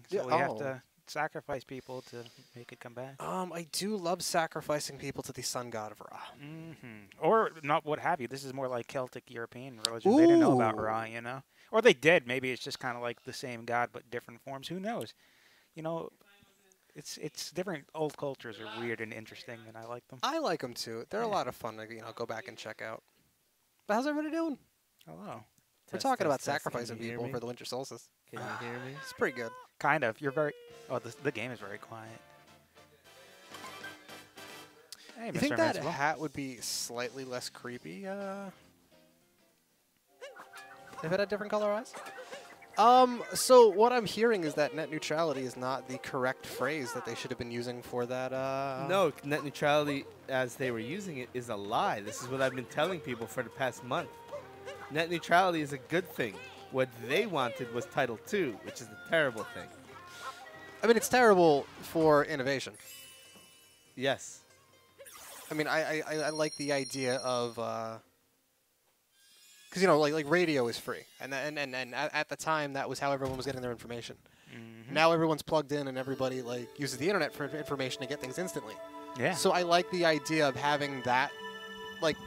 so Yeah, we have to sacrifice people to make it come back. I do love sacrificing people to the sun god of Ra. Or not, what have you. This is more like Celtic European religion. They didn't know about Ra, you know? Or they did. Maybe it's just kind of like the same god, but different forms. Who knows? You know, it's different. Old cultures are weird and interesting, and I like them. I like them too. They're a lot of fun to go back and check out. But how's everybody doing? Hello. We're talking about sacrificing people for the winter solstice. Can you hear me? It's pretty good. Kind of. You're very... Oh, the game is very quiet. Hey, You Mr. think that Invincible. hat would be slightly less creepy if it had different color eyes? So what I'm hearing is that net neutrality is not the correct phrase that they should have been using for that. No, net neutrality, as they were using it, is a lie. This is what I've been telling people for the past month. Net neutrality is a good thing. What they wanted was Title II, which is a terrible thing. I mean, it's terrible for innovation. Yes. I mean, I like the idea of, because you know, like radio is free, and at the time that was how everyone was getting their information. Now everyone's plugged in, and everybody like uses the internet for information to get things instantly. Yeah. So I like the idea of having that, like,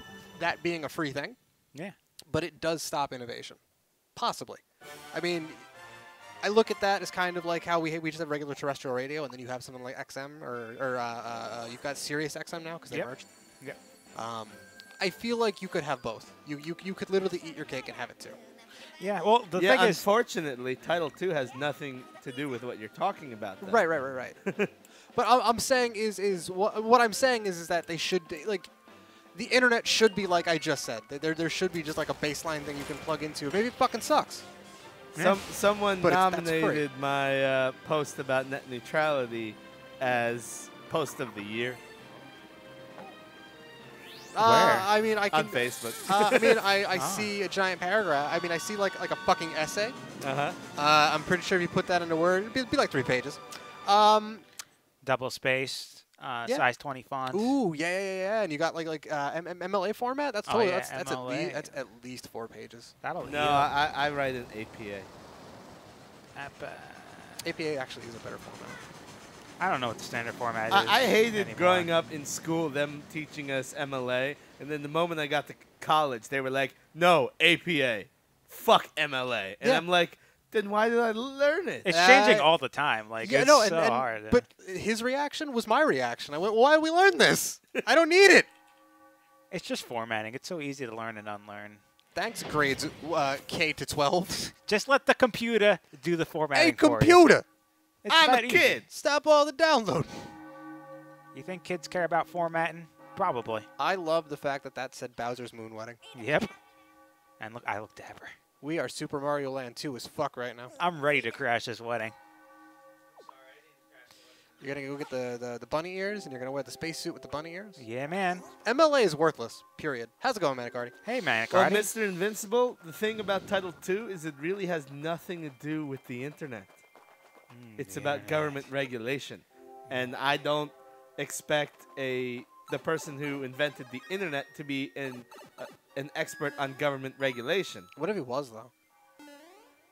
that being a free thing. Yeah. But it does stop innovation, possibly. I mean, I look at that as kind of like how we just have regular terrestrial radio, and then you have something like XM, or you've got Sirius XM now because they merged. Yep. I feel like you could have both. You could literally eat your cake and have it too. Yeah. Well, the Yeah, thing is, unfortunately, Title II has nothing to do with what you're talking about. Though. Right. But I'm saying is what I'm saying is that they should like. The internet should be like I just said. There should be just like a baseline thing you can plug into. Maybe it fucking sucks. Someone But nominated my post about net neutrality as post of the year. I mean, I can on Facebook. I mean, I see a giant paragraph. I mean, I see like a fucking essay. I'm pretty sure if you put that into Word, it'd be like 3 pages. double spaced, size 20 font. Ooh, yeah. And you got like MLA format. That's totally that's at least 4 pages. That'll No, I write in APA. APA actually is a better format. I don't know what the standard format is. I hated anymore. growing up in school, them teaching us MLA, and then the moment I got to college, they were like, no, APA. Fuck MLA. And I'm like, then why did I learn it? It's changing all the time. Like, yeah, it's no, so hard. But his reaction was my reaction. I went, well, why did we learn this? I don't need it. It's just formatting. It's so easy to learn and unlearn. Thanks, grades K to 12. Just let the computer do the formatting Hey, for you. computer! It's I'm that a easy. kid. Stop all the download. You think kids care about formatting? Probably. I love the fact that said Bowser's Moon Wedding. Yep. And look, I look dapper. We are Super Mario Land 2 as fuck right now. I'm ready to crash this wedding. You're going to go get the bunny ears, and you're going to wear the spacesuit with the bunny ears? Yeah, man. MLA is worthless, period. How's it going, Manicardi? Hey, man. Well, Mr. Invincible, the thing about Title II is it really has nothing to do with the internet. It's about government regulation. And I don't expect the person who invented the internet to be an expert on government regulation. What if he was, though?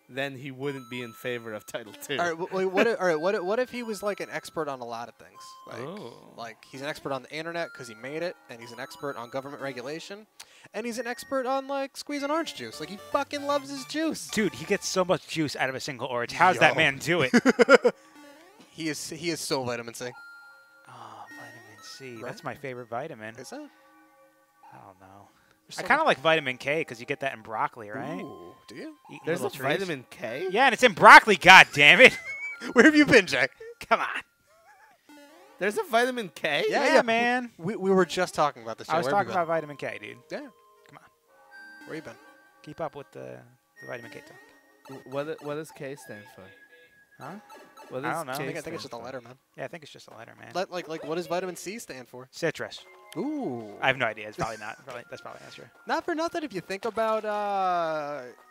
Then he wouldn't be in favor of Title II. All right, what if he was like an expert on a lot of things? Like he's an expert on the internet because he made it, and he's an expert on government regulation, and he's an expert on like squeezing orange juice. Like he fucking loves his juice. Dude, he gets so much juice out of a single orange. How's that man do it? He is so vitamin C. Oh, vitamin C. Right? That's my favorite vitamin. Is that? I don't know. I kind of like vitamin K because you get that in broccoli, right? Ooh, do you? Eating There's a little trees. vitamin K? Yeah, and it's in broccoli, god damn it. Where have you been, Jack? Come on. There's a vitamin K? Yeah, man. We were just talking about this. I was Where have talking you about vitamin K, dude. been? Yeah. Come on. Where you been? Keep up with the vitamin K talk. What does K stand for? Huh? What I does don't know. I K think it's stand just a for? letter, man. Yeah, I think it's just a letter, man. Like what does vitamin C stand for? Citrus. Ooh. I have no idea. It's probably not. That's probably not true. Not for nothing. If you think about,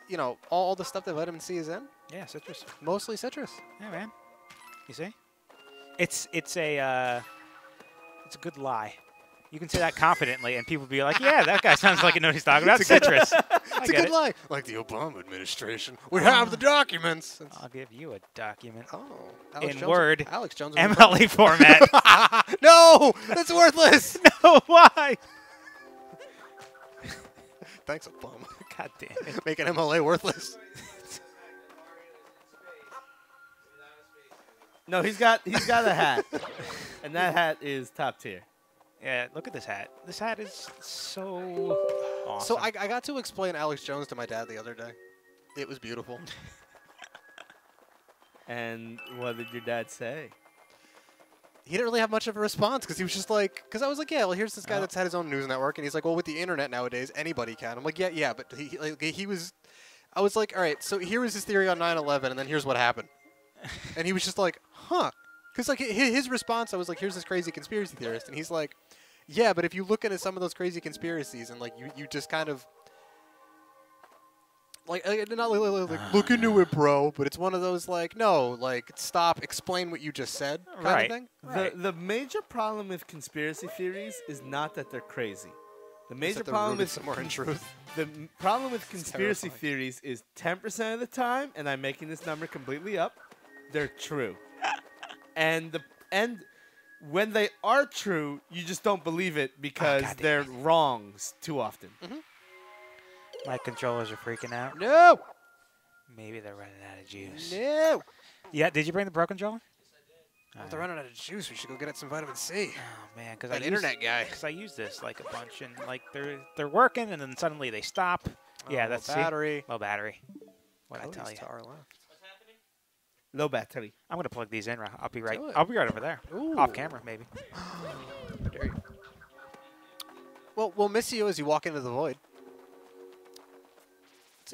you know, all the stuff that vitamin C is in, Yeah, citrus. mostly citrus. Yeah, man. You see? It's a good lie. You can say that confidently, and people will be like, "Yeah, that guy sounds like he knows what he's talking about." Citrus. It's a good line. Like the Obama administration. We have the documents. I'll give you a document. Oh. In Word, Alex Jones. MLA format. No, that's worthless. No, why? Thanks, Obama. God damn it. Making MLA worthless. No, he's got a hat, and that hat is top tier. Yeah, look at this hat. This hat is so awesome. So I got to explain Alex Jones to my dad the other day. It was beautiful. And what did your dad say? He didn't really have much of a response because he was just like, because I was like, yeah, well, here's this guy that's had his own news network, and he's like, well, with the internet nowadays, anybody can. I'm like, yeah, but he was, I was like, all right, so here was his theory on 9/11, and then here's what happened, and he was just like, huh, because like his response, I was like, here's this crazy conspiracy theorist, and he's like, yeah, but if you look into some of those crazy conspiracies, and like you just kind of. Like, not like look into it, bro. But it's one of those like, no, like stop, explain what you just said, kind of thing. The major problem with conspiracy theories is not that they're crazy. The major that problem with somewhere in truth. The problem with conspiracy theories is 10% of the time, and I'm making this number completely up, they're true. and when they are true, you just don't believe it because they're wrongs too often. Mm-hmm. My controllers are freaking out. No. Maybe they're running out of juice. No. Yeah, did you bring the Pro controller? Well, if they're running out of juice, we should go get it some vitamin C. Oh man, because that internet guy. Because I use this like a bunch, and like they're working, and then suddenly they stop. Yeah, that's battery. Low battery. What I tell you? To our left. Low battery. I'm gonna plug these in. I'll be right. Do it. I'll be right over there. Ooh. Off camera, maybe. How dare you? Well, we'll miss you as you walk into the void.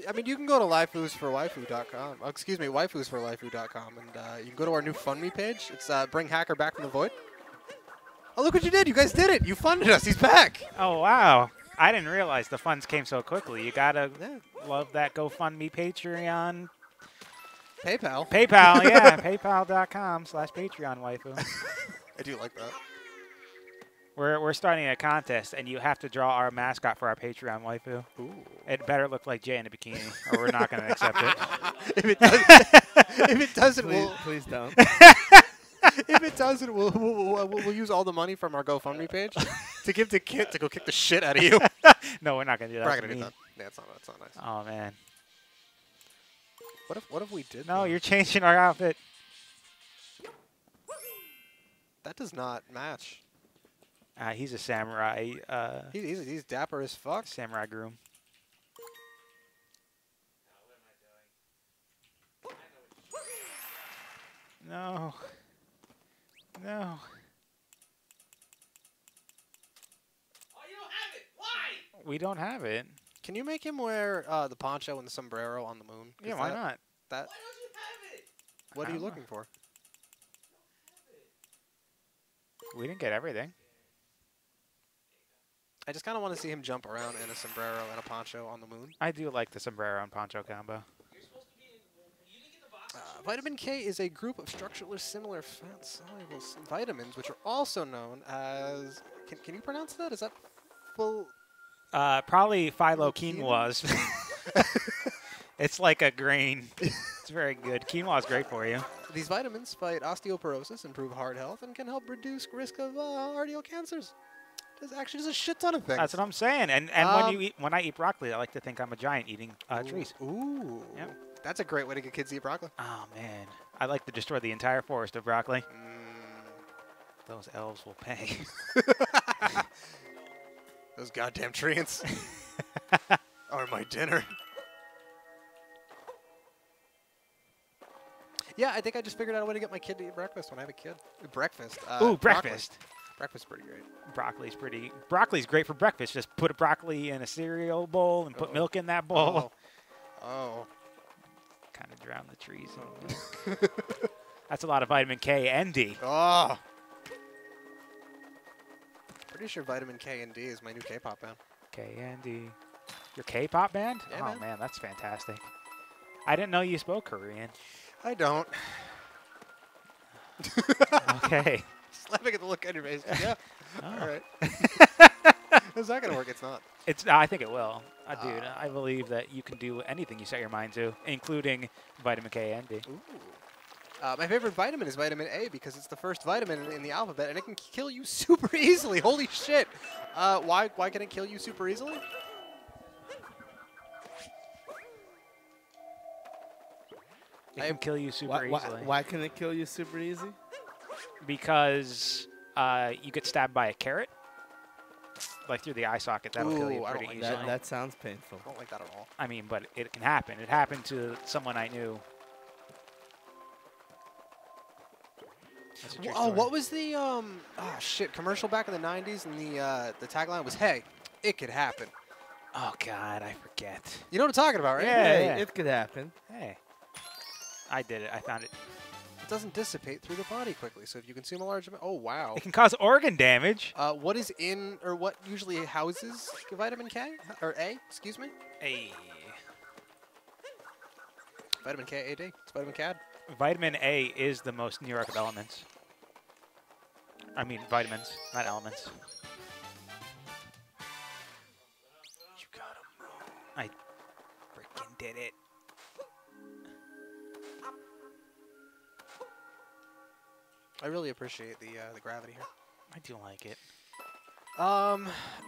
I mean, you can go to waifusforwaifu.com. Oh, excuse me, waifusforwaifu.com, and you can go to our new Fund Me page. It's Bring Hacker Back from the Void. Oh, look what you did. You guys did it. You funded us. He's back. Oh, wow. I didn't realize the funds came so quickly. You got to love that GoFundMe, Patreon. PayPal. PayPal, yeah. PayPal.com/Patreon waifu. I do like that. We're starting a contest, and you have to draw our mascot for our Patreon waifu. Ooh. It better look like Jay in a bikini, or we're not going to accept it. If it doesn't, please don't. If it doesn't, we'll use all the money from our GoFundMe page to give to Kit to go kick the shit out of you. No, we're not going to do that. We're not going to do that. Yeah, it's not nice. Oh man. What if we did? No, you're changing our outfit. That does not match. He's a samurai. He's dapper as fuck. Samurai groom. No. No. Oh, you don't have it. Why? We don't have it. Can you make him wear the poncho and the sombrero on the moon? Yeah, why not? That. Why don't you have it? What are you looking for? We didn't get everything. I just kind of want to see him jump around in a sombrero and a poncho on the moon. I do like the sombrero and poncho combo. Vitamin K is a group of structurally similar fat-soluble vitamins, which are also known as... Can you pronounce that? Is that full... Probably phytoquinoas. It's like a grain. It's very good. Quinoa is great for you. These vitamins fight osteoporosis, improve heart health, and can help reduce risk of arterial cancers. There's a shit ton of things. That's what I'm saying. And when I eat broccoli, I like to think I'm a giant eating trees. Ooh. Yep. That's a great way to get kids to eat broccoli. Oh, man. I like to destroy the entire forest of broccoli. Those elves will pay. Those goddamn treants are my dinner. Yeah, I think I just figured out a way to get my kid to eat breakfast when I have a kid. Breakfast. Ooh, breakfast. Broccoli. Breakfast's pretty great. Broccoli's great for breakfast. Just put a broccoli in a cereal bowl and put milk in that bowl. Oh. Kind of drown the trees. That's a lot of vitamin K and D. Oh. Pretty sure vitamin K and D is my new K-pop band. K and D. Your K-pop band? Yeah, man, that's fantastic. I didn't know you spoke Korean. I don't. Okay. Just laughing at the look on your face. Yeah. Oh. All right. How's that gonna work? It's not. I think it will. Dude, I believe that you can do anything you set your mind to, including vitamin K and D. Ooh. My favorite vitamin is vitamin A because it's the first vitamin in the alphabet, and it can kill you super easily. Holy shit! Why can it kill you super easily? It can kill you super easily. Why can it kill you super easy? Because you get stabbed by a carrot, like through the eye socket. That'll kill you I don't pretty like easily. That sounds painful. I don't like that at all. I mean, but it can happen. It happened to someone I knew. That's a true story. What was the commercial back in the '90s, and the tagline was, "Hey, it could happen." Oh God, I forget. You know what I'm talking about, right? Yeah. It could happen. Hey, I did it. I found it. It doesn't dissipate through the body quickly, so if you consume a large amount, oh wow. It can cause organ damage. What is in, or what usually houses vitamin K or A? Excuse me. Hey. Vitamin K, AD. It's vitamin CAD. Vitamin A is the most New York of elements. I mean vitamins, not elements. You got him wrong. I freaking did it. I really appreciate the gravity here. I do like it. All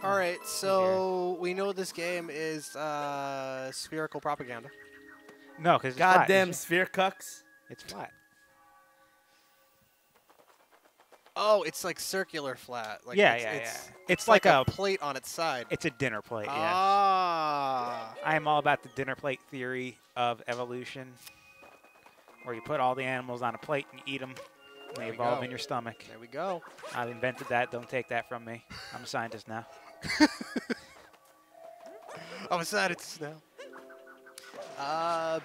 right, so we know this game is spherical propaganda. No, because it's Goddamn flat. sphere cucks. It's flat. Oh, it's like circular flat. Like Yeah, it's like a plate on its side. It's a dinner plate, yes. Ah. I am all about the dinner plate theory of evolution, where you put all the animals on a plate and eat them, and they evolve in your stomach. There we go. I've invented that. Don't take that from me. I'm a scientist now. I'm a scientist now.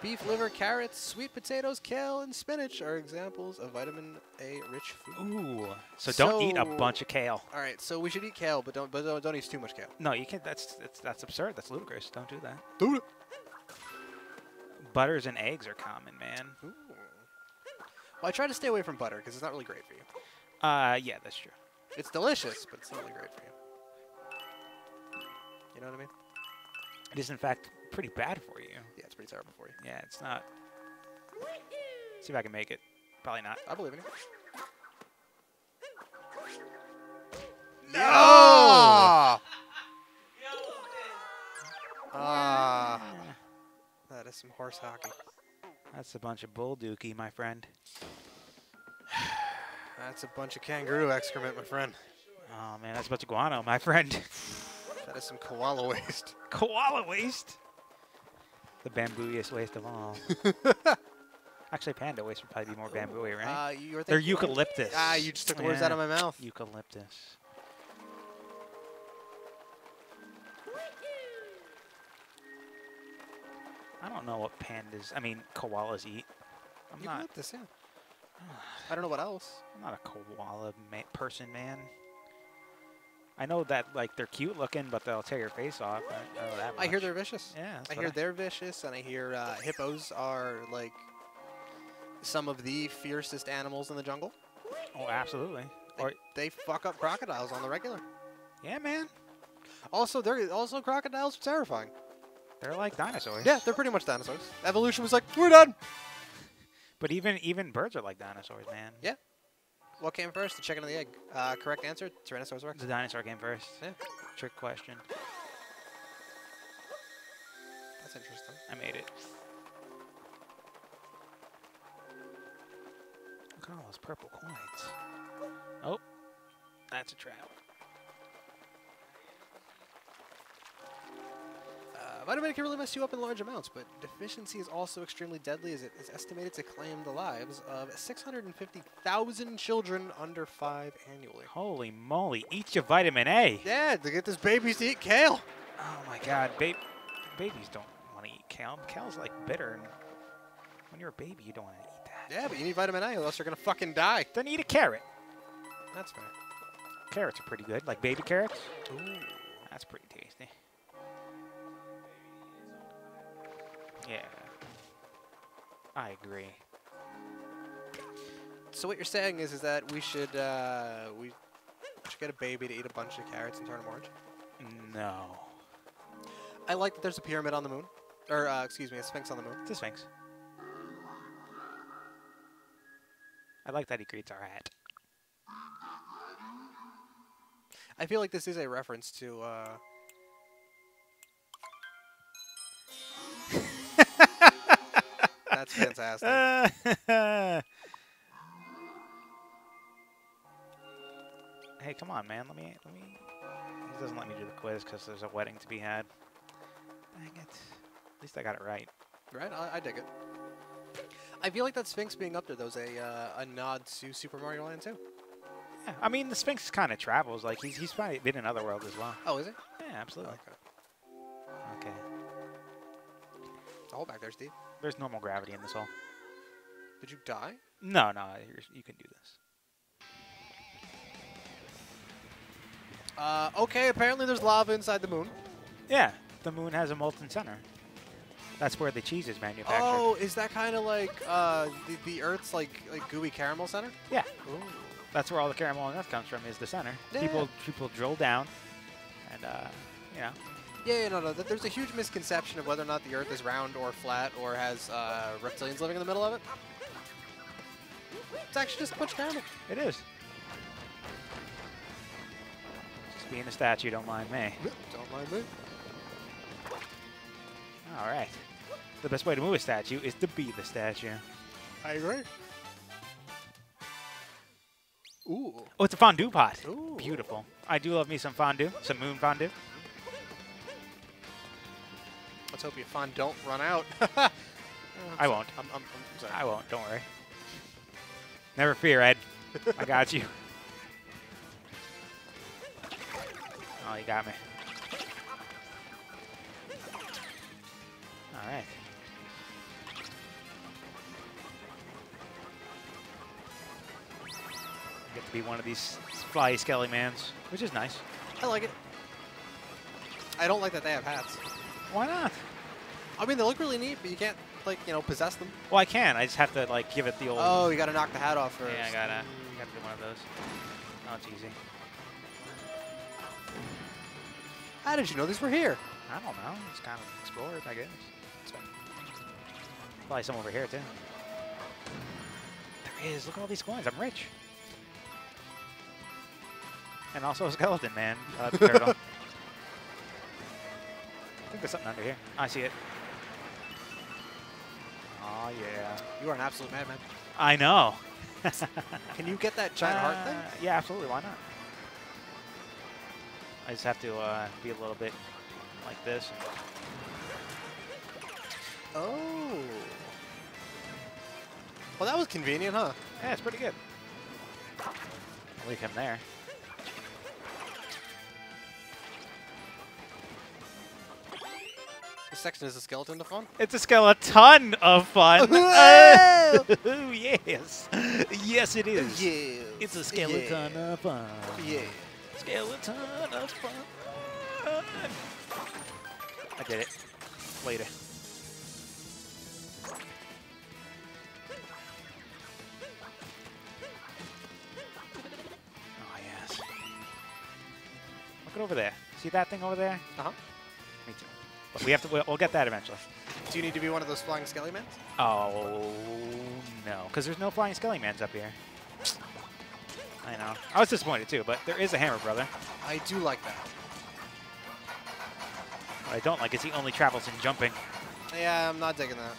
Beef liver, carrots, sweet potatoes, kale, and spinach are examples of vitamin A-rich food. Ooh. So don't eat a bunch of kale. All right, so we should eat kale, but don't eat too much kale. No, you can't. That's absurd. That's ludicrous. Don't do that. Do it. Butters and eggs are common, man. Ooh. Well, I try to stay away from butter because it's not really great for you. Yeah, that's true. It's delicious, but it's not really great for you. You know what I mean? It is, in fact, pretty bad for you. Yeah, it's pretty terrible for you. Yeah, it's not. See if I can make it. Probably not. I believe in you. No! That is some horse hockey. That's a bunch of bull dookie, my friend. That's a bunch of kangaroo excrement, my friend. Oh, man, that's a bunch of guano, my friend. That is some koala waste. Koala waste? The bambooiest waste of all. Actually, panda waste would probably be more bambooy, right? They're eucalyptus. You just took the words out of my mouth. Eucalyptus. I don't know what koalas eat. Eucalyptus, yeah. I don't know what else. I'm not a koala person, man. I know that they're cute looking, but they'll tear your face off. I know that much. I hear they're vicious. Yeah, I hear they're vicious, and I hear hippos are like some of the fiercest animals in the jungle. Oh, absolutely. They fuck up crocodiles on the regular. Yeah, man. Also, crocodiles are terrifying. They're like dinosaurs. Yeah, they're pretty much dinosaurs. Evolution was like, we're done. But even birds are like dinosaurs, man. Yeah. What came first, the chicken or the egg? Correct answer, Tyrannosaurus Rex. The dinosaur came first. Yeah. Trick question. That's interesting. I made it. Look at all those purple coins. Oh, that's a trap. Vitamin can really mess you up in large amounts, but deficiency is also extremely deadly as it is estimated to claim the lives of 650,000 children under 5 annually. Holy moly, eat your vitamin A. Yeah, to get these babies to eat kale. Oh my god, babies don't want to eat kale. Kale's like bitter, and when you're a baby, you don't want to eat that. Yeah, but you need vitamin A or else you're going to fucking die. Then eat a carrot. That's fair. Carrots are pretty good, like baby carrots. Ooh. That's pretty tasty. Yeah, I agree. So what you're saying is that we should get a baby to eat a bunch of carrots and turn them orange? No. I like that there's a pyramid on the moon. Or, excuse me, a sphinx on the moon. It's a sphinx. I like that he creates our hat. I feel like this is a reference to, That's fantastic. Hey, come on, man. Let me. He doesn't let me do the quiz because there's a wedding to be had. Dang it. At least I got it right. Right? I dig it. I feel like that Sphinx being up there, though, is a nod to Super Mario Land 2. Yeah, I mean, the Sphinx kind of travels. Like, he's probably been in other worlds as well. Oh, is he? Yeah, absolutely. Okay. The hole back there, Steve. There's normal gravity in this hole. Did you die? No, you can do this. Okay, apparently there's lava inside the moon. Yeah, the moon has a molten center. That's where the cheese is manufactured. Oh, is that kind of like the Earth's like gooey caramel center? Yeah. Ooh. That's where all the caramel and earth comes from, is the center. Yeah. People drill down, and you know. Yeah, no. There's a huge misconception of whether or not the Earth is round or flat or has reptilians living in the middle of it. It's actually just a bunch of caramel. It is. Just being a statue, don't mind me. Don't mind me. All right. The best way to move a statue is to be the statue. I agree. Ooh. Oh, it's a fondue pot. Ooh. Beautiful. I do love me some fondue, some moon fondue. Let's hope your fun don't run out. I won't. I'm sorry. I won't. Don't worry. Never fear, Ed. I got you. Oh, you got me. All right. I get to be one of these fly skelly-mans, which is nice. I like it. I don't like that they have hats. Why not? I mean, they look really neat, but you can't, like, possess them. Well, I can. I just have to, like, give it the old... Oh, you gotta knock the hat off first. Yeah, I gotta do one of those. Oh, it's easy. How did you know these were here? I don't know. Just kind of explored, I guess. So, probably some over here, too. There is. Look at all these coins. I'm rich. And also a skeleton, man. Turtle. I think there's something under here. I see it. Oh, yeah. You are an absolute madman. I know. Can you get that giant heart thing? Yeah, absolutely. Why not? I just have to be a little bit like this. Oh. Well, that was convenient, huh? Yeah, it's pretty good. I'll leave him there. This section is a skeleton to fun. It's a skeleton of fun. Oh, yes. Yes, it is. Yeah. It's a skeleton of fun. Yeah. Skeleton of fun. I did it. Later. Oh, yes. Look at over there. See that thing over there? Uh-huh. Me too. But we have to. We'll get that eventually. Do you need to be one of those flying skelly-mans? Oh, no. Because there's no flying skelly-mans up here. I know. I was disappointed, too, but there is a hammer, brother. I do like that. What I don't like is he only travels in jumping. Yeah, I'm not digging that.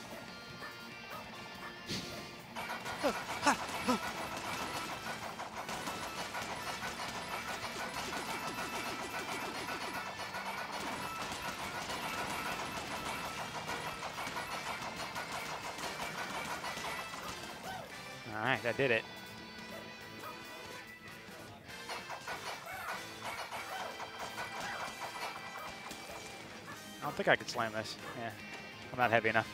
All right, I did it. I don't think I could slam this. Yeah, I'm not heavy enough.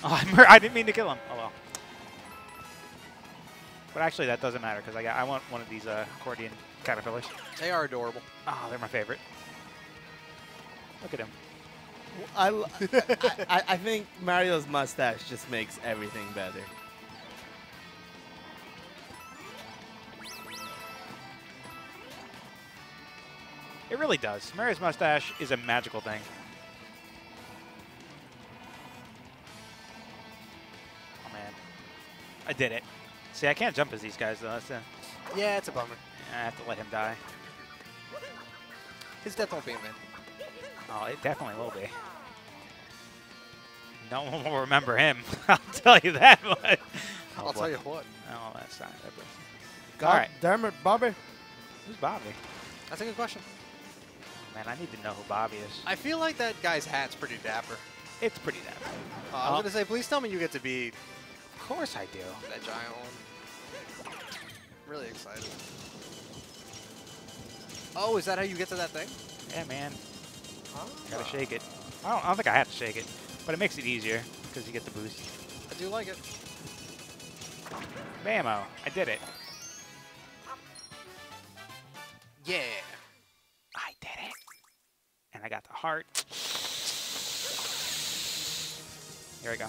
Oh, I didn't mean to kill him. Oh well. But actually, that doesn't matter because I want one of these accordion caterpillars. They are adorable. Oh, they're my favorite. Look at him. I think Mario's mustache just makes everything better. It really does. Mario's mustache is a magical thing. Oh, man. I did it. See, I can't jump as these guys, though. That's Yeah, it's a bummer. I have to let him die. His death won't be in vain. Oh, it definitely will be. No one will remember him. I'll tell you that much. I'll tell you what. Oh, that's not. God All right. damn it, Bobby. Who's Bobby? That's a good question. Man, I need to know who Bobby is. I feel like that guy's hat's pretty dapper. It's pretty dapper. I was going to say, please tell me you get to be Of course I do. that giant one. Really excited. Oh, is that how you get to that thing? Yeah, man. Oh. Gotta shake it. I don't think I have to shake it, but it makes it easier because you get the boost. I do like it. Bammo. I did it. Yeah. I did it. And I got the heart. Here we go.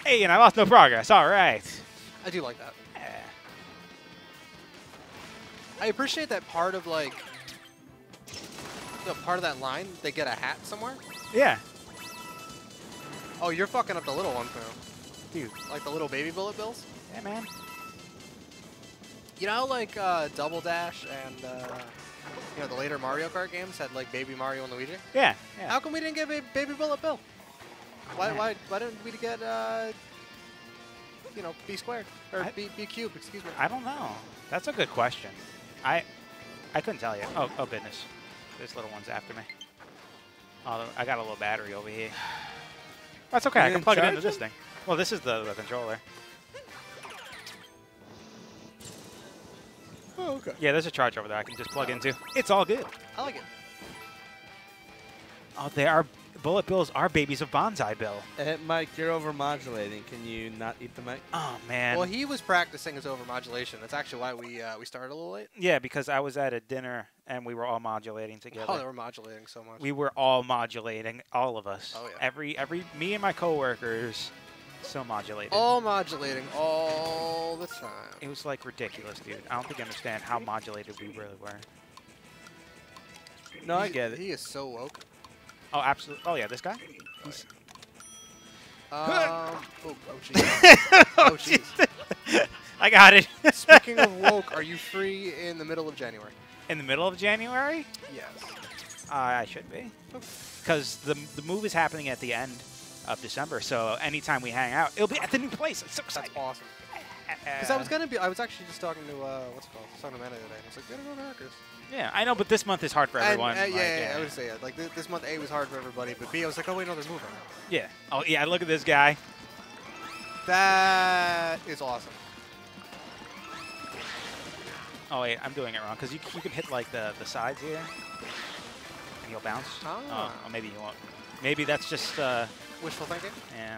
Hey, and I lost no progress. All right. I do like that. Yeah. I appreciate that part of, like, part of that line, they get a hat somewhere. Yeah. Oh, you're fucking up the little ones now. Dude. Like the little baby bullet bills? Yeah, man. You know how, like, Double Dash and, you know, the later Mario Kart games had, like, Baby Mario and Luigi? Yeah. Yeah. How come we didn't get Baby Bullet Bill? Why didn't we get, you know, B squared? Or B cubed, excuse me. I don't know. That's a good question. I couldn't tell you. Oh goodness. There's little ones after me. Oh, I got a little battery over here. That's okay. I can plug it into this thing. Well, this is the controller. Oh, okay. Yeah, there's a charge over there I can just plug into. It's all good. I like it. Oh, they are. Bullet bills are babies of Bonsai Bill. Mike, you're overmodulating. Can you not eat the mic? Oh, man. Well, he was practicing his overmodulation. That's actually why we started a little late. Yeah, because I was at a dinner and we were all modulating together. Oh, they were modulating so much. We were all modulating, all of us. Oh, yeah. Every me and my coworkers, so modulated. All modulating all the time. It was like ridiculous, dude. I don't think you understand how modulated we really were. No, I get it. He is so woke. Oh, absolutely. Oh, yeah, this guy? He's oh, jeez. Oh, jeez. I got it. Speaking of woke, are you free in the middle of January? In the middle of January? Yes. I should be. Because the move is happening at the end of December, so anytime we hang out, it'll be at the new place. I'm so excited. That's awesome. Because I was actually just talking to, what's it called? I was talking to Amanda today. I was like, gotta go to Hackers. Yeah, I know, but this month is hard for everyone. And, I would say, like, this month, A, was hard for everybody, but B, I was like, oh, wait, no, there's moving. Yeah. Oh, yeah, look at this guy. That is awesome. Oh, wait, I'm doing it wrong, because you can hit, like, the sides here, and you'll bounce. Ah. Oh, maybe you won't. Maybe that's just, Wishful thinking? yeah.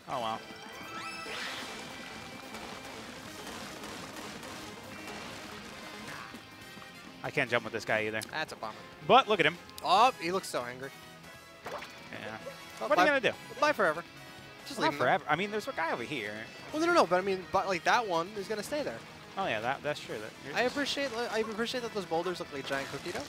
Oh, well. I can't jump with this guy either. That's a bummer. But look at him. Oh, he looks so angry. Yeah. Oh, What are you going to do? Bye forever. Just Not leave him. forever. I mean, there's a guy over here. Well, no, but I mean, like, that one is going to stay there. Oh, yeah, that's true. I appreciate that those boulders look like giant cookie dough.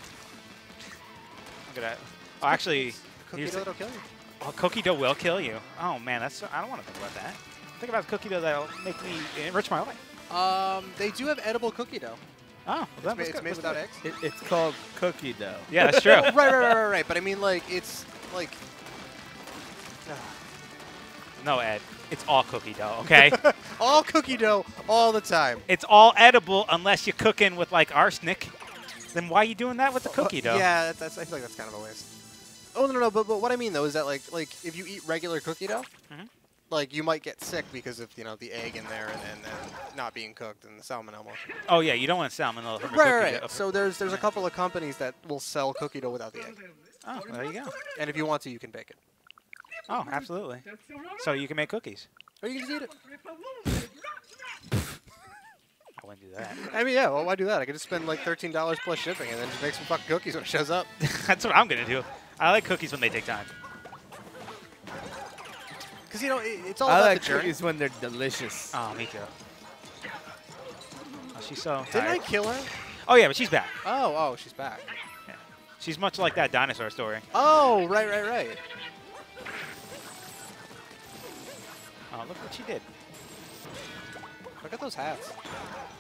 Look at that. Oh, actually, Cookie here's dough the- that'll kill you. oh, cookie dough will kill you. Oh, man, I don't want to think about that. Think about the cookie dough that'll make me enrich my life. They do have edible cookie dough. Oh, well, It's made without eggs. It's called cookie dough. Yeah, that's true. right. But I mean, like, it's like. No, Ed. It's all cookie dough, okay? All cookie dough all the time. It's all edible unless you're cooking with, like, arsenic. Then why are you doing that with the cookie dough? Yeah, I feel like that's kind of a waste. Oh no, but what I mean though is that like if you eat regular cookie dough, like you might get sick because of the egg in there and not being cooked and the salmonella. Oh, yeah, you don't want salmonella from your cookie dough. Right. So there's a couple of companies that will sell cookie dough without the egg. Oh, there you go. And if you want to, you can bake it. Oh, absolutely. So you can make cookies. Or you can just eat it. I wouldn't do that. I mean, yeah. Well, why do that? I could just spend like $13 plus shipping and then just make some fucking cookies when it shows up. That's what I'm going to do. I like cookies when they take time. Because it's all I about like the journey. cookies when they're delicious. Oh, me too. Oh, she's so Didn't I tired. kill her? Oh yeah, but she's back. Oh, she's back. Yeah. She's much like that dinosaur story. Oh, right. Oh, look what she did. Look at those hats.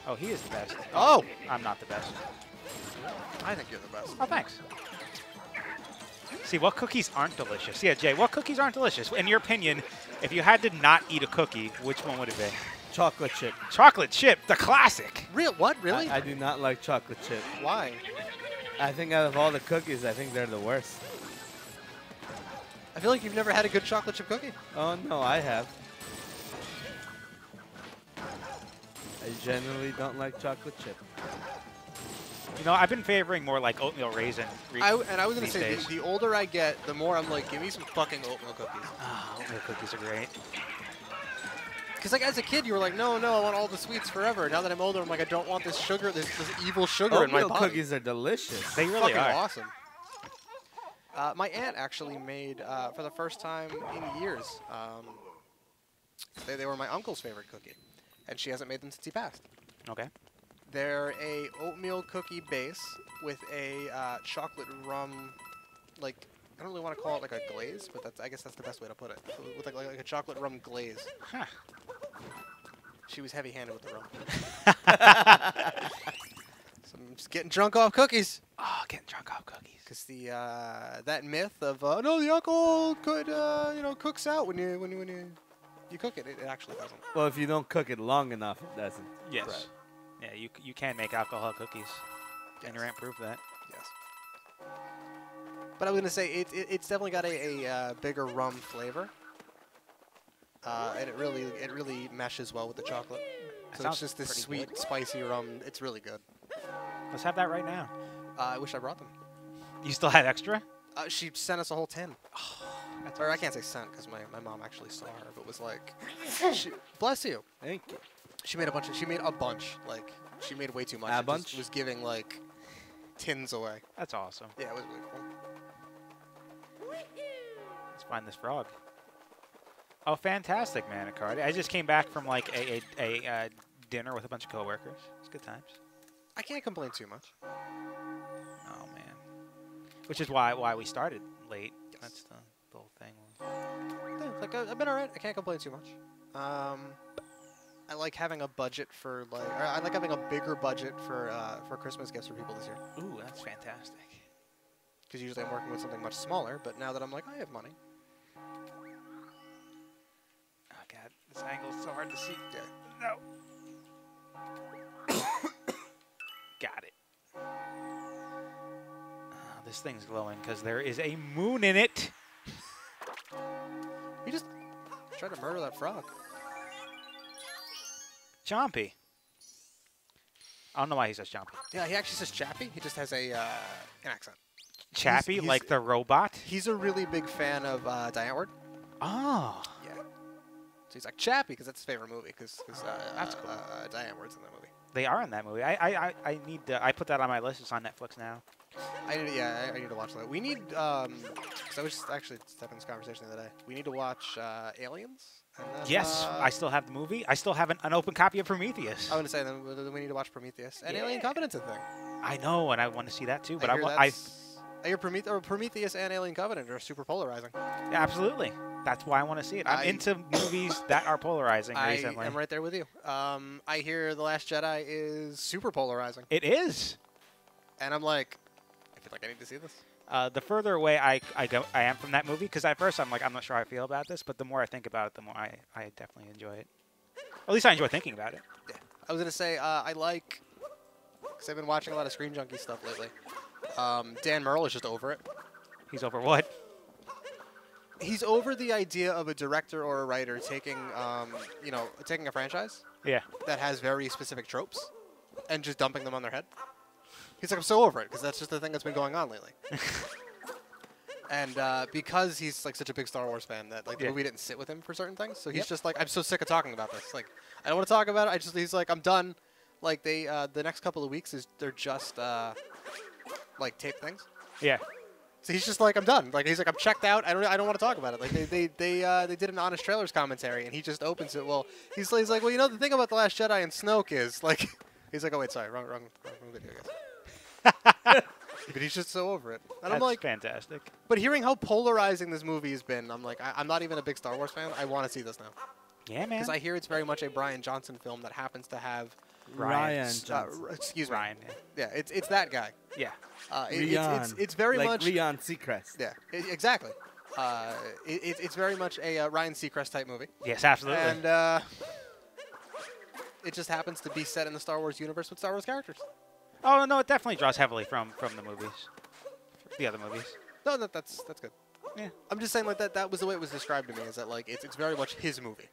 Oh, he is the best. Oh! I'm not the best. I think you're the best. Oh, thanks. See, what cookies aren't delicious? Yeah, Jay, what cookies aren't delicious? In your opinion, if you had to not eat a cookie, which one would it be? Chocolate chip. Chocolate chip, the classic. What? Really? I do not like chocolate chip. Why? I think out of all the cookies, I think they're the worst. I feel like you've never had a good chocolate chip cookie. Oh, no, I have. I generally don't like chocolate chip. You know, I've been favoring more like oatmeal raisin. I was going to these say, days. the older I get, the more I'm like, give me some fucking oatmeal cookies. Oh, oatmeal cookies are great. Because like as a kid, you were like, no, I want all the sweets forever. Now that I'm older, I'm like, I don't want this sugar, this evil sugar in my Oatmeal body. cookies are delicious. They really Fucking are. awesome. My aunt actually made, for the first time in years, they were my uncle's favorite cookie. And she hasn't made them since he passed. Okay. They're a oatmeal cookie base with a chocolate rum, like, I don't really want to call it like a glaze, but I guess that's the best way to put it. With like a chocolate rum glaze. Huh. She was heavy-handed with the rum. So I'm just getting drunk off cookies. Oh, getting drunk off cookies. Because that myth of no, the alcohol could cooks out when you cook it. It actually doesn't. Well, if you don't cook it long enough, it doesn't. Yes. Right. Yeah, you can make alcohol cookies. And your aunt proved that. Yes. But I was gonna say it's definitely got a bigger rum flavor, and it really meshes well with the chocolate. That So sounds it's just this pretty sweet, good. spicy rum. It's really good. Let's have that right now. I wish I brought them. You still have extra? She sent us a whole tin. That's Or I can't say sent because my mom actually saw her, but was like, bless you. Thank you. She made a bunch. Like she made way too much. A She bunch? just was giving like tins away. That's awesome. Yeah, it was really cool. Let's find this frog. Oh, fantastic, Manicard. I just came back from like a dinner with a bunch of coworkers. It's good times. I can't complain too much. Oh man. Which is why we started late. Yes. That's the whole thing. Yeah, like I've been alright. I can't complain too much. I like having a budget for or I like having a bigger budget for Christmas gifts for people this year. Ooh, that's fantastic. Because usually I'm working with something much smaller, but now that I'm like, I have money. Oh god, this angle is so hard to see. Yeah. No. Got it. This thing's glowing because there is a moon in it. He just tried to murder that frog. Chompy. I don't know why he says Chompy. Yeah, he actually says Chappy. He just has an accent. Chappy, he's- like the robot? He's a really big fan of Diane Ward. Oh. Yeah. So he's like Chappy because that's his favorite movie. Because That's cool. Diane Ward's in that movie. They are in that movie. I need to. I put that on my list. It's on Netflix now. I need to watch that. We need, because I was just actually having this conversation the other day. We need to watch Aliens. And then, Yes, I still have the movie. I still have an open copy of Prometheus. I want to say then we need to watch Prometheus and Yeah. Alien Covenant's a thing. I know, and I want to see that too. But I hear Prometheus and Alien Covenant are super polarizing. Yeah, absolutely. That's why I want to see it. I'm into movies that are polarizing recently. I am right there with you. I hear The Last Jedi is super polarizing, It is. and I'm like, I feel like I need to see this. The further away I am from that movie, because at first I'm like, I'm not sure how I feel about this, but the more I think about it, the more I definitely enjoy it. At least I enjoy thinking about it. Yeah. I was gonna say I like, because I've been watching a lot of Screen Junkie stuff lately. Dan Merle is just over it. He's over what? He's over the idea of a director or a writer taking, taking a franchise Yeah. that has very specific tropes and just dumping them on their head. He's like, I'm so over it because that's just the thing that's been going on lately. And because he's like such a big Star Wars fan that like the movie didn't sit with him for certain things, so he's just like, I'm so sick of talking about this. Like, I don't want to talk about it. He's like, I'm done. Like the next couple of weeks they're just like tape things. Yeah. So he's just like, I'm done. Like he's like, I'm checked out. I don't want to talk about it. Like they did an Honest Trailers commentary, and he just opens it. Well, he's like, well, the thing about The Last Jedi and Snoke is like, He's like, oh wait, sorry, wrong video, I guess. But he's just so over it. And I'm That's like, fantastic. but hearing how polarizing this movie has been, I'm like, I'm not even a big Star Wars fan. I want to see this now. Yeah, man. Because I hear it's very much a Bryan Johnson film that happens to have Ryan Johnson. excuse me. Ryan. Yeah, it's that guy. Yeah. It's very like much Ryan Seacrest. Yeah, exactly. It's very much a Ryan Seacrest type movie. Yes, absolutely. And it just happens to be set in the Star Wars universe with Star Wars characters. Oh no, it definitely draws heavily from the movies, the other movies. No, that's good. Yeah. I'm just saying like that was the way it was described to me. Is that like it's very much his movie.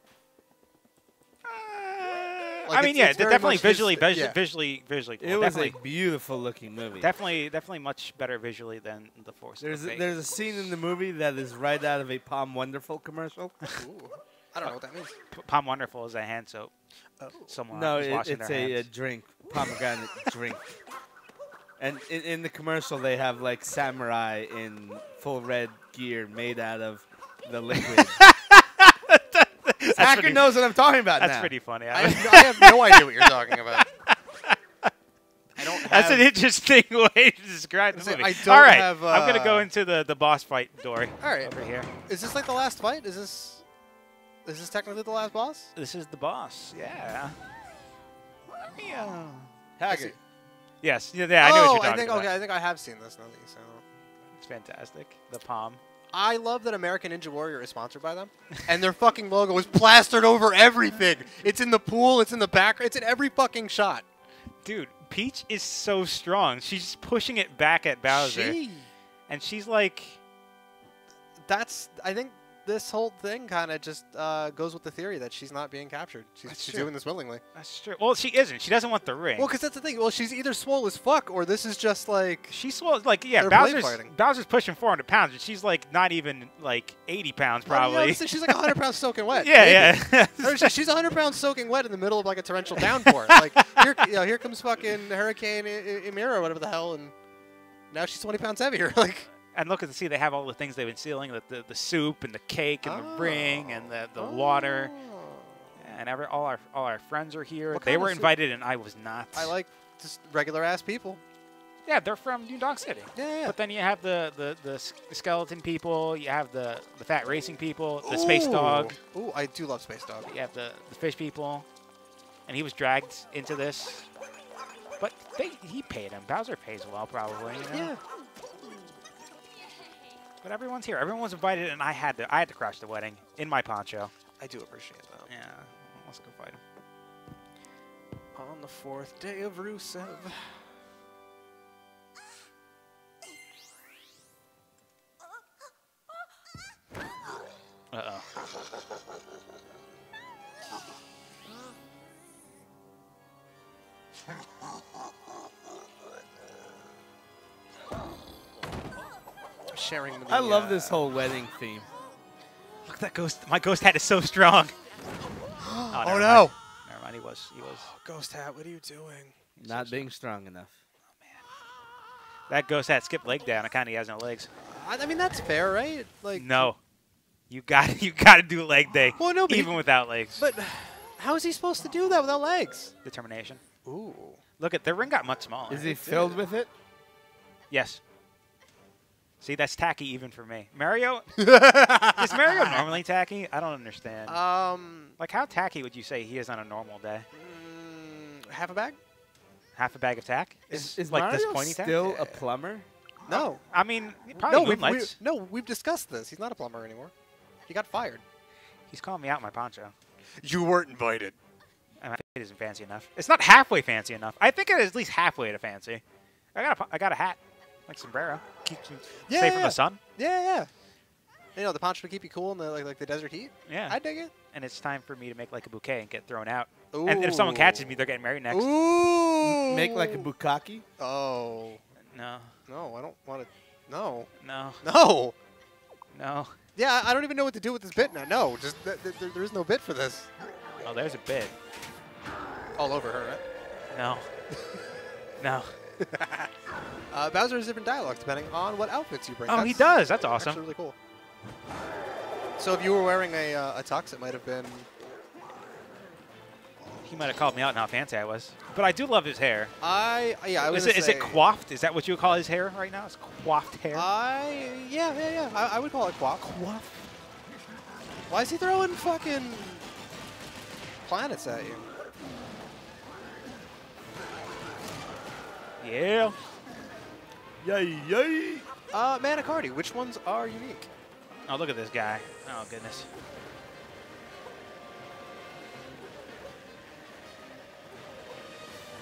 Like I mean, yeah, it's very definitely much his- visually cool. It was definitely, a beautiful looking movie. definitely much better visually than The Force. There's a, Awakens. there's a scene in the movie that is right out of a Palm Wonderful commercial. Ooh, I don't know what that means. Palm Wonderful is a hand soap. Oh. Someone No, is washing it's their a hands. drink, pomegranate drink. And in the commercial, they have like samurai in full red gear made out of the liquid. Hacker pretty- knows what I'm talking about That's now. pretty funny. I have no idea what you're talking about. I don't have. That's an interesting way to describe the Say, movie. I don't All right, have, I'm gonna go into the boss fight, Dory. All right. Over here. Is this like the last fight? Is this technically the last boss? This is the boss. Yeah. Let me, Hacker. Yes. Yeah. I know what you're I talking think about. okay. I think I have seen this now that you say that. It's fantastic. The palm. I love that American Ninja Warrior is sponsored by them, and their fucking logo is plastered over everything. It's in the pool. It's in the background. It's in every fucking shot. Dude, Peach is so strong. She's pushing it back at Bowser, and she's like, I think this whole thing kind of just goes with the theory that she's not being captured. She's true. doing this willingly. that's true. Well, she isn't. She doesn't want the ring. Well, because that's the thing. Well, she's either swole as fuck, or this is just like She's swole. Like, yeah, They're blade Bowser's fighting. pushing 400 pounds, and she's like not even like 80 pounds probably. I mean, she's like 100 pounds soaking wet. Yeah, maybe. yeah. Or she's 100 pounds soaking wet in the middle of like a torrential downpour. Like here comes fucking Hurricane Emira or whatever the hell, and now she's 20 pounds heavier. Like, And look at see, they have all the things they've been stealing: the soup and the cake and the ring and the water. And all our friends are here. What They kind were of soup? invited, and I was not. I like just regular ass people. Yeah, they're from New Dog City. Yeah. But then you have the skeleton people. You have the fat racing people. The space dog. Ooh, I do love Space Dog. You have the fish people. And he was dragged into this. But he paid him. Bowser pays well, probably. You know? Yeah. But everyone's here. Everyone was invited, and I had to crash the wedding in my poncho. I do appreciate that. Yeah, let's go fight him. On the 4th day of Rusev. Uh-oh. Sharing the, I love this whole wedding theme. Look at that ghost. My ghost hat is so strong. Oh, never no. mind. Never mind. He was. Ghost Hat, what are you doing? Not being strong enough. That ghost hat skipped leg down. It kind of has no legs. I mean, that's fair, right? Like, No. You got to do leg day. Well, no, but even without legs. But how is he supposed to do that without legs? Determination. Ooh. Look at the ring got much smaller. Is he filled with it? Yes. See, that's tacky even for me. Mario? Is Mario normally tacky? I don't understand. Like, how tacky would you say he is on a normal day? Half a bag? Half a bag of tack? Is like Mario this pointy tack? still a plumber? No. I mean, probably No, moonlights. we've discussed this. He's not a plumber anymore. He got fired. He's calling me out in my poncho. You weren't invited. I mean, it isn't fancy enough. It's not halfway fancy enough. I think it is at least halfway to fancy. I got a hat, like sombrero, keeps you safe from the sun. Yeah. You know, the poncho to keep you cool in the like the desert heat. Yeah. I dig it. And it's time for me to make like a bouquet and get thrown out. Ooh. And if someone catches me, they're getting married next. Ooh. Make like a bukkake? Oh. No. No, I don't want to. No. No. No. No. Yeah, I don't even know what to do with this bit now. No, just there is no bit for this. Oh, there's a bit. All over her, right? No. No. Bowser has different dialogues depending on what outfits you bring. Oh, he does. That's awesome. Actually really cool. So if you were wearing a tux, it might have been He might have called me out on how fancy I was. But I do love his hair. I was Is it coiffed? Is that what you would call his hair right now? It's coiffed hair? Yeah. I would call it coiffed. Coiffed? Why is he throwing fucking planets at you? Yeah. Yay, yay. Manicardi, which ones are unique? Oh, look at this guy. Oh, goodness.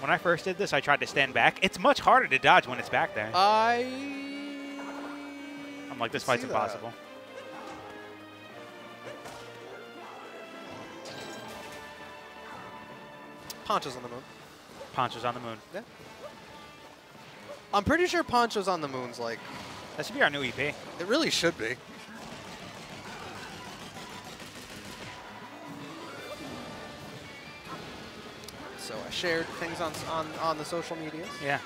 When I first did this, I tried to stand back. It's much harder to dodge when it's back there. I'm like, this fight's impossible. Poncho's on the moon. Poncho's on the moon. Yeah. I'm pretty sure Poncho's on the moon's like... That should be our new EP. It really should be. So I shared things on the social medias. Yeah.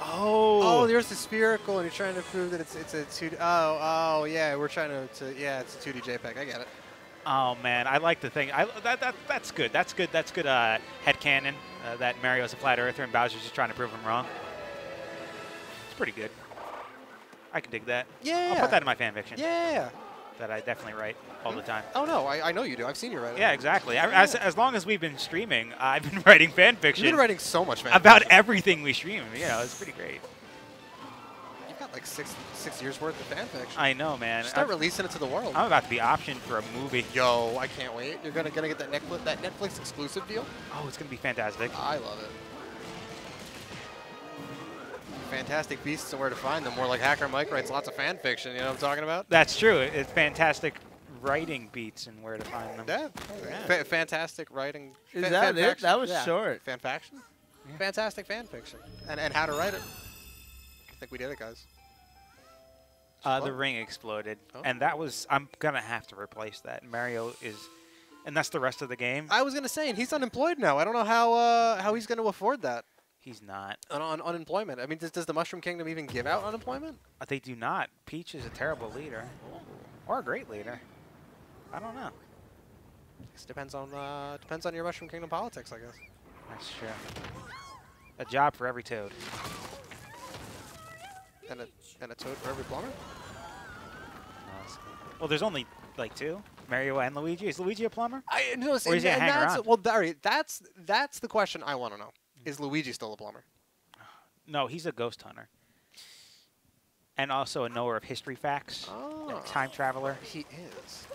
Oh, there's the spherical, and you're trying to prove that it's a 2D. Oh, yeah, we're trying to yeah, it's a 2D JPEG. I get it. Oh man, I like the thing. That's good. That's good. That's good. Headcanon that Mario's a flat earther and Bowser's just trying to prove him wrong. It's pretty good. I can dig that. Yeah. I'll put that in my fanfiction. Yeah. That I definitely write all the time. Oh no, I know you do. I've seen you write it. Yeah, exactly. As long as we've been streaming, I've been writing fanfiction. You've been writing so much fanfiction. About everything we stream. You know, it's pretty great. You've got like six years worth of fanfiction. I know, man. Start releasing it to the world. I'm about to be optioned for a movie. Yo, I can't wait. You're gonna get that Netflix exclusive deal. Oh, it's gonna be fantastic. I love it. Fantastic Beasts and Where to Find Them. More like HackerMike writes lots of fan fiction. You know what I'm talking about? That's true. It's fantastic writing beats and where to find them. Yeah. Fantastic writing. Is that it? That was short. Fan faction? Yeah. Fantastic fan fiction. And how to write it. I think we did it, guys. The ring exploded. Oh. And that was... I'm going to have to replace that. Mario is... And that's the rest of the game. I was going to say, and he's unemployed now. I don't know how he's going to afford that. He's not. On unemployment. I mean, does the Mushroom Kingdom even give out unemployment? They do not. Peach is a terrible leader. Or a great leader. I don't know. It depends on your Mushroom Kingdom politics, I guess. That's true. A job for every toad. And a toad for every plumber? Well, there's only like two. Mario and Luigi. Is Luigi a plumber? No, or is he a hanger-on? Well, that's the question I want to know. Is Luigi still a plumber? No, he's a ghost hunter. And also a knower of history facts. Oh. Time traveler. He is.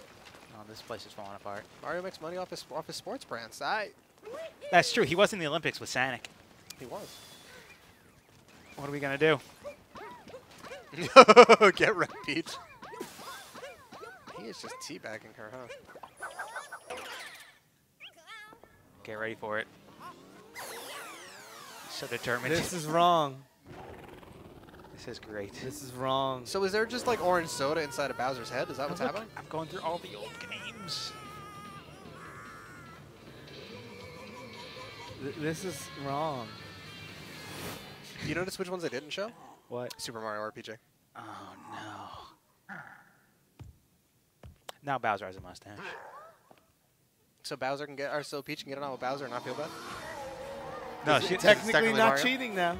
Oh, this place is falling apart. Mario makes money off his sports brands. That's true. He was in the Olympics with Sonic. He was. What are we going to do? Get wrecked, Peach. He is just teabagging her, huh? Get ready for it. So determined. This is wrong. This is great. This is wrong. So is there just like orange soda inside of Bowser's head? Is that what's happening? I'm going through all the old games. This is wrong. You notice which ones they didn't show? What? Super Mario RPG. Oh, no. Now Bowser has a mustache. So so Peach can get it on with Bowser and not feel bad? No, she's technically not Mario? Cheating now.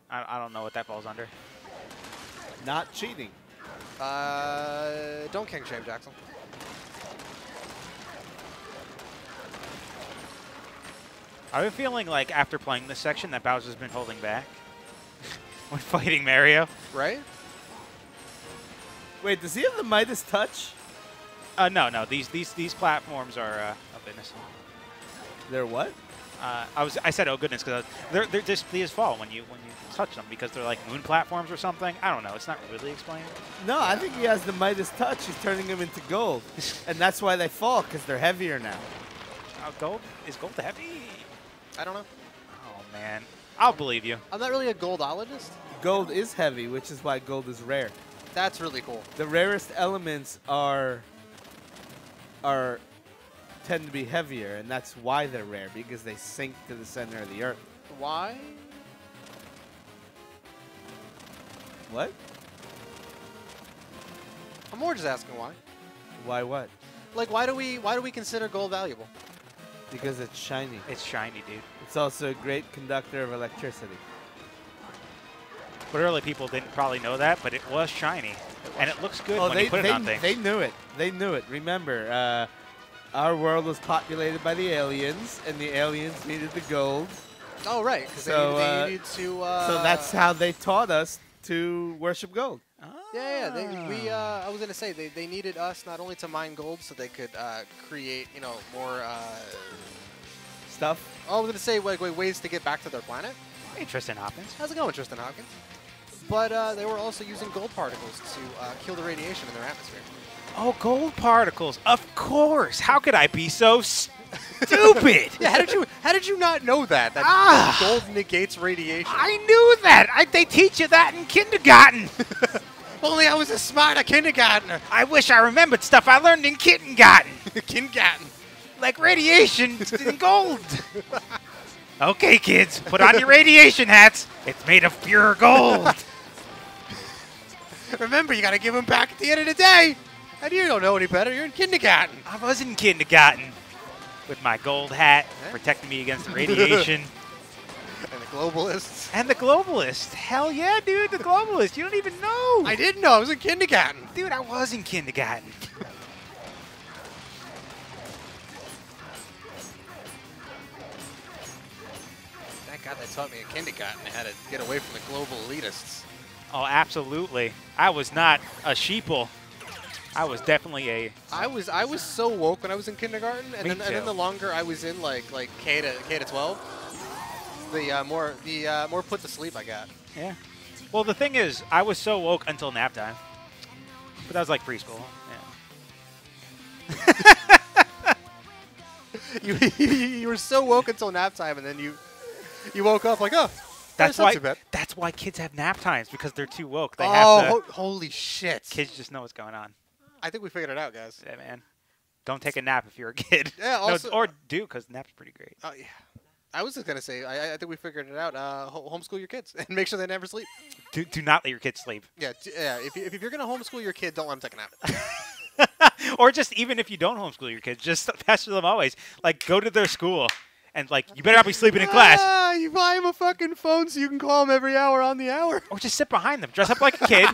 I don't know what that falls under. Not cheating. Don't king shame Jackson. I have a feeling like after playing this section that Bowser's been holding back when fighting Mario. Right? Wait, does he have the Midas touch? No. These platforms are oh goodness. They're what? I said oh goodness because they just fall when you touch them because they're like moon platforms or something. I don't know. It's not really explained. No, I think he has the Midas touch. He's turning them into gold, and that's why they fall because they're heavier now. Gold is gold heavy? I don't know. Oh man, I'll believe you. I'm not really a goldologist. Gold is heavy, which is why gold is rare. That's really cool. The rarest elements are tend to be heavier, and that's why they're rare, because they sink to the center of the earth. Why? What? I'm more just asking why. Why what? Like, why do we consider gold valuable? Because it's shiny. It's shiny, dude. It's also a great conductor of electricity. But early people didn't probably know that, but it was shiny. And it looks good when you put it on things. They knew it. They knew it. Remember, our world was populated by the aliens, and the aliens needed the gold. Oh, right. Because they needed to... so that's how they taught us to worship gold. Oh. Yeah. I was going to say, they needed us not only to mine gold so they could create, you know, more... stuff? Oh, I was going to say, ways to get back to their planet. Interesting, Hopkins. How's it going, Tristan Hopkins? But they were also using gold particles to kill the radiation in their atmosphere. Oh, gold particles. Of course. How could I be so stupid? Yeah, how did you not know that? Gold negates radiation. I knew that. They teach you that in kindergarten. Only I was a smarter kindergartner. I wish I remembered stuff I learned in kindergarten. Kindergarten. Like radiation and gold. Okay, kids, put on your radiation hats. It's made of pure gold. Remember, you got to give them back at the end of the day. And you don't know any better. You're in kindergarten. I was in kindergarten with my gold hat, protecting me against the radiation. And the globalists. And the globalists. Hell yeah, dude, the globalists. You don't even know. I didn't know. I was in kindergarten. Dude, I was in kindergarten. Thank God they taught me in kindergarten how to get away from the global elitists. Oh, absolutely. I was not a sheeple. I was definitely a... I was so woke when I was in kindergarten, and then too. the longer I was in like K to 12, the more put to sleep I got. Yeah. Well, the thing is, I was so woke until nap time. But that was like preschool. Yeah. you were so woke until nap time, and then you woke up like, oh, That's not why. too bad. That's why kids have nap times, because they're too woke. They Oh, have to. Holy shit! Kids just know what's going on. I think we figured it out, guys. Yeah, man. Don't take a nap if you're a kid. Yeah. Also, or do, because nap's pretty great. yeah. I was just gonna say, I think we figured it out. Homeschool your kids and make sure they never sleep. Do not let your kids sleep. Yeah. If you're gonna homeschool your kid, don't let them take a nap. Or just even if you don't homeschool your kids, just pester them always. Like, go to their school and, like, you better not be sleeping in class. You buy them a fucking phone so you can call them every hour on the hour. Or just sit behind them. Dress up like a kid.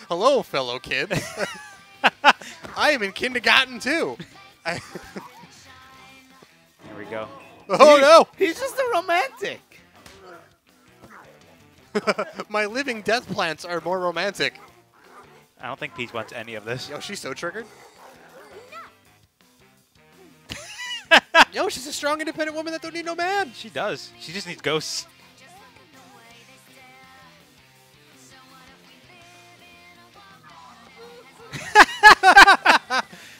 Hello, fellow kids. I am in kindergarten, too. Here we go. Oh, no. He's just a romantic. My living death plants are more romantic. I don't think Peach wants any of this. Yo, she's so triggered. Yo, she's a strong, independent woman that don't need no man. She does. She just needs ghosts.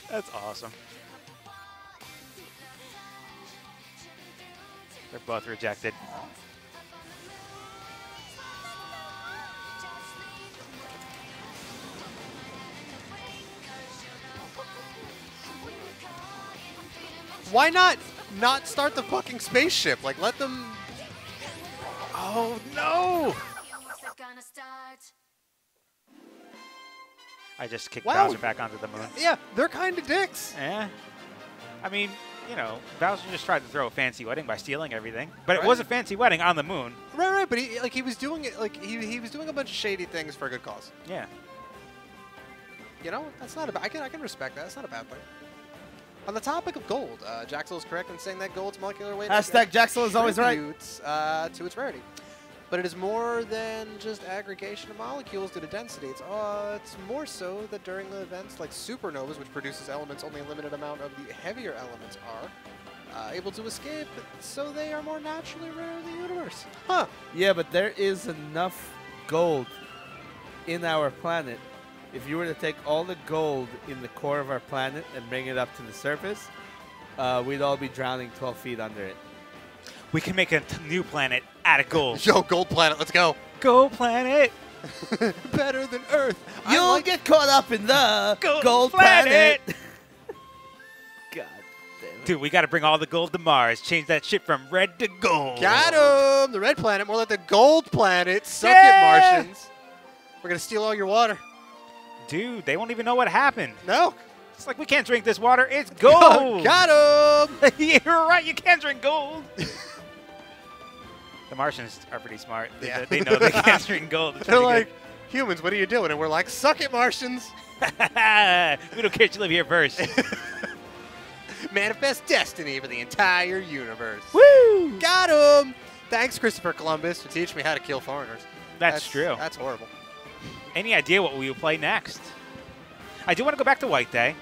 That's awesome. They're both rejected. Why not start the fucking spaceship? Like, let them... Oh, no! I just kicked Bowser back onto the moon. Yeah, they're kind of dicks. Yeah. I mean, you know, Bowser just tried to throw a fancy wedding by stealing everything. But it was a fancy wedding on the moon. Right, but he was doing it, like, he was doing a bunch of shady things for a good cause. Yeah. You know, that's not a bad... I can respect that. It's not a bad thing. On the topic of gold, Jaxel is correct in saying that gold's molecular weight... Hashtag Jaxel is always right. ...to its rarity. But it is more than just aggregation of molecules due to density. It's more so that during the events like supernovas, which produces elements only a limited amount of the heavier elements are able to escape, so they are more naturally rare in the universe. Huh. Yeah, but there is enough gold in our planet. If you were to take all the gold in the core of our planet and bring it up to the surface, we'd all be drowning 12 feet under it. We can make a new planet out of gold. Yo, gold planet, let's go. Gold planet. Better than Earth. You'll get caught up in the gold planet. God damn it. Dude, we got to bring all the gold to Mars. Change that shit from red to gold. Got him. The red planet, more like the gold planet. Suck it, Martians. We're going to steal all your water. Dude, they won't even know what happened. No. It's like, we can't drink this water. It's gold. Got him. You're right. You can't drink gold. The Martians are pretty smart. Yeah. They know they can't drink gold. It's They're pretty like, humans, what are you doing? And we're like, suck it, Martians. good. We don't care if you live here first. Manifest destiny for the entire universe. Woo! Got him. Thanks, Christopher Columbus, for teaching me how to kill foreigners. That's true. That's horrible. Any idea what we will play next? I do want to go back to White Day,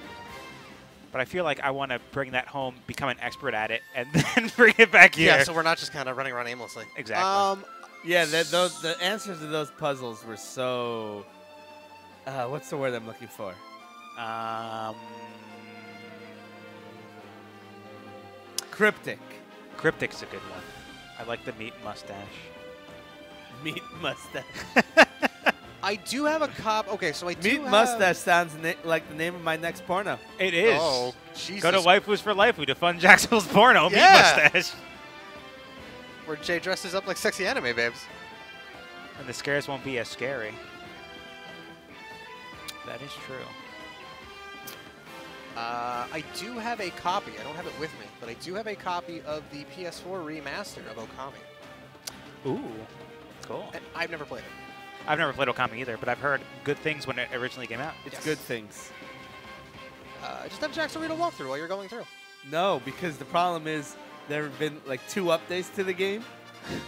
but I feel like I want to bring that home, become an expert at it, and then bring it back here. Yeah, so we're not just kind of running around aimlessly. Exactly. Yeah, the answers to those puzzles were so... what's the word I'm looking for? Cryptic. Cryptic's a good one. I like the meat mustache. Meat mustache. I do have a cop. Okay, so I do Meat have... mustache sounds like the name of my next porno. It is. Oh, Jesus. Go to Waifus for Life to fund Jacksonville's porno. Yeah. Meat mustache. Where Jay dresses up like sexy anime babes. And the scares won't be as scary. That is true. I do have a copy. I don't have it with me, but I do have a copy of the PS4 remaster of Okami. Ooh, cool. And I've never played it. I've never played Okami either, but I've heard good things when it originally came out. It's Yes. good things. Just have Jackson read a walkthrough while you're going through. No, because the problem is there have been like 2 updates to the game.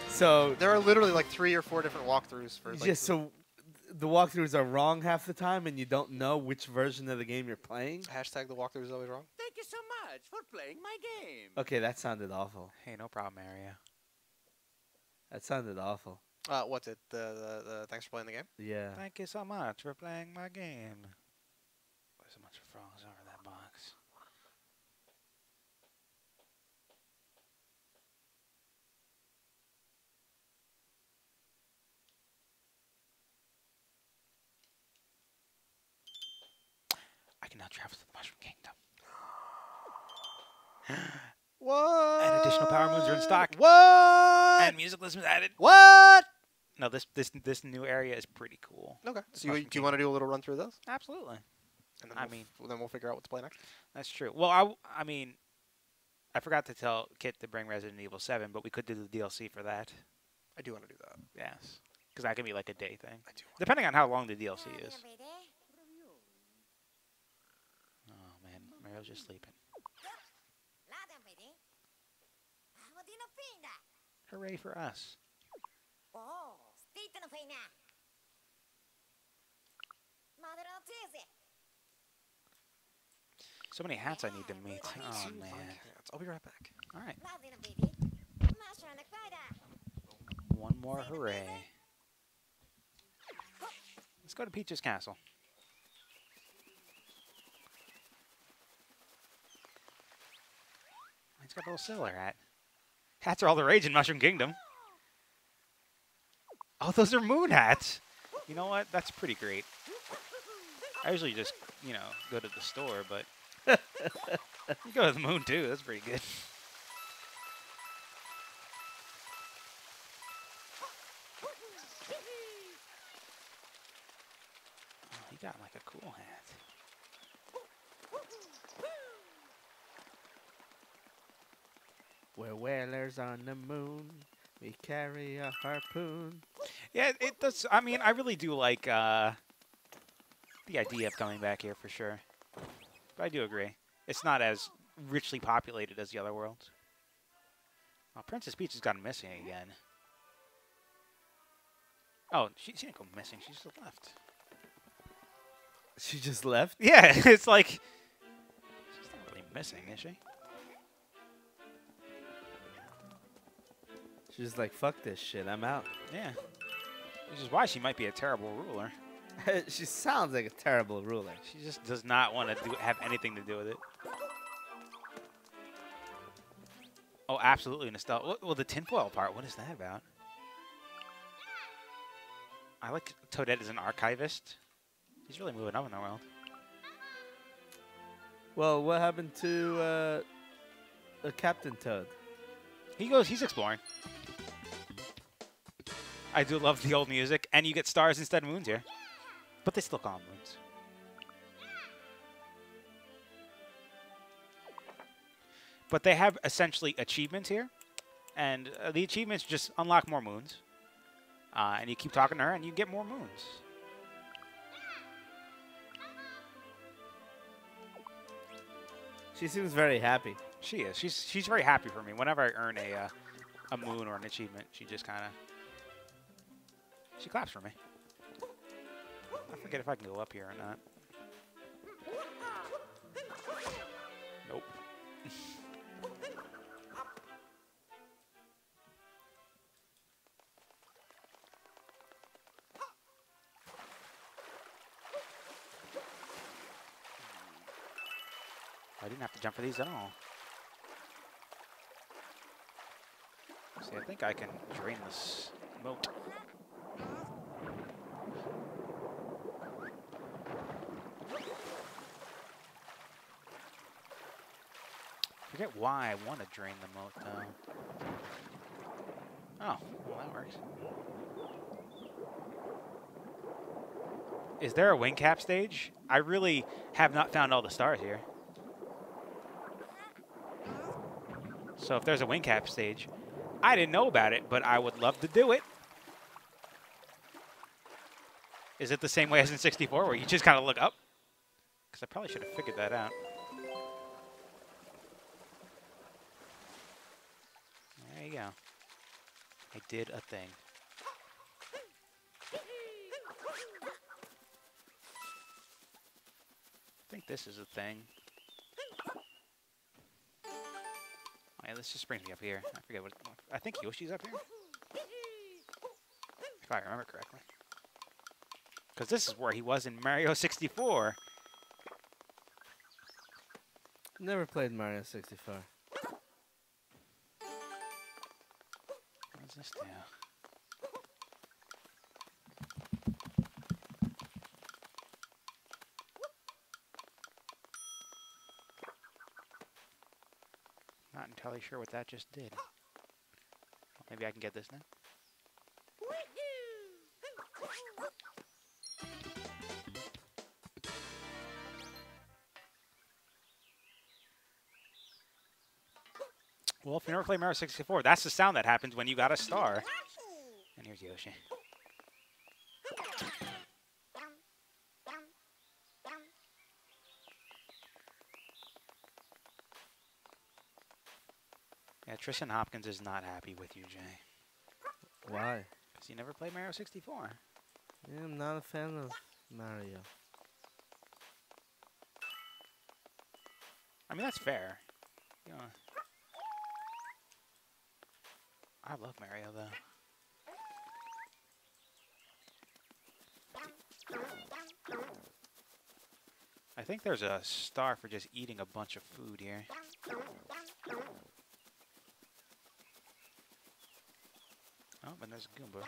So There are literally like 3 or 4 different walkthroughs for. Like, so the walkthroughs are wrong half the time, and you don't know which version of the game you're playing. Hashtag the walkthrough is always wrong. Thank you so much for playing my game. Okay, that sounded awful. Hey, no problem, Mario. That sounded awful. What's it? The thanks for playing the game. Yeah. Thank you so much for playing my game. There's so much frogs over that box. I can now travel to the Mushroom Kingdom. What? And additional power moons are in stock. What? And music listens added. What? No, this new area is pretty cool. Okay. So Mushroom do you want to do a little run through those? Absolutely. And then I then we'll figure out what to play next. That's true. Well, I mean, I forgot to tell Kit to bring Resident Evil 7, but we could do the DLC for that. I do want to do that. Yes. Because that can be like a day thing. I do. Depending on how long the DLC is. Oh, man. Mario's just sleeping. Hooray for us. So many hats I need to meet. Oh, man. I'll be right back. All right. One more hooray. Let's go to Peach's Castle. He's got a little sailor hat. Hats are all the rage in Mushroom Kingdom. Oh, those are moon hats. You know what? That's pretty great. I usually just, go to the store, but you go to the moon too. That's pretty good. Oh, he got like a cool hat. We're whalers on the moon. We carry a harpoon. Yeah, it does. I mean, I really do like the idea of coming back here for sure. But I do agree. It's not as richly populated as the other worlds. Oh, Princess Peach has gone missing again. Oh, she didn't go missing. She just left. She just left? Yeah, it's like she's not really missing, is she? She's like, fuck this shit. I'm out. Yeah. Which is why she might be a terrible ruler. She sounds like a terrible ruler. She just does not want to have anything to do with it. Oh, absolutely nostalgia. Well, the tinfoil part, what is that about? I like Toadette as an archivist. He's really moving up in the world. Well, what happened to Captain Toad? He's exploring. I do love the old music, and you get stars instead of moons here. But they still call them moons. But they have essentially achievements here. And the achievements just unlock more moons. And you keep talking to her, and you get more moons. She seems very happy. She is. She's very happy for me. Whenever I earn a moon or an achievement, she just kind of... She claps for me. I forget if I can go up here or not. Nope. I didn't have to jump for these at all. See, I think I can drain this moat. I forget why I want to drain the moat, though. Oh, well, that works. Is there a wing cap stage? I really have not found all the stars here. So if there's a wing cap stage, I didn't know about it, but I would love to do it. Is it the same way as in 64, where you just kind of look up? Because I probably should have figured that out. There you go. I did a thing. I think this is a thing. Oh, yeah, this just brings me up here. I forget what. I think Yoshi's up here, if I remember correctly. Because this is where he was in Mario 64. Never played Mario 64. What does this do? Not entirely sure what that just did. Maybe I can get this now. Well, if you never played Mario 64, that's the sound that happens when you got a star. And here's Yoshi. Yeah, Tristan Hopkins is not happy with you, Jay. Why? Because you never played Mario 64. Yeah, I'm not a fan of Mario. I mean, that's fair. You know, I love Mario, though. I think there's a star for just eating a bunch of food here. Oh, and there's a Goomba. I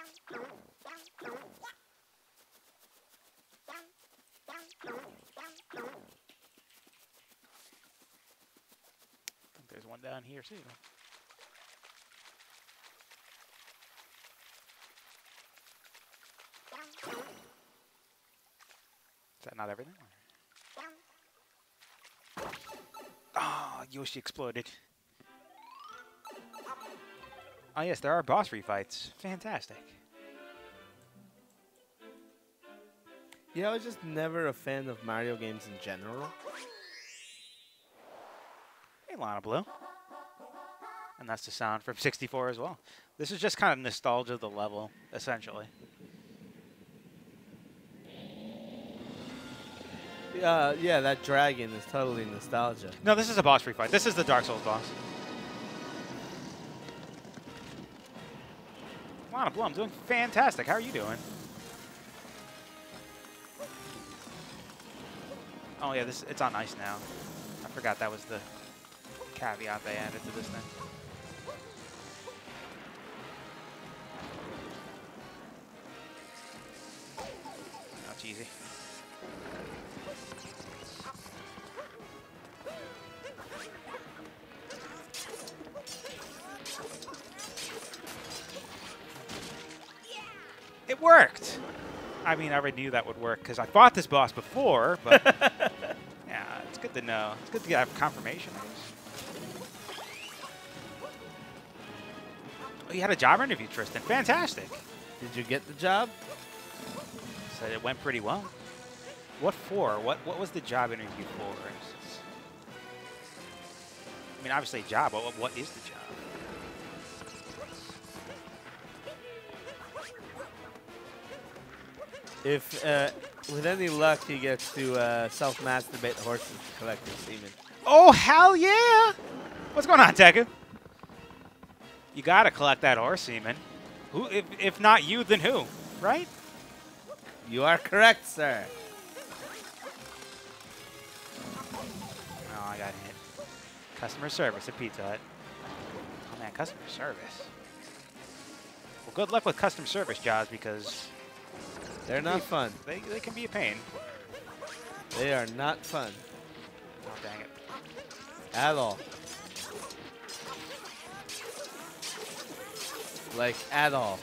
think there's one down here, too. Is that not everything? Oh, Yoshi exploded. Oh yes, there are boss refights. Fantastic. Yeah, I was just never a fan of Mario games in general. Hey, Lana Blue. And that's the sound from 64 as well. This is just kind of nostalgia of the level, essentially. Yeah, that dragon is totally nostalgia. No, this is a boss refight. This is the Dark Souls boss. Lana Blue, I'm doing fantastic. How are you doing? Oh yeah, it's on ice now. I forgot that was the caveat they added to this thing. That's easy. It worked! I mean, I already knew that would work because I fought this boss before, but yeah, it's good to know. It's good to have confirmation, I guess. Oh, you had a job interview, Tristan. Fantastic. Did you get the job? Said it went pretty well. What for? What was the job interview for? I mean, obviously a job, but what is the job? If, with any luck, he gets to self-masturbate horses to collect his semen. Oh, hell yeah! What's going on, Teku? You gotta collect that horse semen. Who, if not you, then who? Right? You are correct, sir. Oh, I got hit. Customer service at Pizza Hut. Oh, man, customer service. Well, good luck with customer service jobs because They're not fun. they can be a pain. They are not fun. Oh, dang it. At all. Like, at all.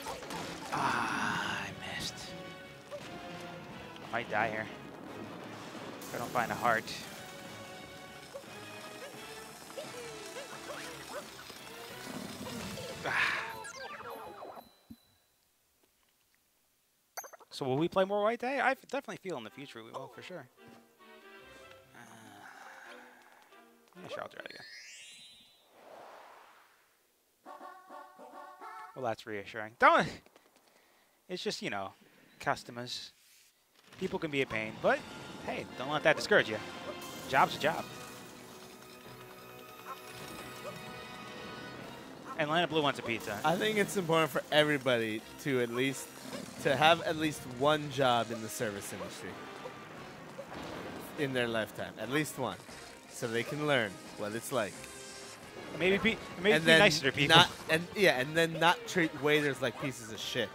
Ah, I missed. I might die here. If I don't find a heart. So will we play more White Day? I definitely feel in the future we will, for sure. Yeah, sure, I'll try it again. Well, that's reassuring. Don't. It's just, you know, customers. People can be a pain, but hey, don't let that discourage you. Job's a job. And Atlanta Blue wants a pizza. I think it's important for everybody to have at least one job in the service industry in their lifetime, at least one, so they can learn what it's like. Maybe be nicer to people. And then not treat waiters like pieces of shit.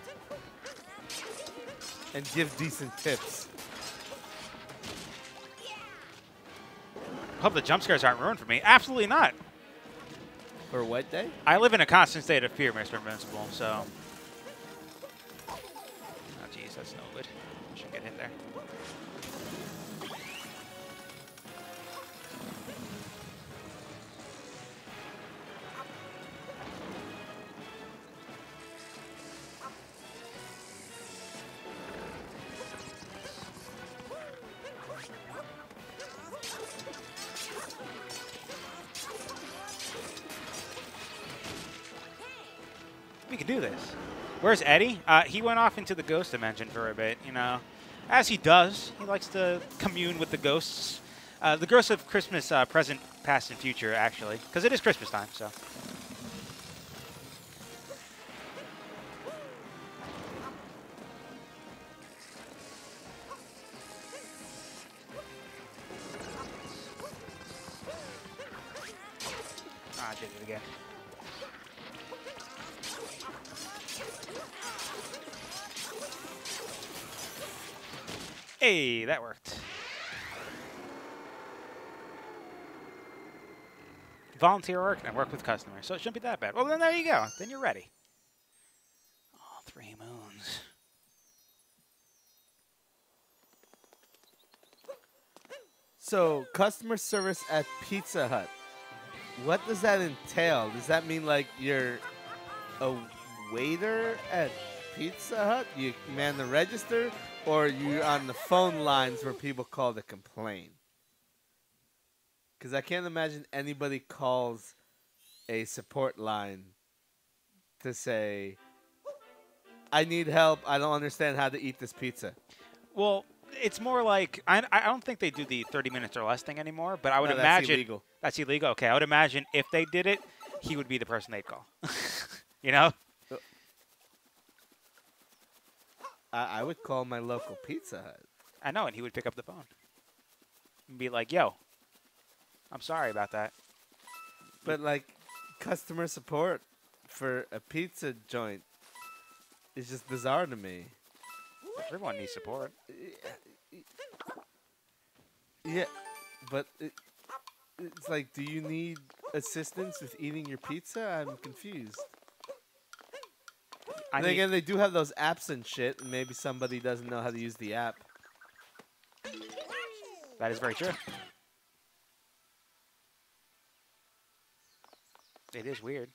And give decent tips. Hope the jump scares aren't ruined for me. Absolutely not. For what day? I live in a constant state of fear, Mr. Invincible, so. Oh, jeez, that's no good. Should get hit there. We can do this. Where's Eddie? He went off into the ghost dimension for a bit, you know. As he does. He likes to commune with the ghosts. The ghosts of Christmas, present, past, and future, actually. Because it is Christmas time, so. Ah, I did it again. Hey, that worked. Volunteer work and work with customers, so it shouldn't be that bad. Well, then there you go. Then you're ready. Oh, 3 moons. So, customer service at Pizza Hut. What does that entail? Does that mean like you're a waiter at Pizza Hut? You man the register? Or you're on the phone lines where people call to complain? Because I can't imagine anybody calls a support line to say, I need help. I don't understand how to eat this pizza. Well, it's more like, I don't think they do the 30 minutes or less thing anymore, but I would imagine. That's illegal. That's illegal? Okay, I would imagine if they did it, he would be the person they'd call. You know? I would call my local Pizza Hut. I know, and he would pick up the phone. And be like, yo, I'm sorry about that. But, like, customer support for a pizza joint is just bizarre to me. Everyone needs support. Yeah, but it's like, do you need assistance with eating your pizza? I'm confused. And again, they do have those apps and shit, and maybe somebody doesn't know how to use the app. That is very true. It is weird.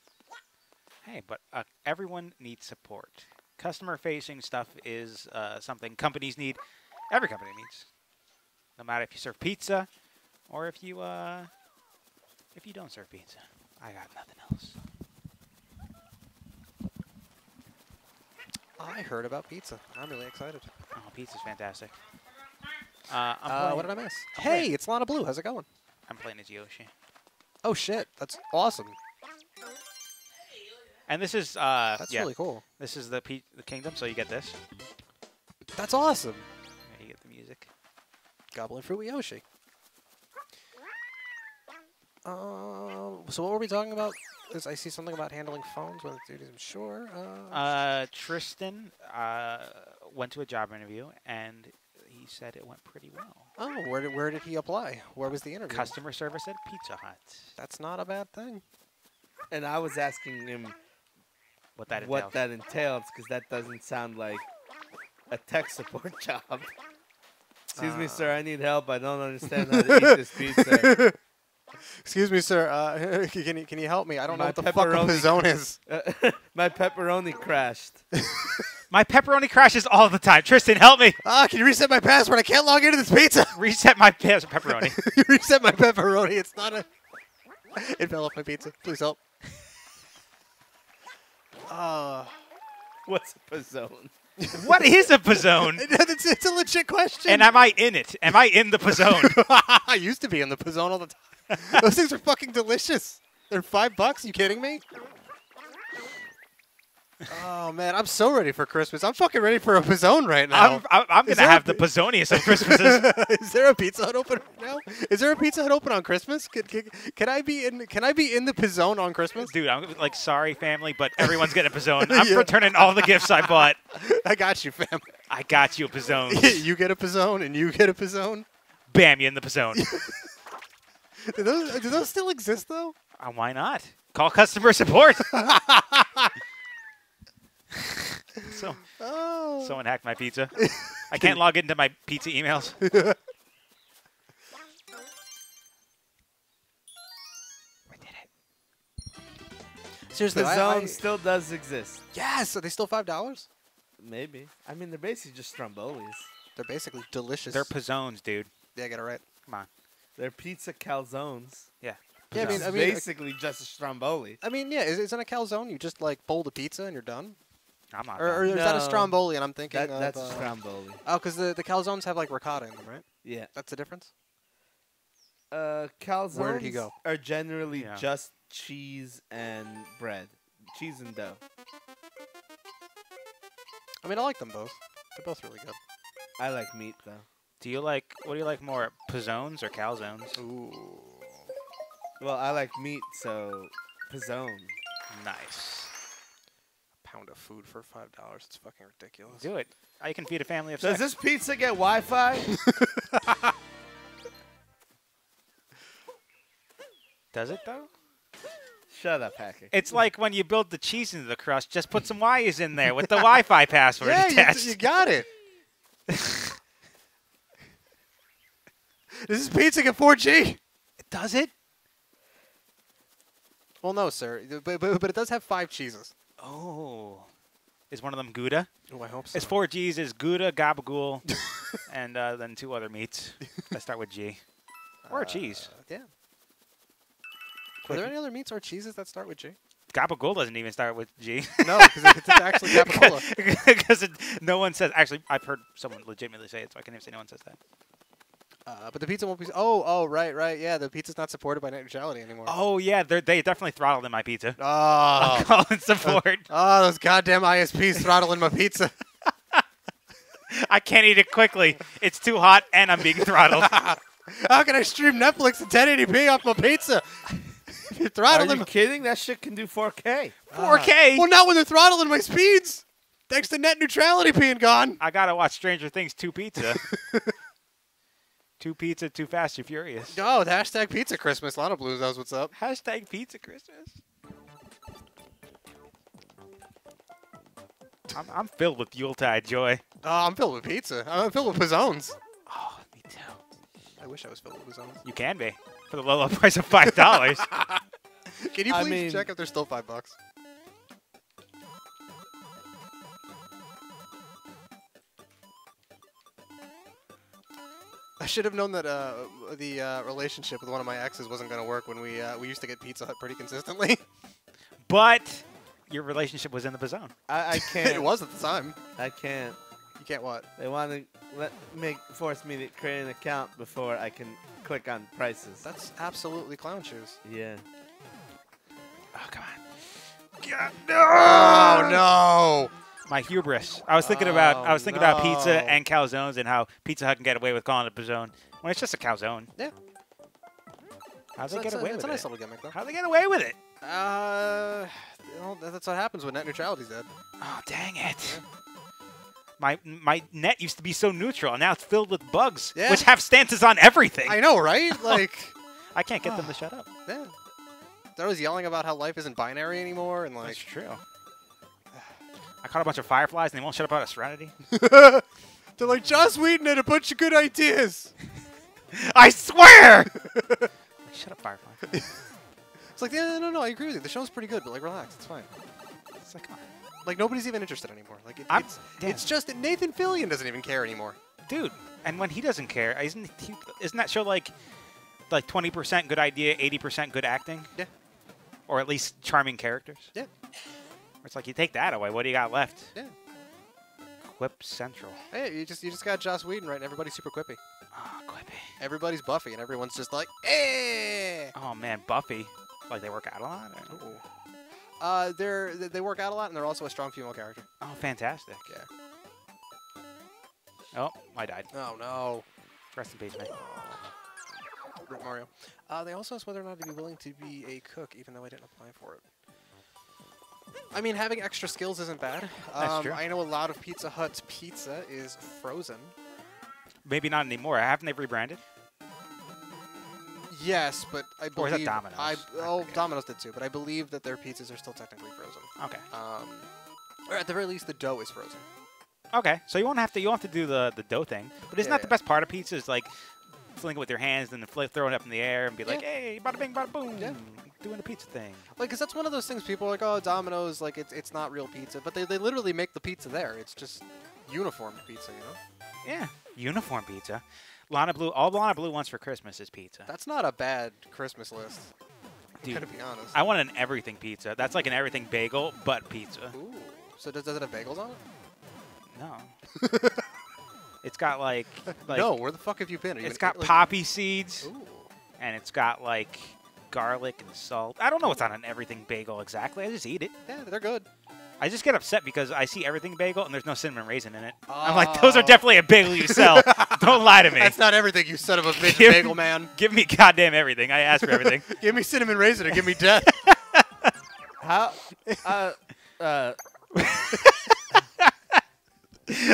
Hey, but everyone needs support. Customer-facing stuff is something companies need. Every company needs. No matter if you serve pizza or if you don't serve pizza. I got nothing else. I heard about pizza. I'm really excited. Oh, pizza's fantastic. What did I miss? I'm Hey, playing- it's Lana Blue. How's it going? I'm playing as Yoshi. Oh, shit. That's awesome. And this is That's really cool. This is the kingdom, so you get this. That's awesome. Yeah, you get the music. Goblin Fruit with Yoshi. So what were we talking about? I see something about handling phones when it's duties. I'm sure. Tristan went to a job interview, and he said it went pretty well. Oh, where did he apply? Where was the interview? Customer service at Pizza Hut. That's not a bad thing. And I was asking him What that entails. what that entails, because that doesn't sound like a tech support job. Excuse me, sir. I need help. I don't understand how to eat this pizza. Excuse me, sir. Can you help me? I don't know My what the fuck a pepperoni- pizzone is. My pepperoni crashed. My pepperoni crashes all the time. Tristan, help me. Can you reset my password? I can't log into this pizza. Reset my pepperoni. You reset my pepperoni. It's not a... It fell off my pizza. Please help. What's a pizzone? What is a pizzone? It's a legit question. And am I in it? Am I in the pizzone? I used to be in the pizzone all the time. Those things are fucking delicious. They're $5. You kidding me? Oh man, I'm so ready for Christmas. I'm fucking ready for a pizzone right now. I'm gonna have the pizzoniest of Christmases. Is there a Pizza Hut open right now? Is there a Pizza Hut open on Christmas? Can I be in? Can I be in the pizzone on Christmas? Dude, I'm like, sorry, family, but everyone's getting a pizzone. I'm returning all the gifts I bought. I got you, fam. I got you a pizzone. You get a pizzone, and you get a pizzone. Bam, you in the pizzone. Do those still exist though? Why not? Call customer support. Someone hacked my pizza. I can't log into my pizza emails. We did it. Seriously, Pizzone still does exist. yes. Are they still $5? Maybe. I mean, they're basically just strombolis. They're basically delicious. They're pizzones, dude. Yeah, get it right. Come on. They're pizza calzones. Yeah. Yeah, It's I mean, basically just a stromboli. yeah. Isn't a calzone? You just like bowl the pizza and you're done. I'm not. Or is that a No. stromboli? And I'm thinking That's of, a stromboli. Oh, because the calzones have like ricotta in them, right? Yeah. That's the difference. Calzones Where did he go? are generally Yeah. just cheese and bread. Cheese and dough. I mean, I like them both. They're both really good. I like meat, though. What do you like more, pizzones or calzones? Ooh. Well, I like meat, so pizzone. Nice. A pound of food for $5. It's fucking ridiculous. Do it. You can feed a family of Does 6. this pizza get Wi-Fi? Does it, though? Shut up, hacker. It's like when you build the cheese into the crust, just put some Y's in there with the Wi-Fi password Yeah, attached. you got it. Does this pizza get 4G? Does it? Well, no, sir. But it does have 5 cheeses. Oh. Is one of them Gouda? Oh, I hope so. It's 4 G's. Is Gouda, Gabagool, and then 2 other meats that start with G. Or a cheese. Yeah. Are there any other meats or cheeses that start with G? Gabagool doesn't even start with G. No, because it's actually capicola. Because no one says. Actually, I've heard someone legitimately say it, so I can't even say no one says that. But the pizza won't be. Oh, right. Yeah, the pizza's not supported by net neutrality anymore. Oh yeah, they definitely throttled in my pizza. Oh. I'm calling support. Oh, those goddamn ISPs throttling my pizza. I can't eat it quickly. It's too hot, and I'm being throttled. How can I stream Netflix in 1080p off my pizza? You're Are throttling. you kidding? That shit can do 4K. 4K. Well, not when they're throttling my speeds. Thanks to net neutrality being gone. I gotta watch Stranger Things 2 Pizza. 2 Pizza, 2 Fast and Furious. Oh, the hashtag Pizza Christmas. Lana Blues knows what's up. Hashtag Pizza Christmas. I'm filled with Yuletide joy. Oh, I'm filled with pizza. I'm filled with pizzones. Oh, me too. I wish I was filled with pizzones. You can be for the low price of $5. Can you I please mean- check if they're still $5? I should have known that the relationship with one of my exes wasn't going to work when we used to get Pizza Hut pretty consistently. But your relationship was in the zone. I can't. It was at the time. I can't. You can't what? They want to force me to create an account before I can click on prices. That's absolutely clown shoes. Yeah. Oh, come on. God, no! Oh no! My hubris. I was thinking about pizza and calzones and how Pizza Hut can get away with calling it Bazone when it's just a calzone. Yeah. How'd they get away with it? It's a nice little gimmick, though. How'd they get away with it? That's what happens when net neutrality's dead. Oh, dang it. Yeah. My net used to be so neutral, and now it's filled with bugs, which have stances on everything. I know, right? Like, I can't get them to shut up. Yeah. They're always yelling about how life isn't binary anymore, and like. That's true. I caught a bunch of fireflies, and they won't shut up about Serenity. They're like, Joss Whedon had a bunch of good ideas. I swear! Shut up, firefly. It's like, yeah, no, I agree with you. The show's pretty good, but like, relax, it's fine. It's like, come on. Like, nobody's even interested anymore. Like, it's just that Nathan Fillion doesn't even care anymore. Dude, and when he doesn't care, isn't that show like 20% good idea, 80% good acting? Yeah. Or at least charming characters? Yeah. It's like, you take that away, what do you got left? Yeah. Quip Central. Hey, you just got Joss Whedon, right? And everybody's super quippy. Oh, quippy. Everybody's Buffy, and everyone's just like, eh. Oh, man, Buffy. Like, they work out a lot? They work out a lot, and they're also a strong female character. Oh, fantastic. Yeah. Oh, I died. Oh, no. Rest in peace, man. Rip Mario. They also asked whether or not to be willing to be a cook, even though I didn't apply for it. I mean, having extra skills isn't bad. That's true. I know a lot of Pizza Hut's pizza is frozen. Maybe not anymore. Haven't they rebranded? Yes, but I believe... Or is that Domino's? Domino's did too, but I believe that their pizzas are still technically frozen. Okay. Or at the very least, the dough is frozen. Okay, so you don't have to do the dough thing. But isn't that the best part of pizza? Is like filling it with your hands and then throw it up in the air and be like, hey, bada bing, bada boom. Yeah. Doing the pizza thing. Like, because that's one of those things people are like, oh, Domino's, like, it's not real pizza. But they literally make the pizza there. It's just uniformed pizza, you know? Yeah, uniform pizza. Lana Blue, all Lana Blue wants for Christmas is pizza. That's not a bad Christmas list. Dude, to be honest. I want an everything pizza. That's like an everything bagel, but pizza. Ooh. So does it have bagels on it? No. It's got like no, where the fuck have you been? It's got poppy seeds. Ooh. And it's got like garlic and salt. I don't know what's on an everything bagel exactly. I just eat it. Yeah, they're good. I just get upset because I see everything bagel and there's no cinnamon raisin in it. I'm like, those are definitely a bagel you sell. Don't lie to me. That's not everything, you son of a bitch, bagel man. Give me goddamn everything. I asked for everything. Give me cinnamon raisin or give me death. How?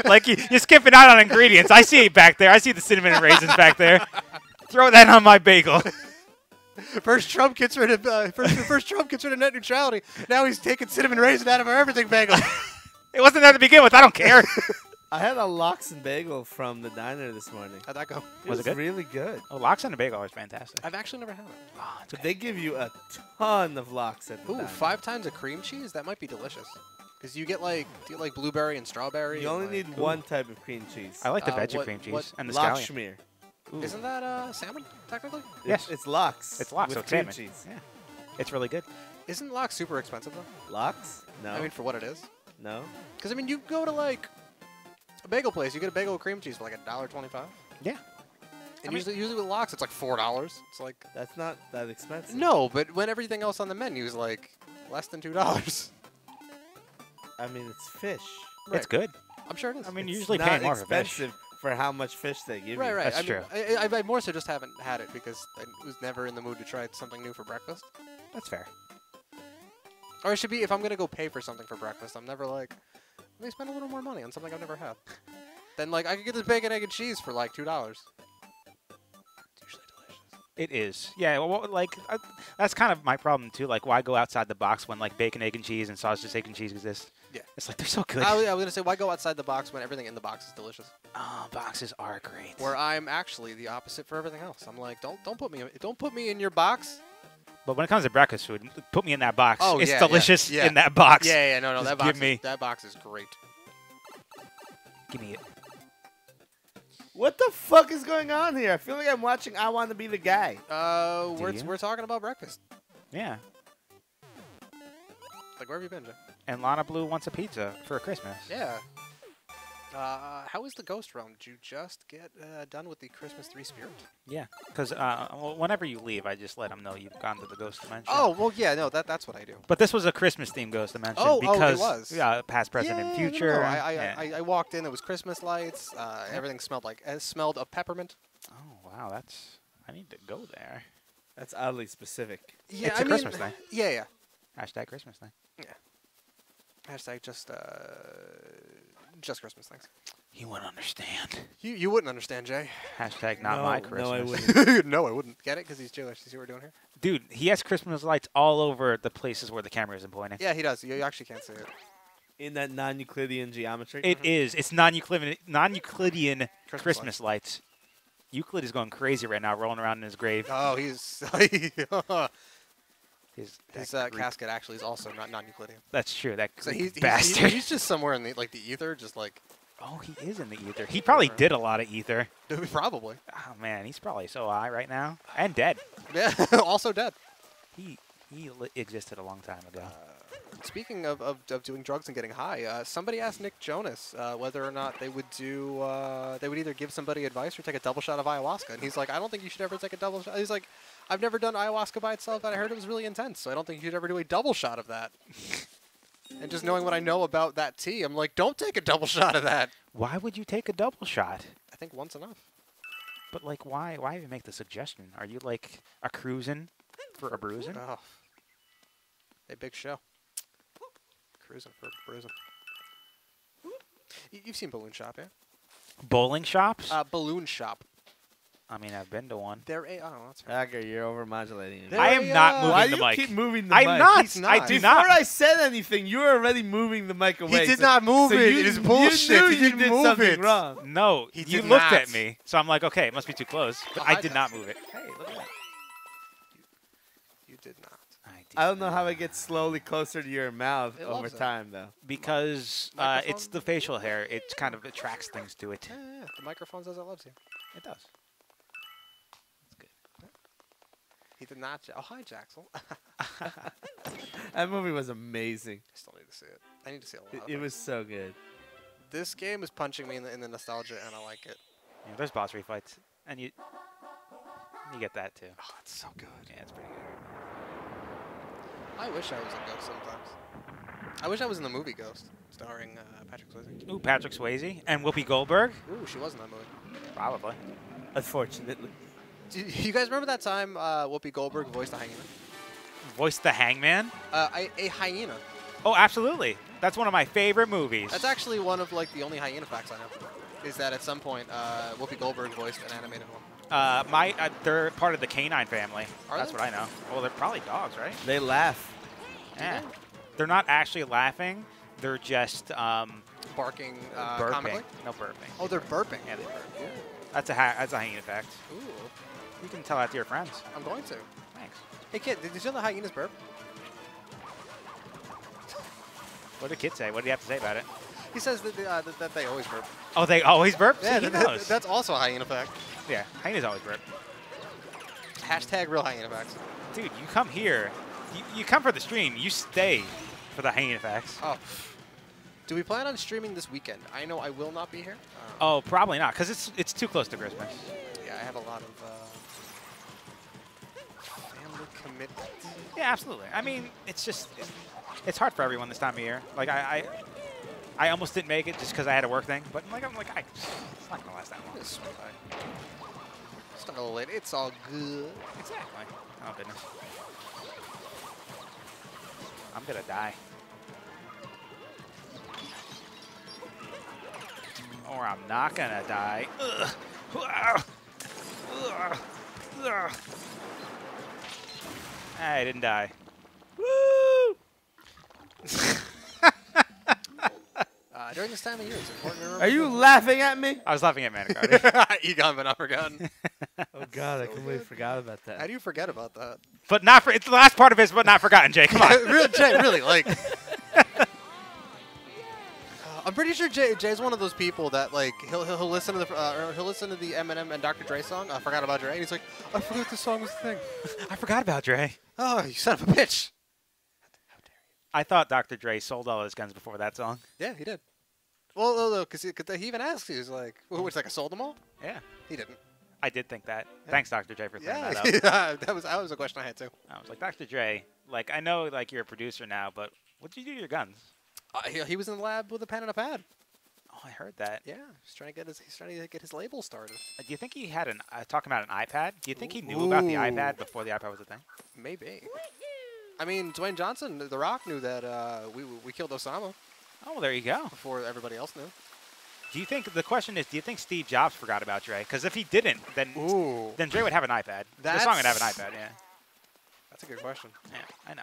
Like you're skipping out on ingredients. I see it back there. I see the cinnamon and raisins back there. Throw that on my bagel. First Trump gets rid of first Trump gets rid of net neutrality. Now he's taking cinnamon raisin out of our everything bagel. It wasn't there to begin with. I don't care. I had a lox and bagel from the diner this morning. How'd that go? Was it really good? Oh, lox and a bagel is fantastic. I've actually never had it. Oh, but they give you a ton of lox at the diner. 5 times a cream cheese? That might be delicious. Because you get like blueberry and strawberry. You only need one type of cream cheese. I like the veggie cream cheese and the lox scallion. schmear. Isn't that salmon technically? Yes, it's lox. It's lox with with cream salmon. cheese. Yeah, it's really good. Isn't lox super expensive though? Lox? No. I mean, for what it is. No. Because I mean, you go to like a bagel place, you get a bagel with cream cheese for like $1.25. Yeah. And usually with lox, it's like $4. It's like that's not that expensive. No, but when everything else on the menu is like less than $2. I mean, it's fish. Right. It's good. I'm sure it is. I mean, it's usually not pay more for fish. expensive for how much fish they give you. Right. That's true. I more so just haven't had it because I was never in the mood to try something new for breakfast. That's fair. Or it should be if I'm gonna go pay for something for breakfast, I'm never like, let me spend a little more money on something I've never had. Then like I could get this bacon, egg, and cheese for like $2. It's usually delicious. It is. Yeah. Well, like that's kind of my problem too. Like, why go outside the box when like bacon, egg, and cheese and sausage, steak, and cheese exist? Yeah. It's like they're so good. I was gonna say, why go outside the box when everything in the box is delicious? Oh, boxes are great. Where I'm actually the opposite for everything else. I'm like, don't put me in your box. But when it comes to breakfast food, put me in that box. Oh, it's yeah, delicious yeah. in that box. Yeah, no, Just that box box is great. Give me it. What the fuck is going on here? I feel like I'm watching I Want to Be the Guy. We're talking about breakfast. Yeah. Like, where have you been, Jay? And Lana Blue wants a pizza for Christmas. Yeah. How is the Ghost Realm? Did you just get done with the Christmas 3 Spirit? Yeah, because whenever you leave, I just let them know you've gone to the Ghost Dimension. Oh, well, yeah, no, that's what I do. But this was a Christmas-themed Ghost Dimension. Oh, because, it was? Yeah, past, present, and future. No. Yeah. I walked in, it was Christmas lights. Everything smelled of peppermint. Oh, wow, I need to go there. That's oddly specific. Yeah, It's a Christmas thing. Yeah. Hashtag Christmas thing. Yeah. Hashtag just Christmas things. You wouldn't understand. You wouldn't understand, Jay. Hashtag not my Christmas. No, I wouldn't. No, I wouldn't. Get it? Because he's Jewish. You see what we're doing here? Dude, he has Christmas lights all over the places where the camera isn't pointing. Yeah, he does. You actually can't see it. In that non-Euclidean geometry? It is. It's non-Euclidean Christmas lights. lights. Euclid is going crazy right now, rolling around in his grave. Oh, he's... His casket actually is also not non-Euclidean. That's true. That So bastard. he's just somewhere in the ether, just like... Oh, he is in the ether. He probably did a lot of ether. Probably. Oh, man, he's probably so high right now. And dead. Yeah, also dead. He existed a long time ago. Speaking of doing drugs and getting high, somebody asked Nick Jonas whether or not they would either give somebody advice or take a double shot of ayahuasca. And he's like, I don't think you should ever take a double shot. He's like, I've never done ayahuasca by itself, but I heard it was really intense, so I don't think you should ever do a double shot of that. And just knowing what I know about that tea, I'm like, don't take a double shot of that. Why would you take a double shot? I think once enough. But, like, why even make the suggestion? Are you, like, a cruising for a bruising? Oh. A big show. Cruising for bruising. You've seen Balloon Shop, yeah? Bowling shops? Balloon Shop. I mean, I've been to one. They're a... Oh, that's right. Hacker, you're over-modulating. I am not moving Why the do you mic. keep moving the I'm mic? not. He's not. I do Before not. I said anything, you were already moving the mic away. He did not move it. It is bullshit. You knew He you didn't did move something it. wrong. No, He you did looked not. at me, so I'm like, okay, it must be too close. But I did not move it. Hey, look at that. You did not. I don't know how it gets slowly closer to your mouth It over loves it. time, though. Because Microphone? it's the facial hair. It kind of attracts things to it. Yeah. The microphone says it loves you. It does. It's good. He did not. Oh, hi, Jaxel. That movie was amazing. I still need to see it. I need to see a lot of It was so good. This game is punching me in the nostalgia, and I like it. Yeah, there's boss refights, and you get that too. Oh, it's so good. Yeah, it's pretty good. I wish I was a ghost sometimes. I wish I was in the movie Ghost, starring Patrick Swayze. Ooh, Patrick Swayze and Whoopi Goldberg. Ooh, she was in that movie. Probably. Unfortunately. Do you guys remember that time Whoopi Goldberg voiced a hyena? Voiced the Hangman. A hyena. Oh, absolutely. That's one of my favorite movies. That's actually one of like the only hyena facts I know. Is that at some point Whoopi Goldberg voiced an animated one? They're part of the canine family. Are That's they? what I know. Well, they're probably dogs, right? They laugh. Yeah. They're not actually laughing. They're just Barking burping. comically? No burping. Oh, they're burping. Yeah, they burp. That's a hyena fact. Ooh, You can tell that to your friends. I'm going to. Thanks. Hey kid, did you know the hyenas burp? What did the kid say? What did he have to say about it? He says that they always burp. Oh, they always burp? Yeah, See, he knows. that's also a hyena fact. Yeah, hyenas always burp. Hashtag real hyena facts. Dude, you come here. You come for the stream. You stay for the hyena facts. Oh. Do we plan on streaming this weekend? I know I will not be here. Oh, probably not, because it's too close to Christmas. Yeah, I have a lot of family commitments. Yeah, absolutely. I mean, it's just it's hard for everyone this time of year. Like I almost didn't make it just because I had a work thing, but I'm like it's not gonna last that long. It's fine. Start a little late. It's all good. Exactly. Oh goodness. I'm gonna die. Or I'm not gonna die. Ugh. Ugh. Ugh. I didn't die. Woo! During this time of year, it's important to remember. Are you laughing at me? I was laughing at Manicardi. Egon, but not forgotten. Oh, God, I completely forgot about How that. do you forget about that? But not for it's the last part of it, but not forgotten, Jay. Come on. Really, Jay, really, like. I'm pretty sure Jay's one of those people that like he'll listen to he'll listen to the Eminem and Dr. Dre song. I forgot about Dre. And he's like, I forgot this song was the thing. I forgot about Dre. Oh, you son of a bitch! How dare you? I thought Dr. Dre sold all his guns before that song. Yeah, he did. Well, no, because he even asked. He was like, "Which like I sold them all?" Yeah. He didn't. I did think that. Yeah. Thanks, Dr. Dre, for clearing that up. Yeah, that was a question I had too. I was like, Dr. Dre, like I know like you're a producer now, but what did you do to your guns? He was in the lab with a pen and a pad. Oh, I heard that. Yeah, he's trying to get his label started. Do you think he had talking about an iPad? Do you think he knew about the iPad before the iPad was a thing? Maybe. I mean, Dwayne Johnson, The Rock, knew that we killed Osama. Oh, well, there you go. Before everybody else knew. Do you think the question is? Do you think Steve Jobs forgot about Dre? Because if he didn't, then Dre would have an iPad. The song would have an iPad. Yeah. That's a good question. Yeah, I know.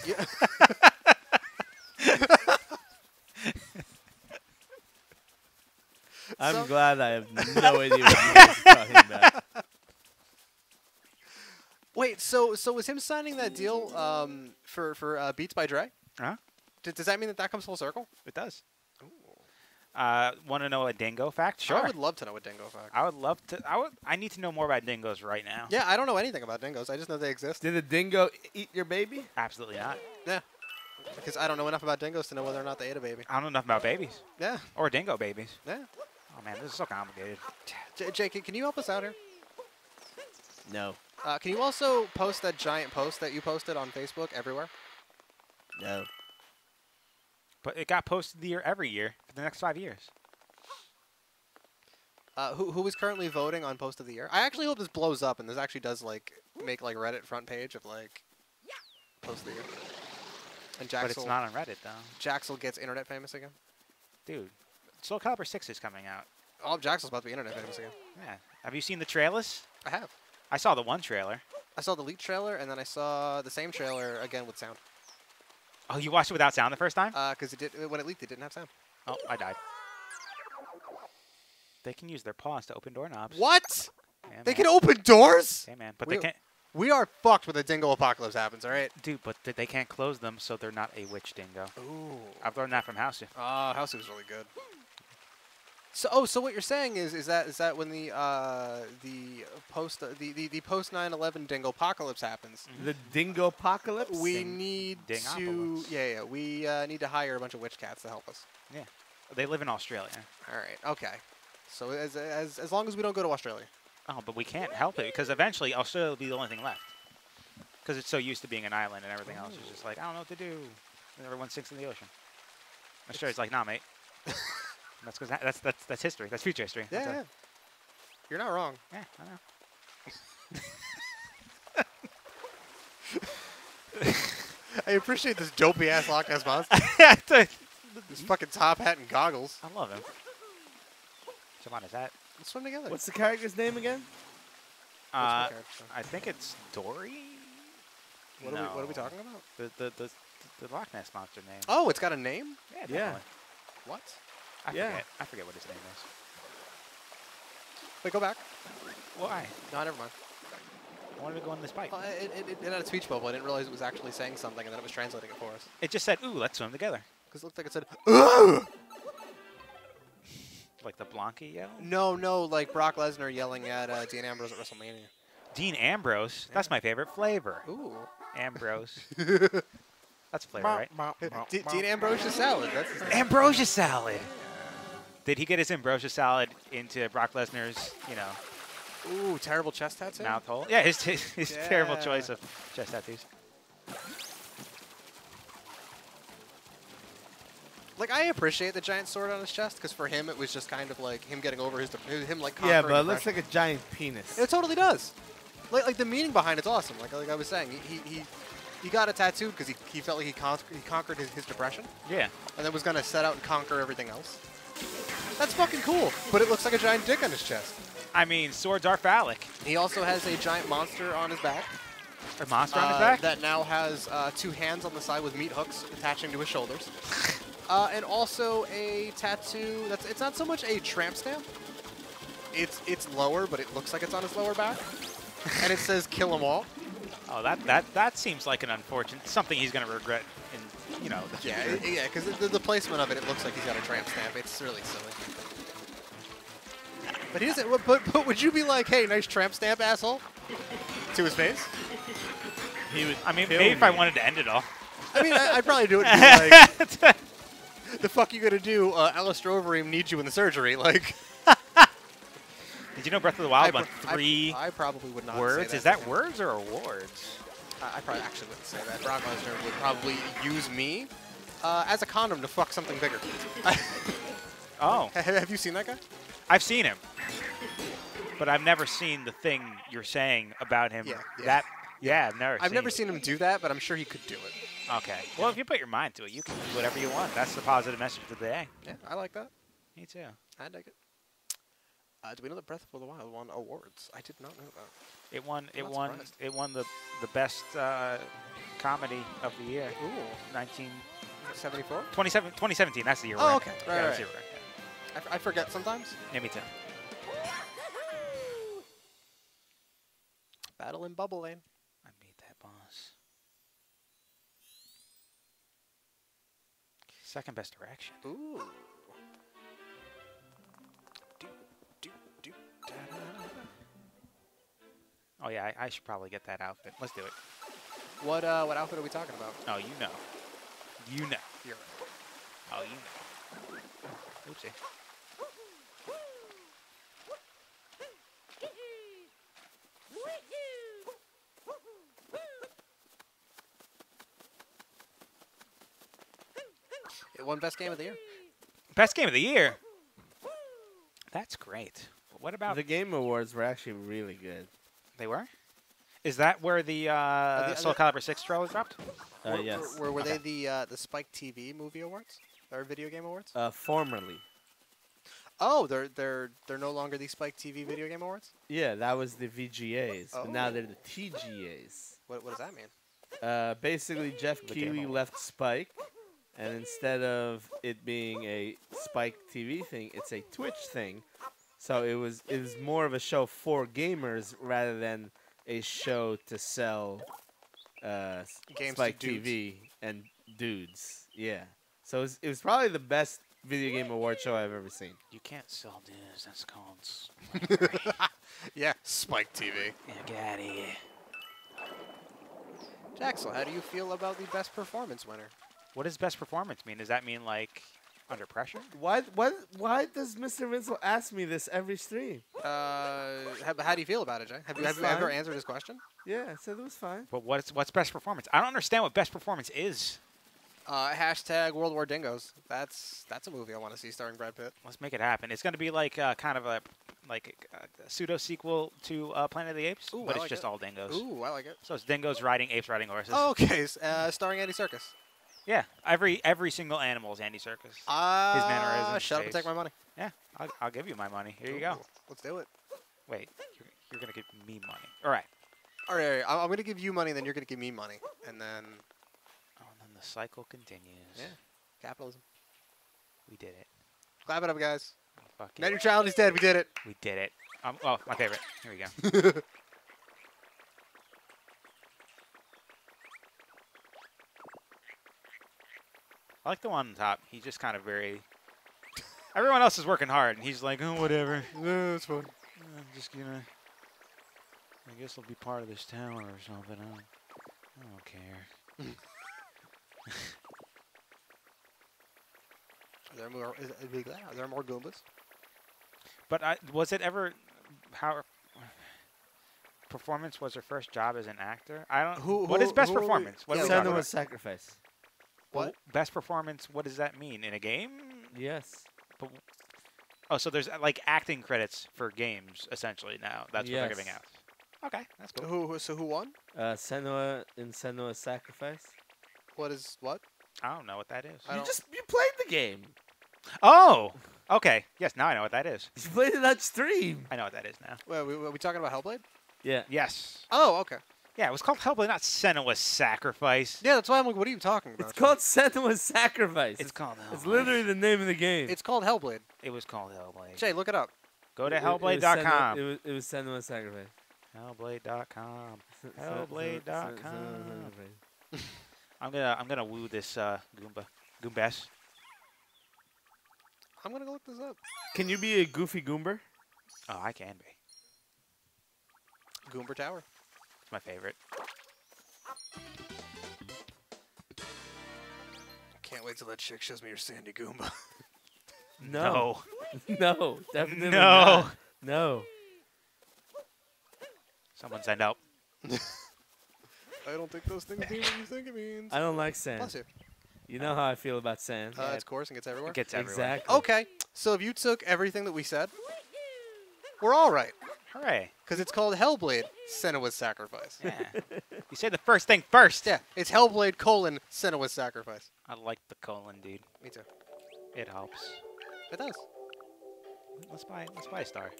Yeah. I'm glad I have no idea what you guys are talking about. Wait, so was him signing that deal for Beats by Dre? Huh? Does that mean that comes full circle? It does. Want to know a dingo fact? Sure. I would love to know a dingo fact. I would love to. I need to know more about dingoes right now. Yeah, I don't know anything about dingoes. I just know they exist. Did a dingo eat your baby? Absolutely not. Yeah. Because I don't know enough about dingoes to know whether or not they ate a baby. I don't know enough about babies. Yeah. Or dingo babies. Yeah. Oh, man, this is so complicated. Jake, can you help us out here? No. Can you also post that giant post that you posted on Facebook everywhere? No. But it got posted every year for the next 5 years. Who is currently voting on Post of the Year? I actually hope this blows up and this actually does like make like Reddit front page of like Post of the Year. And Jaxel, But it's not on Reddit, though. Jaxel gets internet famous again. Dude, Soul Calibur 6 is coming out. Oh, Jaxel's about to be internet famous again. Yeah. Have you seen the trailers? I have. I saw the one trailer. I saw the leaked trailer, and then I saw the same trailer again with sound. Oh, you watched it without sound the first time? Because when it leaked, it didn't have sound. Oh, I died. They can use their paws to open doorknobs. What? Yeah, they man. can open doors? Yeah, man. But they can't. We are fucked when the dingo apocalypse happens, all right? Dude, but they can't close them, so they're not a witch dingo. Ooh. I've learned that from Housey. Housey was really good. So what you're saying is that when the post 9/11 dingo apocalypse happens, The dingo apocalypse? we need to we need to hire a bunch of witch cats to help us. Yeah. They live in Australia. All right. Okay. So as long as we don't go to Australia. Oh, but we can't help it because eventually Australia will be the only thing left. Because it's so used to being an island and everything else is just like, I don't know what to do. And everyone sinks in the ocean. Australia's like, nah, mate. That's because that's history. That's future history. Yeah. You're not wrong. Yeah, I know. I appreciate this dopey ass Loch Ness monster. This fucking top hat and goggles. I love him. Come on, is that? Let's swim together. What's the character's name again? I think it's Dory. What are we talking about? The Loch Ness monster name. Oh, it's got a name? Yeah. Definitely. What? I forget what his name is. Wait, go back. Why? No, never mind. I wanted to go in this pipe. It had a speech bubble. I didn't realize it was actually saying something, and then it was translating it for us. It just said, "Ooh, let's swim together." Because it looked like it said, "Ugh!" Like the Blanky yell? No, like Brock Lesnar yelling at Dean Ambrose at WrestleMania. Dean Ambrose? Yeah. That's my favorite flavor. Ooh. Ambrose. That's flavor, right? Dean Ambrosia salad. That's his name. Ambrosia salad. Did he get his ambrosia salad into Brock Lesnar's, Ooh, terrible chest tattoo? mouth hole? Yeah, his terrible choice of chest tattoos. Like, I appreciate the giant sword on his chest, because for him, it was just kind of like him getting over him, like, Yeah, conquering but it looks depression. like a giant penis. It totally does. Like the meaning behind it's awesome. Like I was saying, he got a tattoo because he felt like he conquered his depression. Yeah. And then was going to set out and conquer everything else. That's fucking cool. But it looks like a giant dick on his chest. I mean, swords are phallic. He also has a giant monster on his back. A monster on his back? That now has 2 hands on the side with meat hooks attaching to his shoulders. And also a tattoo it's not so much a tramp stamp. It's lower, but it looks like it's on his lower back. And it says "Kill 'em all." Oh, that seems like an unfortunate something he's gonna regret in you know. Yeah, because the placement of it, it looks like he's got a tramp stamp. It's really silly. But he doesn't. But would you be like, "Hey, nice tramp stamp, asshole," to his face? He would. I mean, kill maybe if I me. wanted to end it all. I mean, I'd probably do it. And be like, the fuck you gonna do? Alistair Overeem needs you in the surgery. Like, Did you know Breath of the Wild went 3 I probably would not words? Say Is that words or awards? I probably actually wouldn't say that. Brock Lesnar would probably use me as a condom to fuck something bigger. Oh. Have you seen that guy? I've seen him. But I've never seen the thing you're saying about him. Yeah. I've never I've never seen him do that, but I'm sure he could do it. Okay. Well, if you put your mind to it, you can do whatever you want. That's the positive message of the day. Yeah, I like that. Me too. I dig it. Do we know that Breath of the Wild won awards? I did not know that. It won. I'm not surprised. It won the best comedy of the year. Ooh. 1974. 74? 2017. That's the year. Oh, we're in. okay. Yeah, Right, that's right. the year we're in. I forget sometimes. Yeah, me too. Battle in Bubble Lane. I beat that boss. Second best direction. Ooh. Do, do, do, da, da, da. Oh yeah, I should probably get that outfit. Let's do it. What outfit are we talking about? Oh, you know. You know. You're right. Oh, you know. Oopsie. It won Best Game of the Year. Best game of the year. That's great. What about The Game Awards were actually really good. they were? Is that where the Soul Calibur 6 trailer dropped? Yes. Were they the Spike TV Movie Awards or Video Game Awards? Formerly. Oh, they're no longer the Spike TV Video Game Awards. Yeah, that was the VGAs, but now Oh. they're the TGAs. What does that mean? Basically, Jeff The Game Keighley Awards. left Spike, and instead of it being a Spike TV thing, it's a Twitch thing. So it was more of a show for gamers rather than a show to sell Games Spike to dudes. TV and dudes. Yeah. So it was probably the best video game award show I've ever seen. You can't sell dudes. That's called. Yeah, Spike TV. Yeah, get out of here. Jaxel, how do you feel about the Best Performance winner? What does best performance mean? Does that mean like under pressure? Why does Mr. Vincel ask me this every stream? How do you feel about it, Jay? Have you It's ever fine. answered his question? Yeah, I said it was fine. But what's best performance? I don't understand what best performance is. Hashtag World War Dingoes. That's a movie I want to see starring Brad Pitt. Let's make it happen. It's going to be like kind of a pseudo sequel to Planet of the Apes, Ooh, but I it's like just it. all dingoes. Ooh, I like it. So it's dingoes riding apes riding horses. Oh, okay, starring Andy Serkis. Yeah, every single animal is Andy Serkis. His mannerisms. Shut up and take my money. Yeah, I'll give you my money. Here you go. Ooh, let's do it. Wait, you're going to give me money. All right. All right, I'm going to give you money, then you're going to give me money. And then, Oh, and then the cycle continues. yeah, capitalism. We did it. Clap it up, guys. Fuck Net it. neutrality's dead. We did it. We did it. Oh, my favorite. Here we go. I like the one on top. He's just kind of very... Everyone else is working hard, and he's like, oh, whatever. No, it's fun. I'm just gonna... I guess I'll be part of this tower or something. I don't care. Are there more Goombas? But was it ever... How... Performance was her first job as an actor? I don't... What is best performance? What are we talking Senua's about? Sacrifice. What? Best performance, what does that mean? In a game? Yes. But, oh, so there's like acting credits for games, essentially, now. That's what they're giving out. Okay, that's cool. Who won? Senua in Senua's Sacrifice. What is what? I don't know what that is. I don't- You played the game. Oh! Okay. Yes, now I know what that is. You played it on stream. I know what that is now. Wait, are we talking about Hellblade? Yeah. Yes. Oh, okay. Yeah, it was called Hellblade, not Senua's Sacrifice. Yeah, that's why I'm like, what are you talking about? It's called Senua's Sacrifice. It's called Hellblade. It's literally the name of the game. It's called Hellblade. It was called Hellblade. Jay, look it up. Go to It was Hellblade.com. It was Senua's Sacrifice. Hellblade.com. Senua's Hellblade.com. Sacrifice. I'm gonna woo this Goombas. I'm gonna go look this up. Can you be a goofy Goomber? Oh, I can be. Goomber Tower. It's my favorite. Can't wait till that chick shows me your Sandy Goomba. No. No, definitely No. not. No. Someone signed out. I don't think those things mean what you think it means. I don't like sand. Bless you. You know how I feel about sand. It's coarse and gets everywhere. It gets everywhere. Exactly. Okay, so if you took everything that we said, we're all right. Hooray. Because it's called Hellblade, Senua's Sacrifice. Yeah. You say the first thing first. Yeah, it's Hellblade, Senua's Sacrifice. I like the colon, dude. Me too. It helps. It does. Let's buy a star.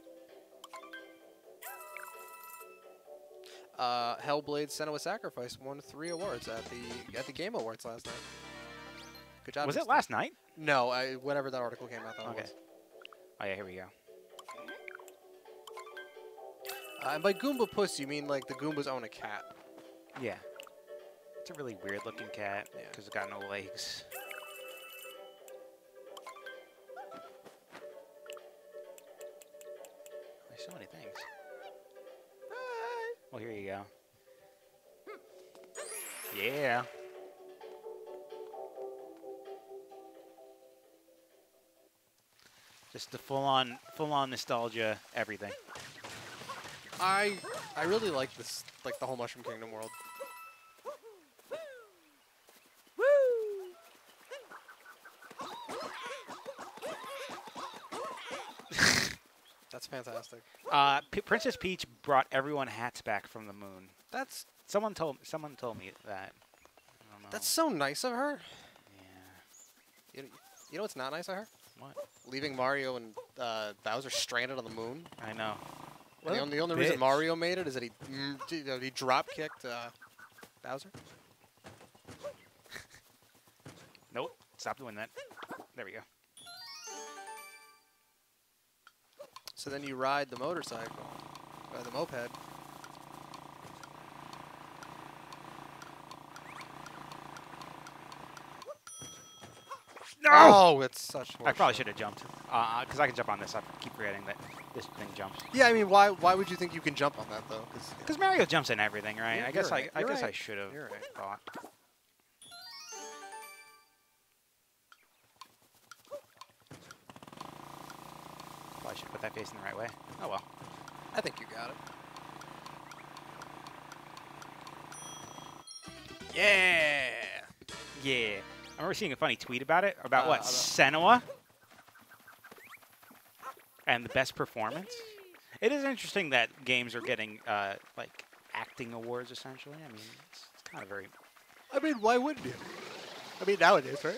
Hellblade, Senua's Sacrifice won 3 awards at the Game Awards last night. Good job. Was it Justin. last night? No, whenever that article came out, that Okay. was. Oh yeah, here we go. And by Goomba Puss, you mean like the Goombas own a cat. Yeah. It's a really weird looking cat Yeah. because it's got no legs. There's so many things. Well, here you go. Yeah. Just the full-on nostalgia, everything. I really like this, like the whole Mushroom Kingdom world. That's fantastic. Princess Peach brought everyone hats back from the moon. That's Someone told me that. I don't know. that's so nice of her. Yeah. You know what's not nice of her? What? Leaving Mario and Bowser stranded on the moon. I know. And What the a only reason bitch. Mario made it is that he drop kicked Bowser. Nope. Stop doing that. There we go. So then you ride the motorcycle, the moped. No! Oh, it's such. I probably should have jumped. Because I can jump on this. I keep forgetting that this thing jumps. Yeah, I mean, why would you think you can jump on that though? Because Mario jumps in everything, right? You're I guess right. I You're guess I right. should have You're right. thought. Probably should put that facing the right way. Oh well. I think you got it. Yeah. Yeah. I remember seeing a funny tweet about it. About what? about- Senua? And the best performance? It is interesting that games are getting, like, acting awards, essentially. I mean, it's kind of very... I mean, why wouldn't you? I mean, nowadays, right?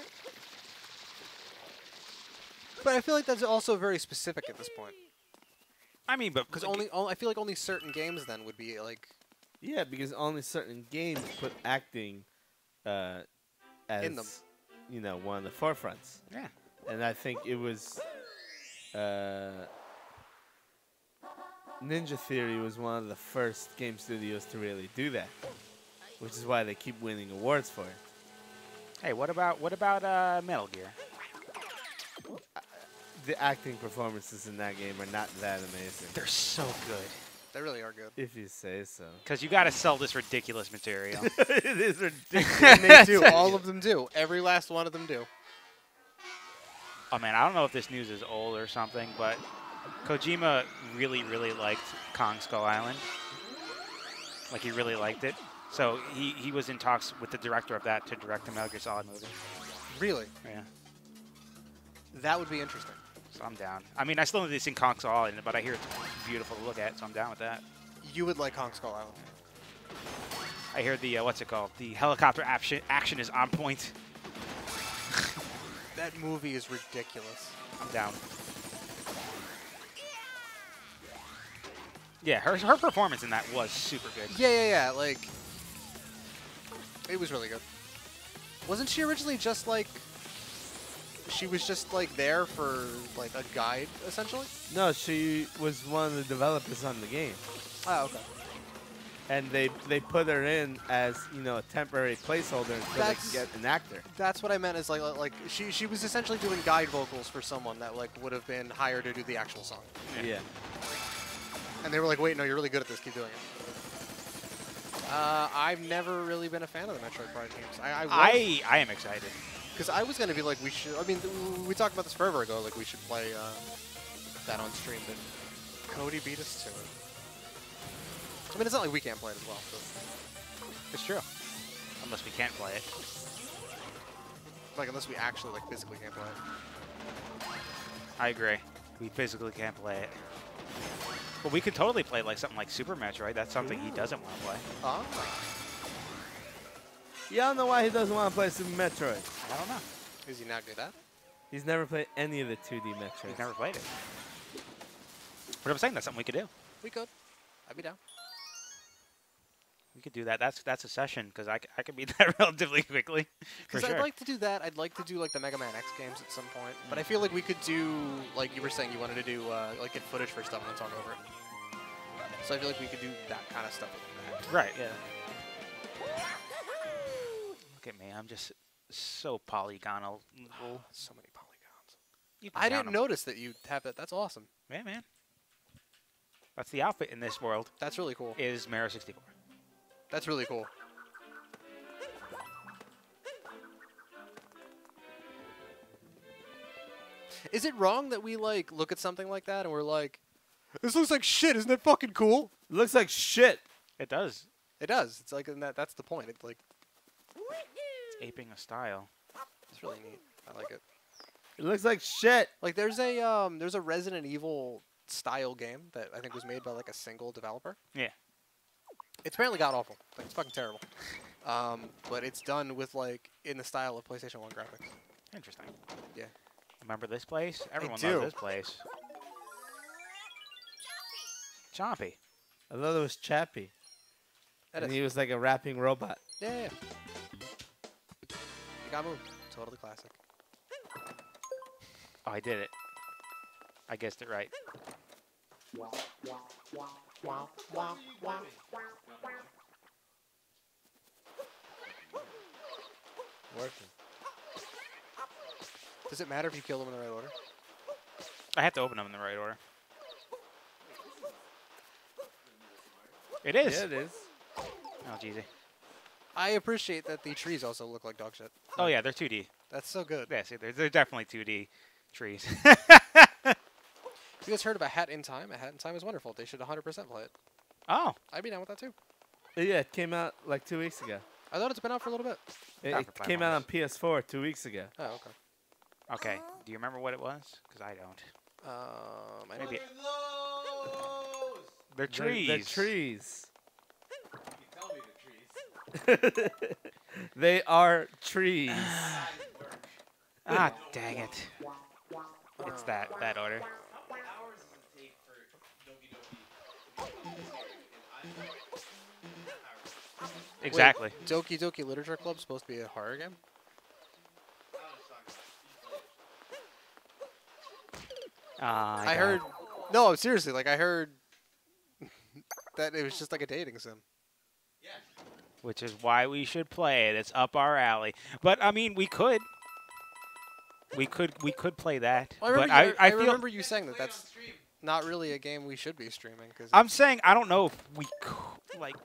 But I feel like that's also very specific at this point. I mean, but... Because I feel like only certain games then would be like Yeah, because only certain games put acting as In them. you know, one of the forefronts. Yeah. And I think it was Ninja Theory was one of the first game studios to really do that, which is why they keep winning awards for it. Hey, what about Metal Gear? The acting performances in that game are not that amazing, They're so good. they really are good. if you say so. Because you got to sell this ridiculous material. It is ridiculous. And they do. All of them do. Every last one of them do. Oh, man, I don't know if this news is old or something, but Kojima really, really liked Kong Skull Island. Like, he really liked it. So he was in talks with the director of that to direct the Metal Gear Solid movie. Really, Yeah. that would be interesting. So I'm down. I mean, I still haven't seen Kong Skull Island, but I hear it's beautiful to look at, so I'm down with that. You would like Kong Skull Island. I hear the, what's it called? The helicopter action is on point. That movie is ridiculous. I'm down. Yeah, her performance in that was super good. Yeah. Like, it was really good. Wasn't she originally just like? She was just like there for like a guide, essentially. No, she was one of the developers on the game. Oh, okay. and they put her in as a temporary placeholder until they can get an actor. That's what I meant. Is like she was essentially doing guide vocals for someone that like would have been hired to do the actual song. Yeah. And they were like, wait, no, you're really good at this. Keep doing it. I've never really been a fan of the Metroid Prime games. I am excited. Because I was going to be like, we should... I mean, we talked about this forever ago. Like, we should play that on stream. But Cody beat us to it. I mean, it's not like we can't play it as well. So. It's true. Unless we can't play it. Like, unless we actually, like, physically can't play it. I agree. We physically can't play it. But we could totally play like something like Super Metroid. That's something he doesn't want to play. Oh. Yeah, I don't know why he doesn't want to play Super Metroid. I don't know. Is he not good at it? He's never played any of the 2D Metroids. He's never played it. But I'm saying that's something we could do. We could. I'd be down. We could do that. That's a session because I could beat that relatively quickly. Because I'd like to do that. I'd like to do like the Mega Man X games at some point. But I feel like we could do like you were saying you wanted to do like get footage for stuff and then talk over it. So I feel like we could do that kind of stuff with that. Right. Yeah. Look at me. I'm just so polygonal. So many polygons. You can I count didn't 'em. notice that you have that. That's awesome. Yeah, man. That's the outfit in this world. That's really cool. Is Mario 64. That's really cool. Is it wrong that we like look at something like that and we're like, this looks like shit, isn't it fucking cool? It looks like shit. It does. It does. It's like, and that's the point. It's like, It's aping a style. it's really neat. I like it. It looks like shit. Like there's a Resident Evil style game that I think was made by like a single developer. Yeah. It's apparently god awful. Like it's fucking terrible. But it's done with like in the style of PlayStation 1 graphics. Interesting. Yeah. Remember this place? Everyone do. loves this place. Chompy. I thought it was Chappie. That And is. he was like a rapping robot. Yeah. You got moved. Totally classic. Oh, I did it. I guessed it right. Working. Does it matter if you kill them in the right order? I have to open them in the right order. It is. Yeah, it is. Oh, jeezy. I appreciate that the trees also look like dog shit. Oh, yeah, they're 2D. That's so good. Yeah, see, they're definitely 2D trees. You guys heard about Hat in Time? A Hat in Time is wonderful. They should 100% play it. Oh. I'd be down with that too. Yeah, it came out like 2 weeks ago. I thought it's been out for a little bit. It came out on PS4 2 weeks ago. Oh, okay. Okay. Do you remember what it was? Because I don't. I Maybe. They're They're trees. trees. They are trees. Ah, dang it. It's that order. Exactly. Wait, Doki Doki Literature Club supposed to be a horror game? I heard. No, seriously. Like I heard that it was just like a dating sim. Which is why we should play it. It's up our alley. But I mean, we could. We could play that. Well, but I feel remember you saying that that's not really a game we should be streaming. Cause I'm saying I don't know if we like.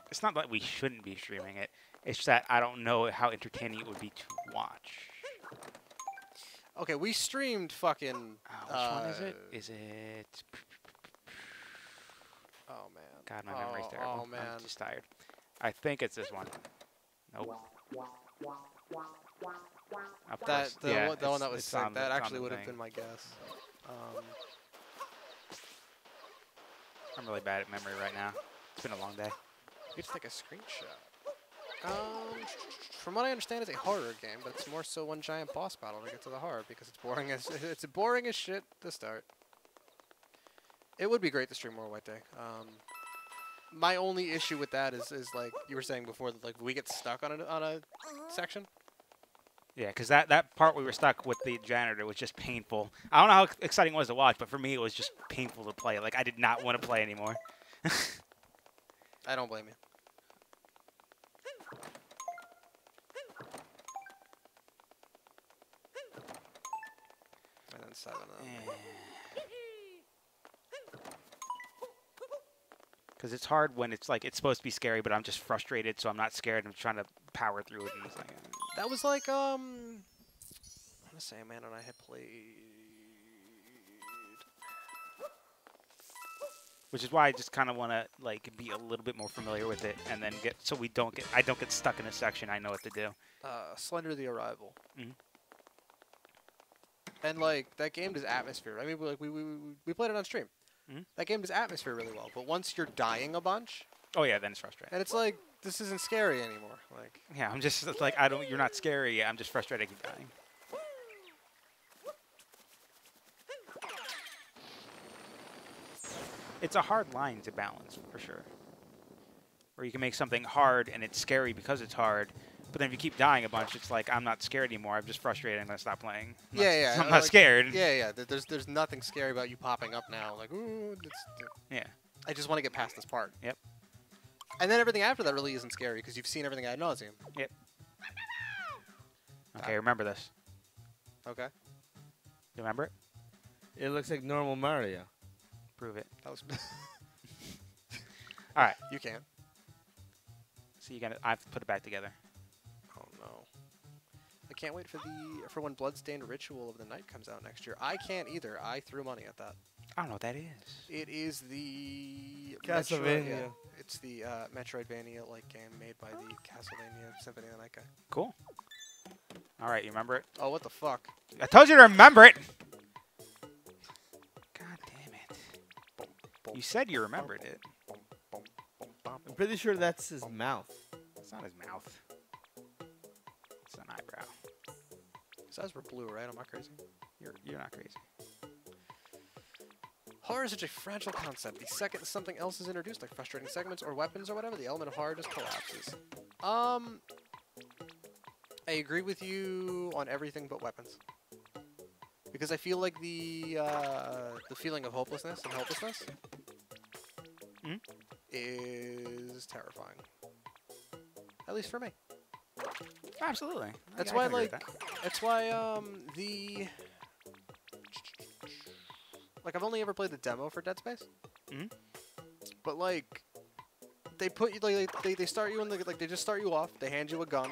It's not that we shouldn't be streaming it. It's that I don't know how entertaining it would be to watch. okay, we streamed fucking. Which one is it? Is it? Oh man. God, my memory's Oh, terrible. oh, man. I'm just tired. I think it's this one. Nope. Of That course. the, Yeah, one, the one it's- that was it's sick. on the- That it's on actually the would have thing. been my guess. I'm really bad at memory right now. It's been a long day. You just take a screenshot. From what I understand, it's a horror game, but it's more so one giant boss battle to get to the horror because it's boring as shit to start. It would be great to stream more White Day. My only issue with that is like you were saying before that like we get stuck on a section. Yeah, because that part we were stuck with the janitor was just painful. I don't know how exciting it was to watch, but for me it was just painful to play. Like I did not want to play anymore. I don't blame you. And then 7 of them. Because it's hard when it's like it's supposed to be scary, but I'm just frustrated, so I'm not scared. I'm trying to power through it. And it's like, That was like I want to say man and I had played. which is why I just kind of want to like be a little bit more familiar with it, and then I don't get stuck in a section. I know what to do. Slender the Arrival. Mhm. And like that game does atmosphere. I mean, we played it on stream. Mhm. That game does atmosphere really well. But once you're dying a bunch, Oh yeah, then it's frustrating. and it's like this isn't scary anymore. Like Yeah, I'm just it's like you're not scary. I'm just frustrated. I keep dying. It's a hard line to balance for sure. Where you can make something hard and it's scary because it's hard, but then if you keep dying a bunch, it's like I'm not scared anymore. I'm just frustrated. I'm gonna stop playing. I'm not like, scared. Yeah. There's nothing scary about you popping up now. Like ooh, Yeah. I just want to get past this part. Yep. And then everything after that really isn't scary because you've seen everything ad nauseum. Yep. Okay, remember this. Okay. You remember it? It looks like normal Mario. Prove it. That was. All right. You can. So I've put it back together. Oh no. I can't wait for when Bloodstained Ritual of the Night comes out next year. I can't either. I threw money at that. I don't know what that is. It is the Castlevania. It's the Metroidvania-like game made by the Castlevania Symphony of the Night guy. Cool. All right, you remember it? Oh, what the fuck? I told you to remember it. God damn it. You said you remembered it. I'm pretty sure that's his mouth. It's not his mouth. It's an eyebrow. His eyes were blue, right? I'm not crazy. You're not crazy. Horror is such a fragile concept. The second something else is introduced, like frustrating segments or weapons or whatever, the element of horror just collapses. I agree with you on everything but weapons. Because I feel like the feeling of hopelessness and helplessness is terrifying. At least for me. Absolutely. That's I why, can agree with like, that. that's why I've only ever played the demo for Dead Space. But like, they put you they start you in the they just start you off. They hand you a gun,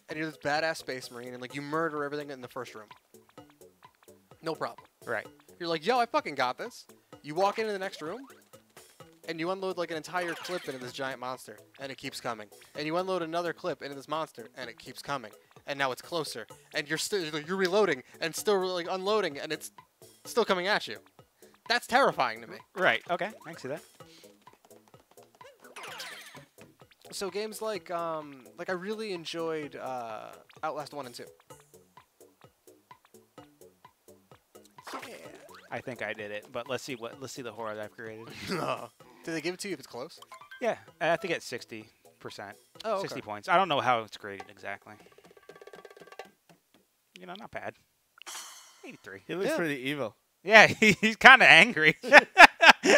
and you're this badass space marine, and like you murder everything in the first room. No problem. Right. You're like, yo, I fucking got this. You walk into the next room, and you unload like an entire clip into this giant monster, and it keeps coming. And you unload another clip into this monster, and it keeps coming. And now it's closer, and you're reloading, and still like unloading, and it's still coming at you. That's terrifying to me. Right. Okay. I can see that. So games like I really enjoyed Outlast 1 and 2. Yeah. I think I did it, but let's see the horror that I've created. Did they give it to you if it's close? Yeah, I think it's 60%. Oh, okay. 60 points. I don't know how it's graded exactly. You know, not bad. 83. He looks pretty evil. Yeah, he's kind of angry. He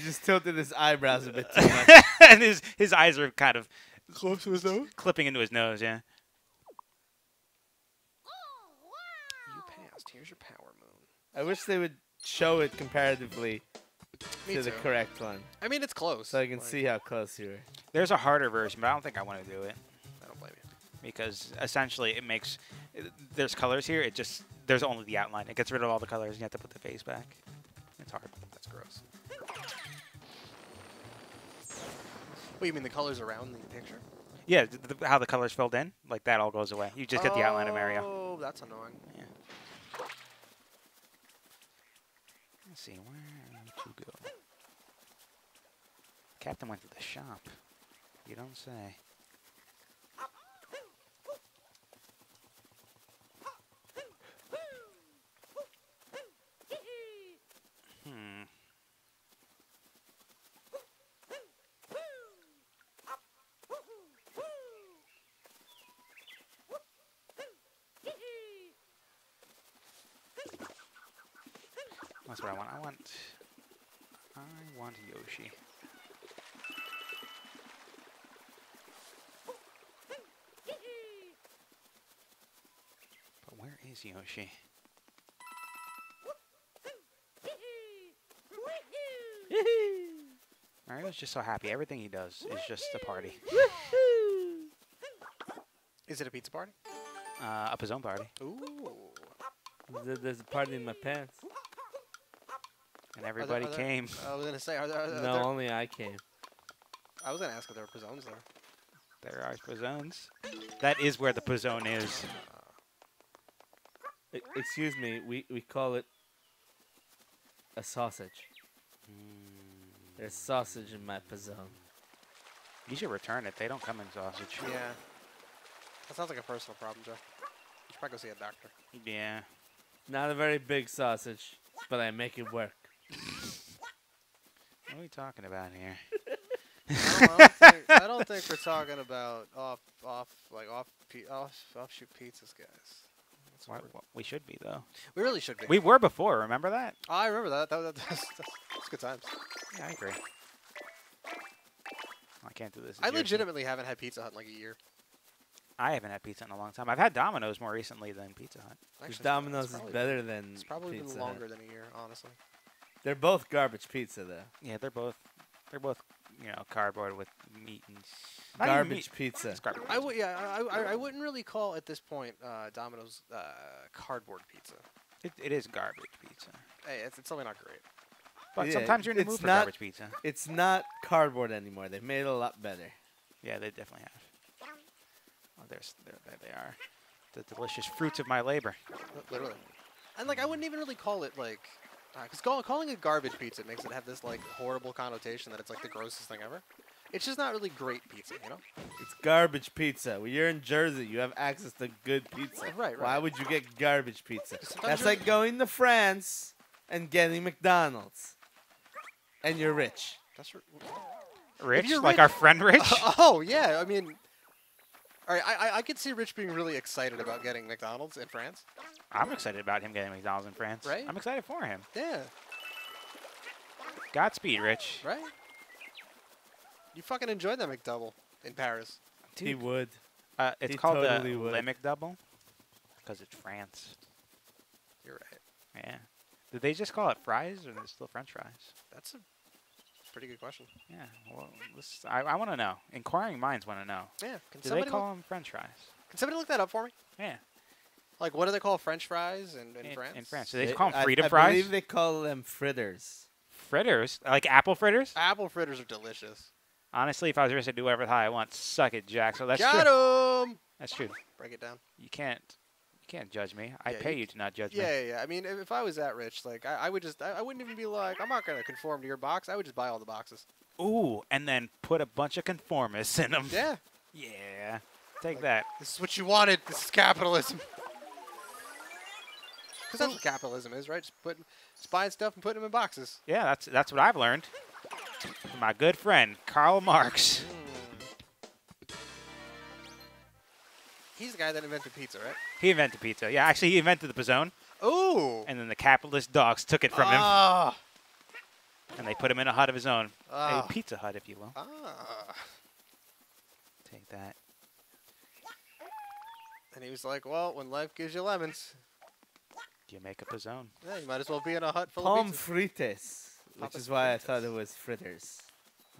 just tilted his eyebrows a bit too much. And his eyes are kind of close to his nose, clipping into his nose. Yeah. You passed. Here's your power moon. I wish they would show it comparatively Me to the too. correct one, I mean, it's close. so I can like, see how close you were. There's a harder version, but I don't think I want to do it I don't blame you. because essentially there's colors here. There's only the outline. It gets rid of all the colors. You have to put the face back. It's hard. That's gross. What, you mean the colors around the picture? Yeah, how the colors filled in, like that all goes away. You just get the outline of Mario. Oh, that's annoying. Yeah. Let's see, where to go? Captain went to the shop. You don't say. That's what I want. I want Yoshi. Jeez, Yoshi. Mario's just so happy. Everything he does is just a party. Is it a pizza party? Up his own party. Ooh. There's a party in my pants. And everybody came. I was gonna say, are there? No, only I came. I was gonna ask if there were pizzones there. There are pizzones. That is where the pizzone is. Excuse me, we call it a sausage. There's sausage in my pizzone. You should return it. They don't come in sausage. Yeah. That sounds like a personal problem, Joe. You should probably go see a doctor. Yeah. Not a very big sausage, but I make it work. What are we talking about here? I don't think we're talking about offshoot pizzas, guys. We should be, though. We really should be. We were before. Remember that? I remember that. That's good times. Yeah, I agree. I can't do this. I legitimately haven't had Pizza Hut in like a year. I haven't had pizza in a long time. I've had Domino's more recently than Pizza Hut. Actually, Domino's is better than It's probably Pizza been longer Hut. than a year, honestly. They're both garbage pizza, though. Yeah, they're both, cardboard with meat and not even Garbage meat. pizza. It's garbage. I wouldn't really call at this point Domino's cardboard pizza. It is garbage pizza. Hey, it's probably not great. But Yeah, sometimes you're in the it's mood for not- garbage pizza. It's not cardboard anymore. They've made it a lot better. Yeah, they definitely have. Oh, there they are. The delicious fruits of my labor. Literally. And like I wouldn't even really call it like, because calling it garbage pizza makes it have this like horrible connotation that it's like the grossest thing ever. It's just not really great pizza, you know? It's garbage pizza. When you're in Jersey, you have access to good pizza. Right. Why would you get garbage pizza? Sometimes That's you're- like going to France and getting McDonald's. And you're rich. That's Rich, you're like rich- our friend Rich. Oh yeah, I mean, all right, I could see Rich being really excited about getting McDonald's in France. I'm excited about him getting McDonald's in France. Right? I'm excited for him. Yeah, Godspeed, Rich. right. You fucking enjoyed that McDouble in Paris. He would. It's He called totally the would. Le McDouble because it's France. You're right. Yeah. Did they just call it fries, or is it still French fries? That's a pretty good question. Yeah. Well, I want to know. Inquiring minds want to know. Yeah. Do they call them French fries? Can somebody look that up for me? Yeah. Like, what do they call French fries in France? In France. Do they call them freedom I fries? believe they call them fritters. Fritters? Like apple fritters? Apple fritters are delicious. Honestly, if I was rich, I'd do whatever the hell I want. Suck it, Jack. So that's true. Got him. That's true. Break it down. You can't judge me. I Yeah, pay you you to not judge me. Yeah. I mean, if I was that rich, like, I would just, I wouldn't even be like, I'm not gonna conform to your box. I would just buy all the boxes. Ooh, and then put a bunch of conformists in them. Yeah. Yeah. Take that. This is what you wanted. This is capitalism. Because that's what capitalism is, right? Just buying stuff and putting them in boxes. Yeah, that's what I've learned from my good friend Karl Marx. He's the guy that invented pizza, right? He invented pizza. Yeah, actually, he invented the pizzone, Ooh. and then the capitalist dogs took it from him, Ah. and they put him in a hut of his own, Ah. a pizza hut, if you will. Ah. Take that. And he was like, well, when life gives you lemons, You make a pizzone. yeah, you might as well be in a hut full Palm of pizza. frites, which Papas is why I fritas. thought it was fritters.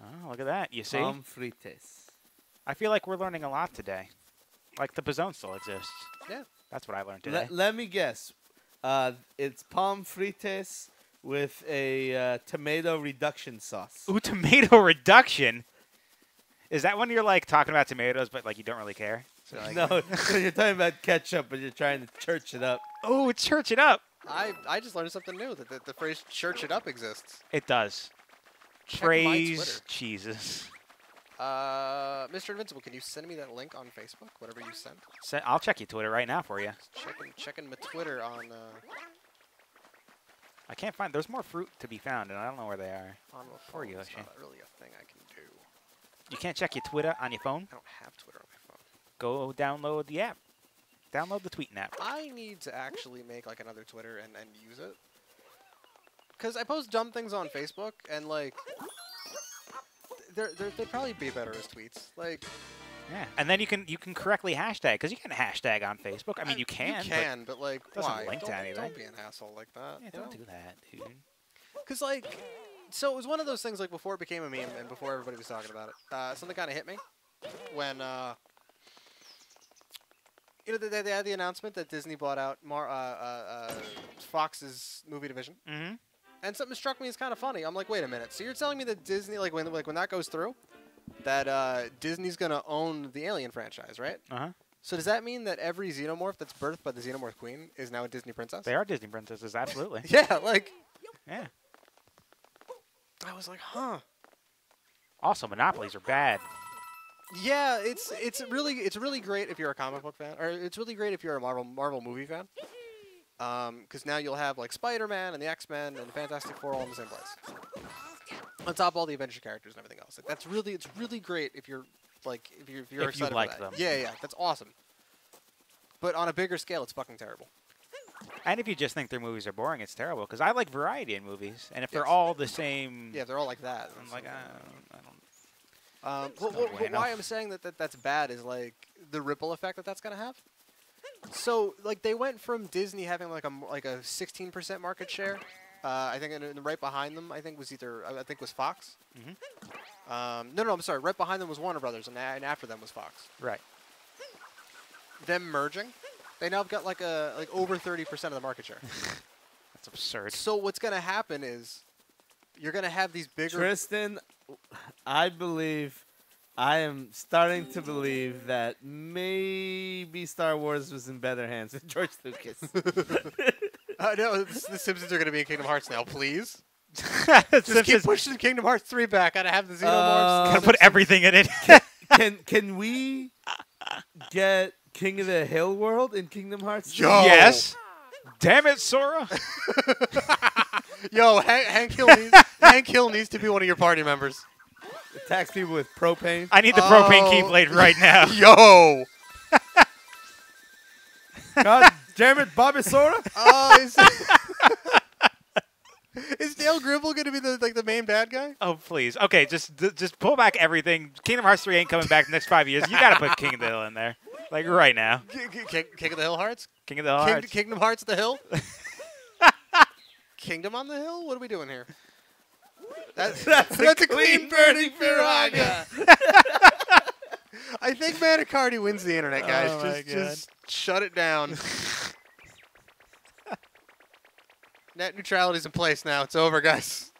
Oh, look at that. You see? Palm frites. I feel like we're learning a lot today. Like the pizzone still exists. Yeah. That's what I learned today. Let me guess. It's palm frites with a tomato reduction sauce. Ooh, tomato reduction. Is that when you're like talking about tomatoes, but like you don't really care? So, like, No, so you're talking about ketchup, but you're trying to church it up. Oh, church it up. I just learned something new, that the phrase church it up exists. It does. Check my Praise Twitter. Jesus. Mr. Invincible, can you send me that link on Facebook? Whatever you sent. I'll check your Twitter right now for you. Checking my Twitter on I can't find. There's more fruit to be found, and I don't know where they are. on my For phone. you, It's Yoshi. not really a thing I can do. You can't check your Twitter on your phone? I don't have Twitter on my phone. Go download the app. Download the tweeting app. I need to actually make like another Twitter and use it. Because I post dumb things on Facebook, and like, they'd probably be better as tweets. Like, Yeah, and then you can correctly hashtag because you can hashtag on Facebook. I mean, you can. You can, but like, doesn't why? link to anything. Don't be an asshole like that. Yeah, don't do that, dude. Because like, so it was one of those things like before it became a meme and before everybody was talking about it. Something kind of hit me when you know they had the announcement that Disney bought out Fox's movie division. Mm-hmm. And something struck me as kind of funny. I'm like, wait a minute. So you're telling me that Disney, like when that goes through, that Disney's gonna own the Alien franchise, right? Uh-huh. So does that mean that every xenomorph that's birthed by the Xenomorph Queen is now a Disney princess? They are Disney princesses, absolutely. Yeah, like. Yeah. I was like, huh. Also, monopolies are bad. Yeah, it's really great if you're a comic book fan, or it's really great if you're a Marvel movie fan. Because now you'll have like Spider-Man and the X-Men and the Fantastic Four all in the same place. On top of all the Avenger characters and everything else. Like, it's really great if you're excited like for that. them. Yeah, that's awesome. But on a bigger scale, it's fucking terrible. And if you just think their movies are boring, it's terrible. Because I like variety in movies, and if they're Yes. all the same, Yeah, they're all like that. I'm like, I don't. Why I'm saying that's bad is like the ripple effect that's gonna have. So like they went from Disney having like a 16% market share. I think and right behind them was Fox. Mm-hmm. No, I'm sorry. Right behind them was Warner Brothers, and after them was Fox. Right. Them merging, they now have got like over 30% of the market share. That's absurd. So what's gonna happen is you're gonna have these bigger. Tristan, I am starting to believe that maybe Star Wars was in better hands with George Lucas. No, the Simpsons are gonna be in Kingdom Hearts now, please. Just Just keep pushing Kingdom Hearts 3 back. Gotta have the Xenomorphs. Gotta put everything in it. Can we get King of the Hill world in Kingdom Hearts? Yo. Yes. Damn it, Sora. Yo, Hank Hill needs to be one of your party members. Attacks people with propane. I need the propane keyblade right now. Yo. God damn it, Bobby Sora. Is Dale Gribble gonna be the main bad guy? Oh, please. Okay, just pull back everything. Kingdom Hearts 3 ain't coming back the next 5 years. You gotta put King of the Hill in there. Like, right now. King of the Hill Hearts? King of the Hill Hearts. Kingdom Hearts of the Hill? Kingdom on the Hill? What are we doing here? That's a clean burning piranha. I think Manicardi wins the internet, guys. Oh my Just shut it down. Net neutrality's in place now. It's over, guys.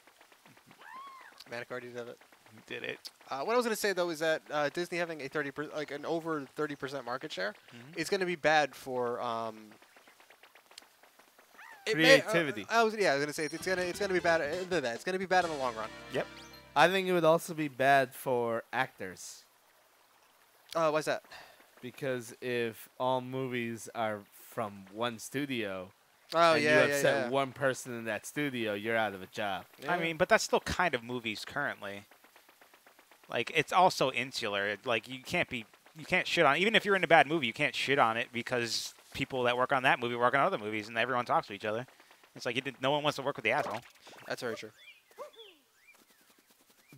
Manicardi did it. He did it. What I was going to say though is that Disney having a an over 30% market share is going to be bad for creativity. I was going to say it's going to be bad. It's going to be bad in the long run. Yep. I think it would also be bad for actors. Why's that? Because if all movies are from one studio, Oh, and yeah, you upset yeah. one person in that studio, you're out of a job. Yeah. I mean, but that's still kind of movies currently. Like, it's also insular. Like, you can't shit on it. Even if you're in a bad movie, you can't shit on it because people that work on that movie work on other movies, and everyone talks to each other. It's like no one wants to work with the asshole. That's very true.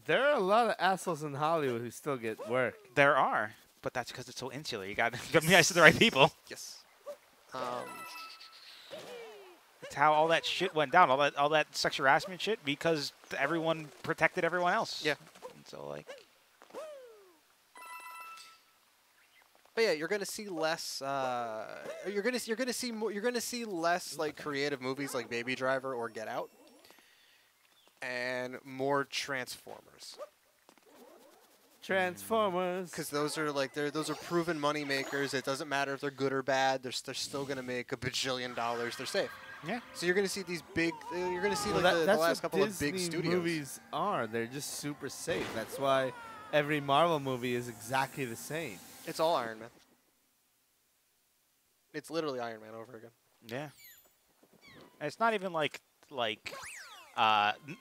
There are a lot of assholes in Hollywood who still get work. There are, but that's because it's so insular. You got to be nice to the right people. Yes. It's how all that shit went down. All that sexual harassment shit because everyone protected everyone else. Yeah. And so like. But yeah, you're gonna see less. You're gonna see less like creative movies like Baby Driver or Get Out, and more Transformers. Transformers. Because those are those are proven money makers. It doesn't matter if they're good or bad. They're still gonna make $1 bajillion. They're safe. Yeah. So you're gonna see these big. You're gonna see Well, the that's last what couple of big Disney studios. movies are. They're just super safe. That's why every Marvel movie is exactly the same. It's all Iron Man. It's literally Iron Man over again. Yeah. And it's not even like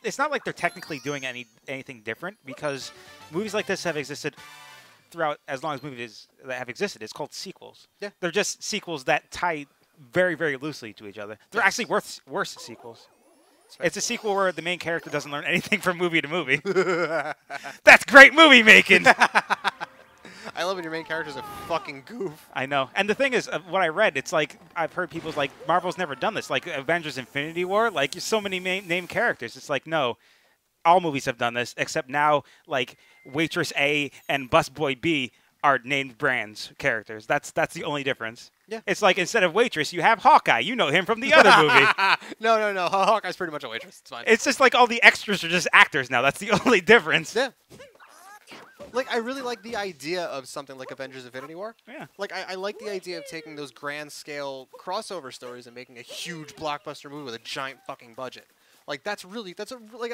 it's not like they're technically doing anything different because movies like this have existed throughout as long as movies that have existed. It's called sequels. Yeah. They're just sequels that tie very, very loosely to each other. They're actually worse sequels. It's a sequel where the main character doesn't learn anything from movie to movie. That's great movie making. I love when your main fucking goof. I know. And the thing is, what I read, it's like I've heard people's like Marvel's never done this. Like Avengers: Infinity War, like so many named characters. It's like no, all movies have done this except now like Waitress A and Busboy B are named brands characters. That's the only difference. Yeah. It's like instead of Waitress, you have Hawkeye. You know him from the other movie. No. Hawkeye's pretty much a waitress. It's fine. It's just like all the extras are just actors now. That's the only difference. Yeah. Like, I really like the idea of something like Avengers: Infinity War. Yeah. Like, I like the idea of taking those grand scale crossover stories and making a huge blockbuster movie with a giant fucking budget. Like, as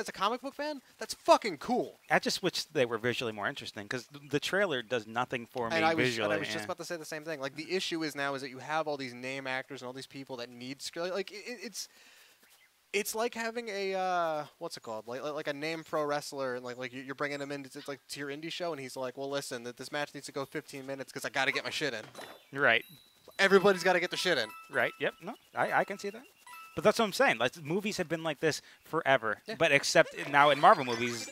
a comic book fan, that's fucking cool. I just wish they were visually more interesting because the trailer does nothing for me visually. I was just about to say the same thing. Like, the issue is now is that you have all these name actors and all these people that need like it's like having a what's it called? Like a name pro wrestler, and like you're bringing him in to your indie show, and he's like, well, listen, that this match needs to go 15 minutes because I got to get my shit in. You're right. Everybody's got to get their shit in. Right. Yep. No, I can see that. But that's what I'm saying. Like movies have been like this forever. Yeah. But except now in Marvel movies,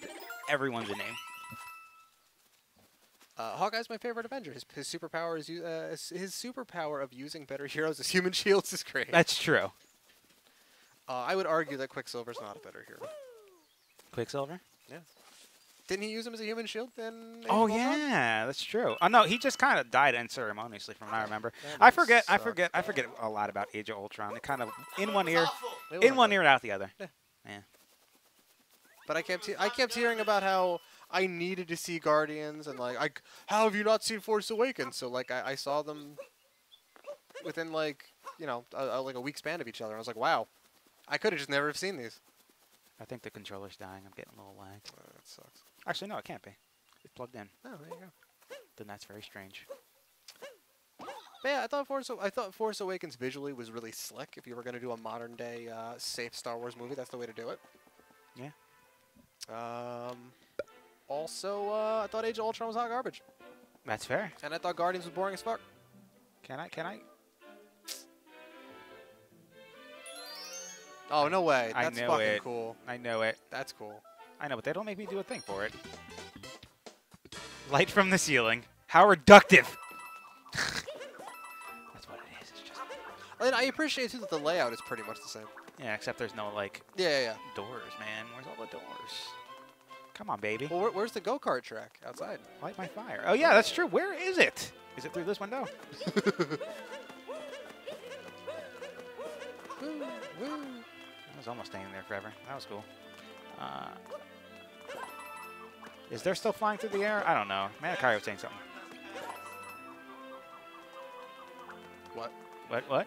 everyone's a name. Hawkeye's my favorite Avenger. His superpower is his superpower of using better heroes as human shields is great. That's true. I would argue that Quicksilver's not a better hero. Quicksilver? Yeah. Didn't he use him as a human shield then? Oh yeah, that's true. Oh no, he just kind of died unceremoniously, from what I remember. I forget a lot about Age of Ultron. It kind of in one ear, and out the other. Yeah. Yeah. But I kept hearing about how I needed to see Guardians and like how have you not seen Force Awakens? So like I saw them within like like a week span of each other. I was like, wow, I could have just never have seen these. I think the controller's dying. I'm getting a little lag. That sucks. Actually, no, it can't be. It's plugged in. Oh, there you go. Then that's very strange. But yeah, I thought Force Awakens visually was really slick. If you were gonna do a modern day safe Star Wars movie, that's the way to do it. Yeah. Also, I thought Age of Ultron was hot garbage. That's fair. And I thought Guardians was boring as fuck. Can I? Oh, no way. I That's know fucking it. cool. I know it. That's cool. I know, but they don't make me do a thing for it. Light from the ceiling. How reductive. That's what it is. It's just. And I appreciate too that the layout is pretty much the same. Yeah, except there's no like. Yeah. Doors, man. Where's all the doors? Come on, baby. Well, where's the go-kart track? Outside. Light my fire. Oh yeah, that's true. Where is it? Is it through this window? Woo, woo. I was almost staying there forever. That was cool. Is there still flying through the air? I don't know. Manakayo was saying something. What? What?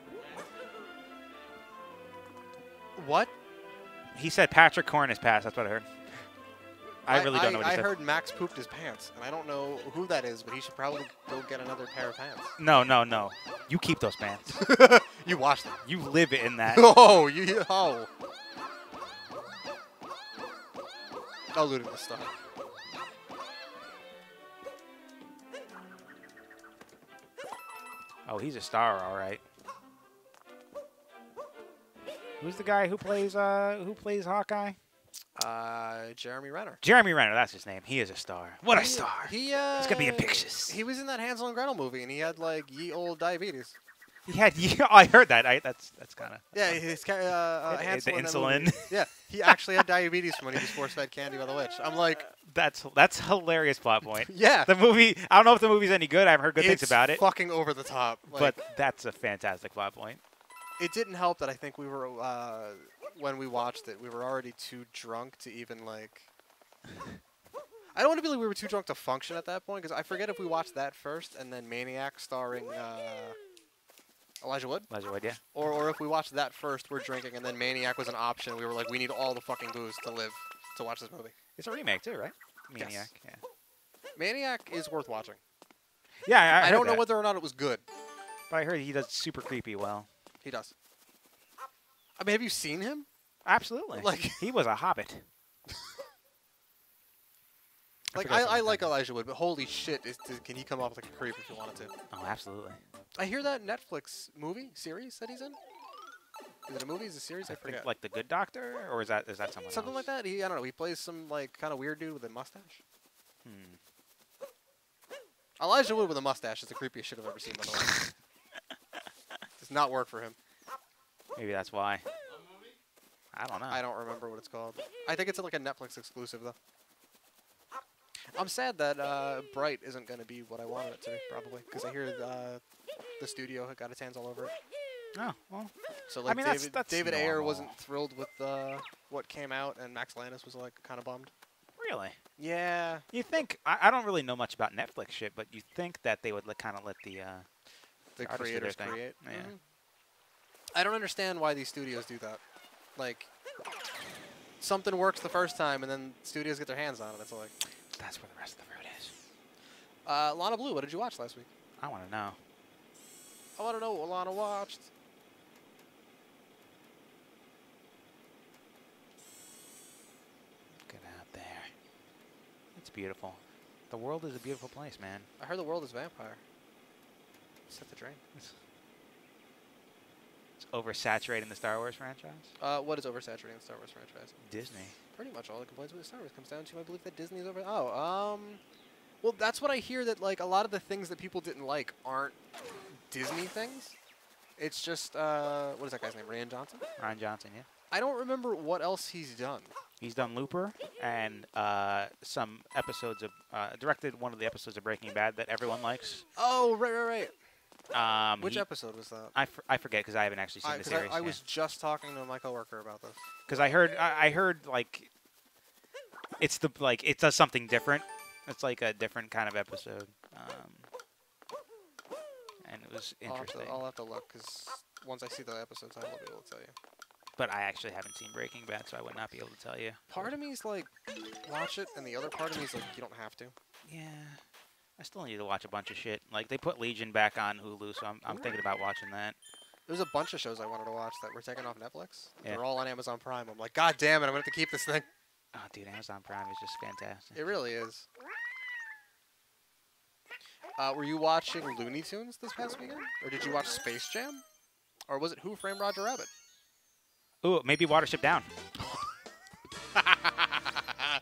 What? He said Patrick Korn has passed. That's what I heard. I really don't know what he I said. heard Max pooped his pants, and I don't know who that is, but he should probably go get another pair of pants. No. You keep those pants. You wash them. You live in that. Oh. Oh, looting this stuff. Oh, he's a star, all right. Who's the guy who plays Hawkeye? Jeremy Renner. Jeremy Renner, that's his name. He is a star. What a star. He's gonna be in pictures. He was in that Hansel and Gretel movie, and he had like ye old diabetes. He had. I heard that. That's kind of. Yeah, his Hansel the in that insulin. movie. Yeah, he actually had diabetes from when he was force-fed candy by the witch. I'm like, that's hilarious plot point. Yeah. The movie. I don't know if the movie's any good. I've heard good things about it. It's fucking over the top. Like, But that's a fantastic plot point. it didn't help that I think we were when we watched it, we were already too drunk to even like. I don't want to be like we were too drunk to function at that point because I forget if we watched that first and then Maniac starring Elijah Wood. Elijah Wood, yeah. Or if we watched that first, we're drinking, and then Maniac was an option. We were like, we need all the fucking booze to live to watch this movie. It's a remake too, right? Yes. Maniac, yeah. Maniac is worth watching. Yeah, I don't know that. whether or not it was good. But I heard he does super creepy well. He does. I mean, have you seen him? Absolutely. Like he was a hobbit. Like I like Elijah Wood, but holy shit, can he come off like a creep if he wanted to? Oh, absolutely. I hear that Netflix series that he's in. Is it a movie? Is it a series? I forget. Think, like The Good Doctor, or is that someone Something else? like that. I don't know. He plays some like kind of weird dude with a mustache. Elijah Wood with a mustache is the creepiest shit I've ever seen, by the way. Does not work for him. Maybe that's why. I don't know. I don't remember what it's called. I think it's like a Netflix exclusive, though. I'm sad that Bright isn't going to be what I wanted it to be, probably, because I hear the studio got its hands all over it. Oh, well. So, like, I mean, that's David Ayer normal. wasn't thrilled with what came out, and Max Landis was, like, kind of bummed. Really? Yeah. You think, I don't really know much about Netflix shit, but you think that they would kind of let the artists do creators their thing. create. Yeah. Mm-hmm. I don't understand why these studios do that. Like, something works the first time, and then studios get their hands on it. It's like... That's where the rest of the fruit is. Lana Blue, what did you watch last week? I want to know. I want to know what Lana watched. Get out there. It's beautiful. The world is a beautiful place, man. I heard the world is vampire. Set the drain. It's oversaturating the Star Wars franchise. What is oversaturating the Star Wars franchise? Disney. Pretty much all the complaints with Star Wars comes down to I believe that Disney is over. Well, that's what I hear. That like a lot of the things that people didn't like aren't Disney things. It's just what is that guy's name? Rian Johnson. Rian Johnson, yeah. I don't remember what else he's done. He's done Looper and some episodes of directed one of the episodes of Breaking Bad that everyone likes. Oh, right. Which He- episode was that? I forget because I haven't actually seen the series. I was just talking to my coworker about this. Because I heard like it's it does something different. It's like a different kind of episode, and it was interesting. I'll have to look because once I see the episodes, I will be able to tell you. But I actually haven't seen Breaking Bad, so I would not be able to tell you. Part of me's like, watch it, and the other part of me's like, you don't have to. Yeah, I still need to watch a bunch of shit. Like they put Legion back on Hulu, so I'm thinking about watching that. There's a bunch of shows I wanted to watch that were taken off Netflix. Yeah. They're all on Amazon Prime. I'm like, God damn it, I'm going to have to keep this thing. Oh, dude, Amazon Prime is just fantastic. It really is. Were you watching Looney Tunes this past weekend? Or did you watch Space Jam? Or was it Who Framed Roger Rabbit? Ooh, maybe Watership Down.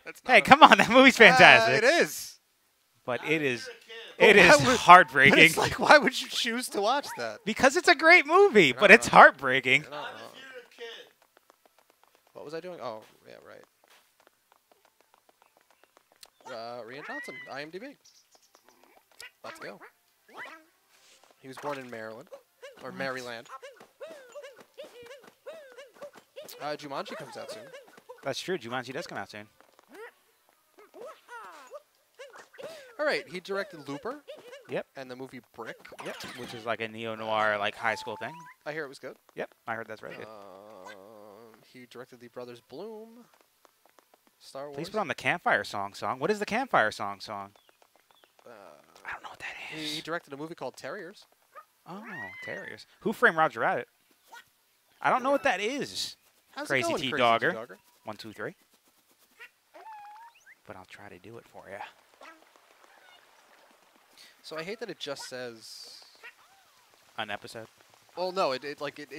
That's Hey, come on, that movie's fantastic. It is. But it is But why would- heartbreaking. But it's like, why would you choose to watch that? Because it's a great movie, but No, it's no. heartbreaking. I don't know. What was I doing? Oh, yeah, right. Rian Johnson, IMDb. Let's go. He was born in Maryland, or Maryland. Jumanji comes out soon. That's true. Jumanji does come out soon. All right, he directed Looper. Yep. And the movie Brick. Yep. Which is like a neo-noir, like high school thing. I hear it was good. Yep. I heard that's really good. He directed the Brothers Bloom. Star Wars. Please put on the Campfire Song song. What is the Campfire Song song? I don't know what that He is. directed a movie called Terriers. Oh, Terriers. Who Framed Roger Rabbit? I don't know what that is. How's it Crazy going, T Crazy Dogger. T-Dogger? 1, 2, 3. But I'll try to do it for you. So I hate that it just says. An episode Well, no, it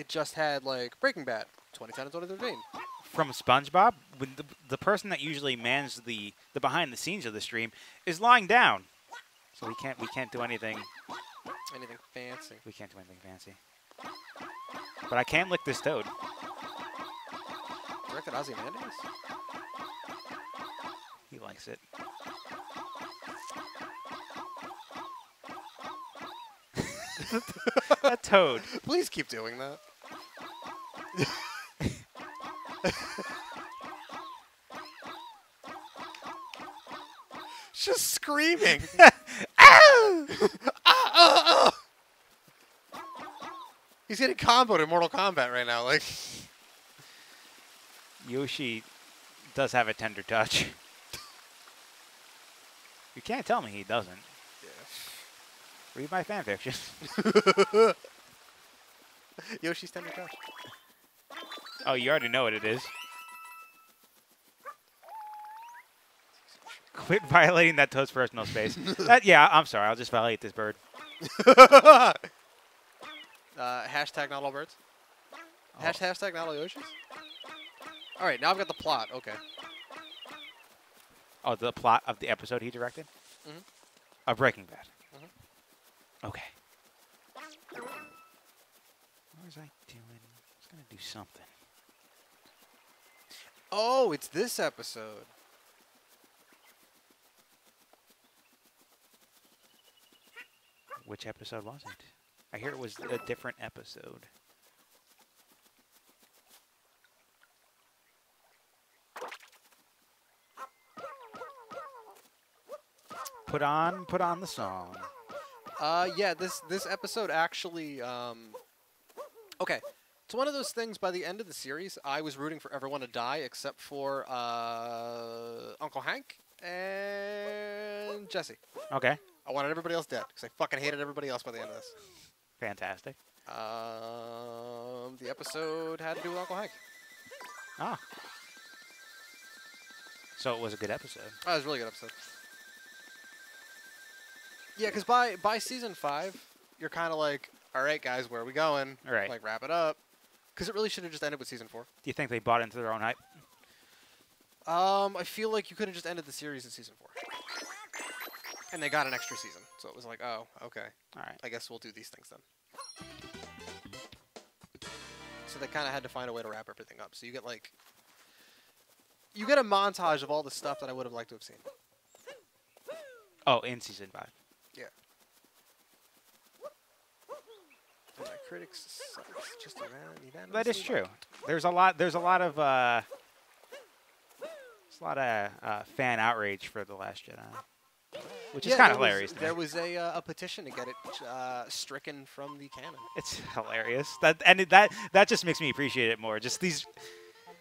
just had like Breaking Bad, 2010 and 2013. from SpongeBob. When the person that usually mans the behind the scenes of the stream is lying down, so we can't do anything. Anything fancy? We can't do anything fancy. But I can lick this toad. Directed Ozymandias? He likes it. A toad. Please keep doing that. Just screaming. Ow! He's getting comboed in Mortal Kombat right now. Like, Yoshi does have a tender touch. You can't tell me he doesn't. Read my fan fiction. Yoshi's tender touch. Oh, you already know what it is. Quit violating that toad's personal space. Yeah, I'm sorry. I'll just violate this bird. Hashtag not all birds. Oh. Hashtag not all Yoshis. All right, now I've got the plot. Okay. Oh, the plot of the episode he directed? Mhm. Of Breaking Bad. Okay. What was I doing? I was gonna do something. Oh, it's this episode. Which episode was it? I hear it was a different episode. Put on the song. Yeah, this episode actually, okay. It's one of those things, by the end of the series, I was rooting for everyone to die except for, Uncle Hank and Jesse. Okay. I wanted everybody else dead, because I fucking hated everybody else by the end of this. Fantastic. The episode had to do with Uncle Hank. Ah. So it was a good episode. Oh, it was a really good episode. Yeah, because by season 5, you're kind of like, all right, guys, where are we going? All right. Like, wrap it up. Because it really should have just ended with season 4. Do you think they bought into their own hype? I feel like you could have just ended the series in season 4. And they got an extra season. So it was like, oh, okay. All right. I guess we'll do these things then. So they kind of had to find a way to wrap everything up. So you get like... You get a montage of all the stuff that I would have liked to have seen. Oh, in season 5. Yeah. And my critics suck. It's just unanimously That is true. liked. There's a lot of fan outrage for The Last Jedi, which is kind of hilarious. There was a petition to get it stricken from the canon. It's hilarious. That just makes me appreciate it more. Just these,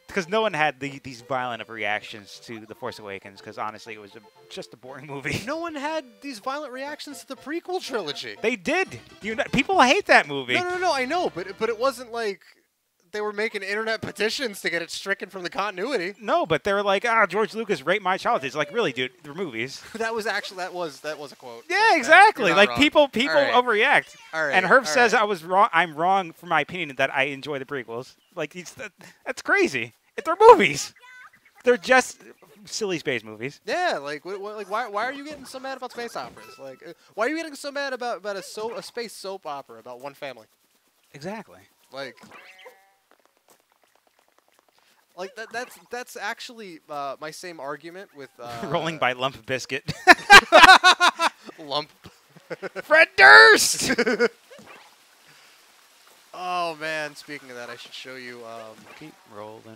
because no one had these violent of reactions to The Force Awakens. Because honestly, it was just a boring movie. No one had these violent reactions to the prequel trilogy. They did. People hate that movie. No, I know, but it wasn't like they were making internet petitions to get it stricken from the continuity. No, but they were like, George Lucas raped my childhood. It's like, really, dude, they're movies. That was a quote. Yeah, exactly. You're not Like wrong. people right. overreact. All right, And Herb all says right. I was wrong. I'm wrong for my opinion that I enjoy the prequels. Like that's crazy. They're movies. They're just silly space movies. Yeah, like why are you getting so mad about space operas? Like why are you getting so mad about a space soap opera about one family? Exactly. Like that's actually my same argument with Rolling by Lump Biscuit. Lump. Fred Durst. Oh man, speaking of that, I should show you. Keep rolling.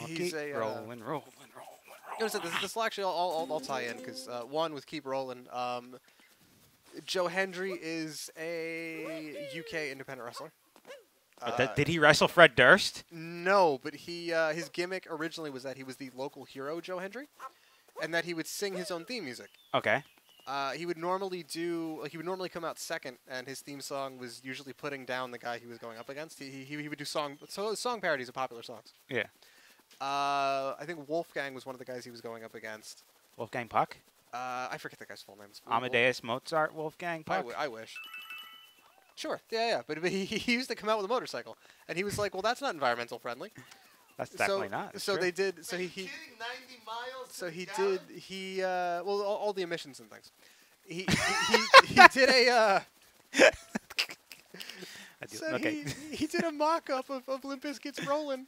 He's Keep a, rolling. Notice that this will actually all tie in because one with Keep Rolling. Joe Hendry is a UK independent wrestler. Did he wrestle Fred Durst? No, but his gimmick originally was that he was the local hero, Joe Hendry, and that he would sing his own theme music. Okay. He would normally come out second, and his theme song was usually putting down the guy he was going up against. He would do song parodies of popular songs. Yeah. I think Wolfgang was one of the guys he was going up against. Wolfgang Puck? I forget the guy's full name. Amadeus Mozart Wolfgang Puck? I wish. Sure, yeah, but he used to come out with a motorcycle, and he was like, "Well, that's not environmental friendly." That's definitely not. It's So true. they did. So he 90 miles. So he to the gallon? did. He well, all the emissions and things. He did a. Okay. He did a mock-up of Limp Bizkit's Rollin'.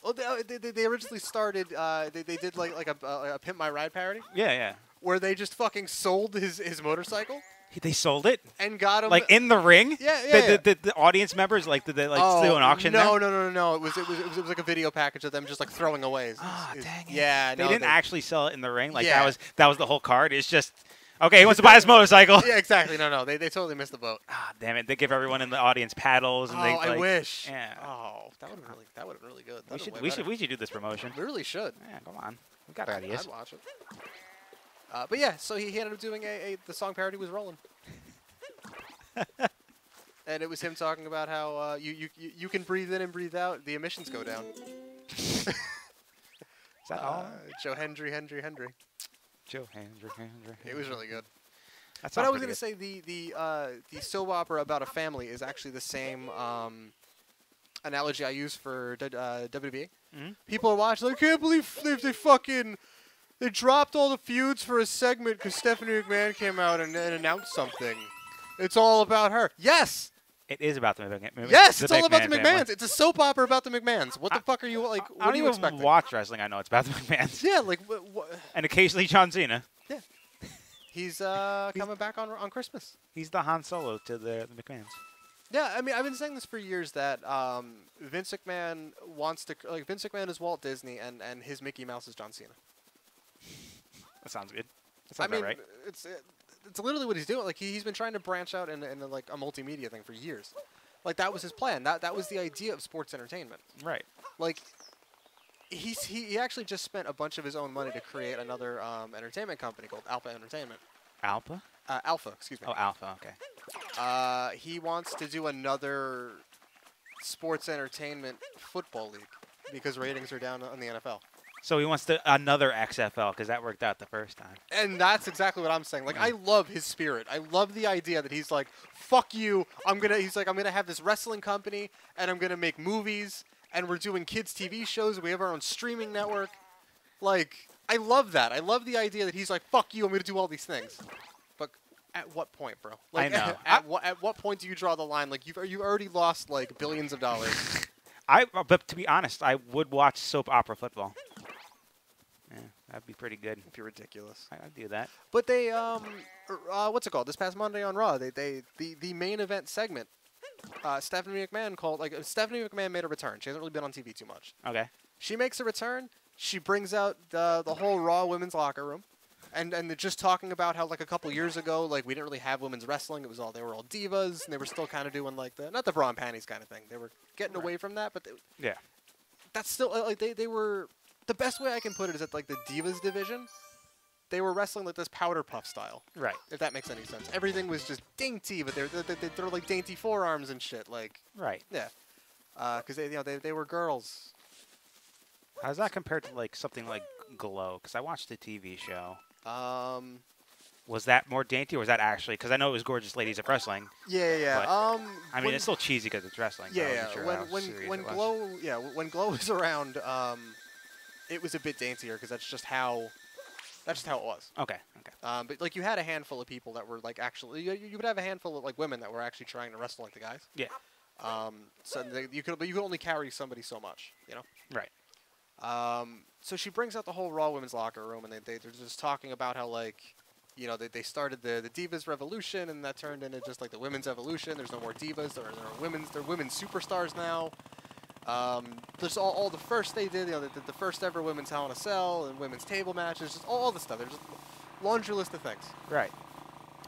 Well, they originally started. They did like a Pimp My Ride parody Yeah. where they just fucking sold his motorcycle They sold it? and got him Like in the ring? Yeah. The audience members, did they do an auction there? No. It was like a video package of them just like throwing away. Dang it. Yeah, They no, didn't actually sell it in the ring? Like Yeah. that was the whole card? It's just, okay, he wants to buy his motorcycle. Yeah, exactly. No. They totally missed the boat. Damn it. They give everyone in the audience paddles. And they, I wish. Yeah. Oh, that would have been really good. We should do this promotion. We really should. Yeah, come on. We got ideas. I'd watch it. But yeah, so he ended up doing the song parody was Rollin'. And it was him talking about how you can breathe in and breathe out, the emissions go down. Is that all? Joe Hendry. Joe Hendry. It was really good. That But sounds I was pretty going to say the soap opera about a family is actually the same analogy I use for WWE. Mhm. People are watching, I can't believe they fucking They dropped all the feuds for a segment because Stephanie McMahon came out and announced something. It's all about her. Yes! It is about the McMahon. Yes, it's all about the family. McMahons. It's a soap opera about the McMahons. What the fuck are you, like, I what don't are you even expecting? watch wrestling. I know it's about the McMahons. Yeah, like, And occasionally John Cena. yeah. He's coming back on Christmas. He's the Han Solo to the McMahons. Yeah, I mean, I've been saying this for years that Vince McMahon wants to, like, Vince McMahon is Walt Disney and his Mickey Mouse is John Cena. That sounds good. That sounds I mean, about right. it's literally what he's doing. Like, he's been trying to branch out in like a multimedia thing for years. Like, that was his plan. That was the idea of sports entertainment. Right. Like, he actually just spent a bunch of his own money to create another entertainment company called Alpha Entertainment. Alpha? Alpha, excuse me. Oh, Alpha. Okay. He wants to do another sports entertainment football league because ratings are down on the NFL. So he wants another XFL because that worked out the first time. And that's exactly what I'm saying. Like, I love his spirit. I love the idea that he's like, fuck you. I'm going to have this wrestling company and I'm going to make movies and we're doing kids TV shows. We have our own streaming network. Like, I love that. I love the idea that he's like, fuck you. I'm going to do all these things. But at what point, bro? Like, I know. At what point do you draw the line? Like, you already lost like billions of dollars. But to be honest, I would watch soap opera football. Yeah, that'd be pretty good. If you're ridiculous. I'd do that. But they, what's it called? This past Monday on Raw, the main event segment, Stephanie McMahon made a return. She hasn't really been on TV too much. Okay. She makes a return. She brings out the whole Raw women's locker room. And they're just talking about how, like, a couple years ago, like, we didn't really have women's wrestling. They were all divas, and they were still kind of doing, like, not the bra and panties kind of thing. They were getting away from that, but Yeah. that's still, like, they were, the best way I can put it is that, like, the divas division, they were wrestling like this powder puff style. Right. If that makes any sense. Everything was just dainty, but they're like dainty forearms and shit. Like, Right. yeah. Because they were girls. How's that compared to like something like Glow? Because I watched the TV show. Was that more dainty, or was that actually? Because I know it was Gorgeous Ladies of Wrestling. Yeah. I mean, it's still cheesy because it's wrestling. Yeah. Sure When Glow was around, it was a bit daintier because that's just how it was. Okay. But like you had a handful of people that were like actually you would have a handful of like women that were actually trying to wrestle like the guys. Yeah. So you could only carry somebody so much, you know. Right. So she brings out the whole Raw women's locker room, and they're just talking about how, like, you know, they started the Divas Revolution, and that turned into just like the women's evolution. There's no more divas. They're women's superstars now. There's all the first they did, you know, the first ever women's Hell in a Cell and women's table matches, just all the stuff. There's just a laundry list of things. Right.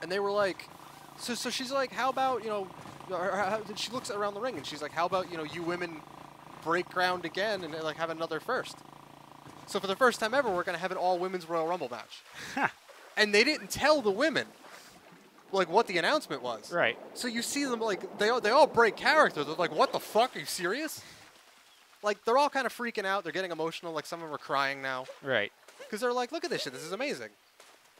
And they were like, so she's like, how about, you know, she looks around the ring and she's like, how about, you know, you women break ground again and like have another first. So for the first time ever, we're going to have an all-women's Royal Rumble match. And they didn't tell the women, like, what the announcement was. Right. So you see them, like, they all break character. They're like, what the fuck? Are you serious? Like, they're all kind of freaking out. They're getting emotional. Like, some of them are crying now. Right. Because they're like, look at this shit. This is amazing.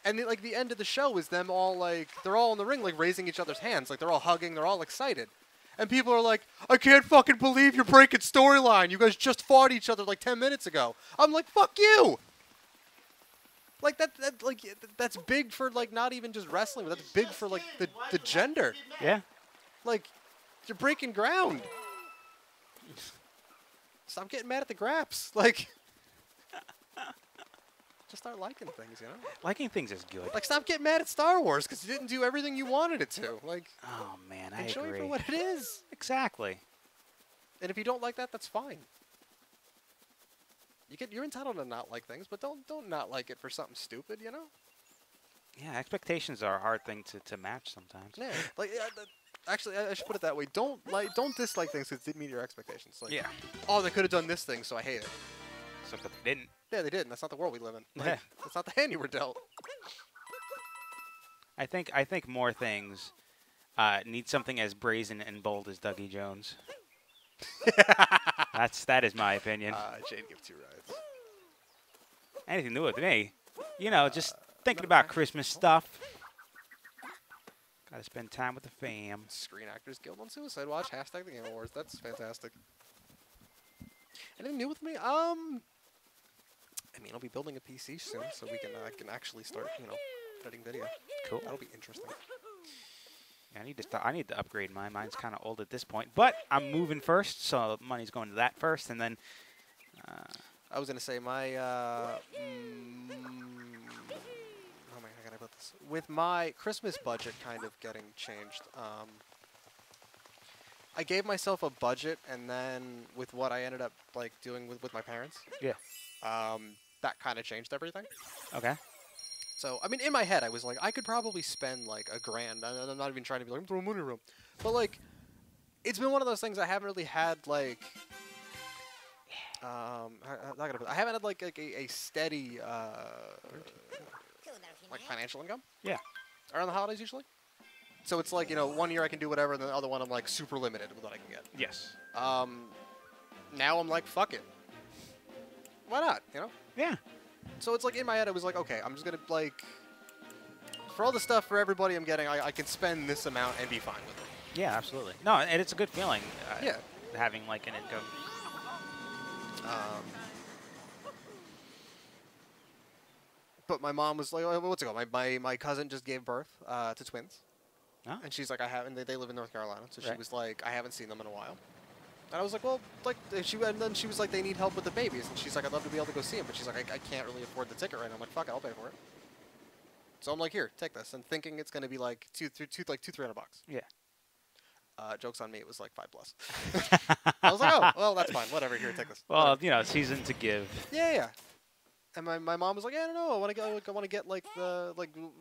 And, like, the end of the show is them all, like, they're all in the ring, like, raising each other's hands. Like, they're all hugging. They're all excited. And people are like, I can't fucking believe you're breaking storyline. You guys just fought each other like 10 minutes ago. I'm like, fuck you. Like that's big for like not even just wrestling, but that's big for like the gender. Yeah. Like, you're breaking ground. Stop getting mad at the graps. Like, just start liking things, you know? Liking things is good. Like, stop getting mad at Star Wars because it didn't do everything you wanted it to. Like, oh man, I enjoy agree. it for what it is. Exactly. And if you don't like that, that's fine. You're entitled to not like things, but don't not like it for something stupid, you know? Yeah, expectations are a hard thing to match sometimes. Yeah, like actually, I should put it that way. Don't dislike things because it didn't meet your expectations. Like, Yeah. oh, they could have done this thing, so I hate it. So, but they didn't. Yeah, they didn't. That's not the world we live in. Like, Yeah. that's not the hand you were dealt. I think more things need something as brazen and bold as Dougie Jones. That is my opinion. Jade give 2 rides. Anything new with me? You know, just thinking about Christmas stuff. Got to spend time with the fam. Screen Actors Guild on Suicide Watch. Hashtag the Game Awards. That's fantastic. Anything new with me? I mean, I'll be building a PC soon, so we can I can actually start, editing video. Cool. That'll be interesting. Yeah, I need to upgrade mine. Mine's kind of old at this point, but I'm moving first, so money's going to that first, and then. I was gonna say my. How can I put this? With my Christmas budget kind of getting changed, I gave myself a budget, and then with what I ended up like doing with my parents, Yeah. that kind of changed everything. Okay. So I mean, in my head, I was like, I could probably spend like $1,000. I'm not even trying to be like, I'm throwing money around, but like, it's been one of those things I haven't really had like. I haven't had like a steady like financial income. Yeah. Around the holidays usually. So it's like, one year I can do whatever, and the other one I'm like super limited with what I can get. Yes. Now I'm like, fuck it. Why not? Yeah. So it's like in my head I was like, okay, I'm just gonna like, for all the stuff for everybody I'm getting, I can spend this amount and be fine with it. Yeah, absolutely. No, and it's a good feeling. Yeah. Having like an income. But my mom was like, what's it called? My cousin just gave birth to twins. Oh. And she's like, they live in North Carolina. So she Right. was like, I haven't seen them in a while. And I was like, well, like, and then she was like, they need help with the babies. And she's like, I'd love to be able to go see them. But she's like, I can't really afford the ticket right now. I'm like, fuck it, I'll pay for it. So I'm like, here, take this. And thinking it's going to be like $300. Yeah. Joke's on me, it was like $5+. I was like, oh, well, that's fine. Whatever, here, take this. Well, season to give. Yeah. And my mom was like, yeah, no, I want to get like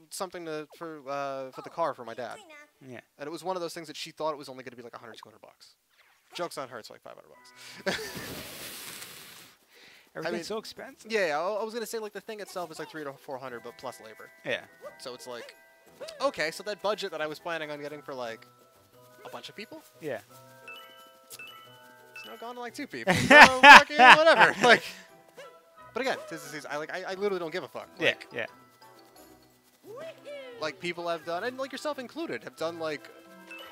something for the car for my dad. Yeah. And it was one of those things that she thought it was only going to be like $100, $200. Joke's on her, it's like $500. Everything's so expensive. Yeah, I was gonna say like the thing itself is like $300 to $400, but plus labor. Yeah. So it's like, okay, so that budget that I was planning on getting for like a bunch of people, Yeah. it's now gone to like 2 people. So fucking whatever. Like, but again, I literally don't give a fuck. Like, Yeah. like people have done, and like yourself included, have done like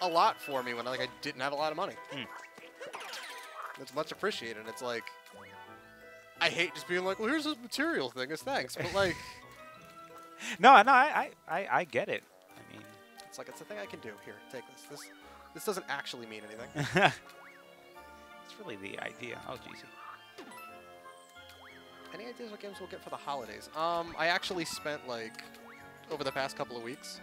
a lot for me when I didn't have a lot of money. It's much appreciated. It's like, I hate just being like, well, here's this material thing. It's thanks, but like, No, I get it. I mean, it's like, it's a thing I can do. Here, take this. This doesn't actually mean anything. it's really the idea. Oh, jeez. Any ideas what games we'll get for the holidays? I actually spent like over the past couple of weeks,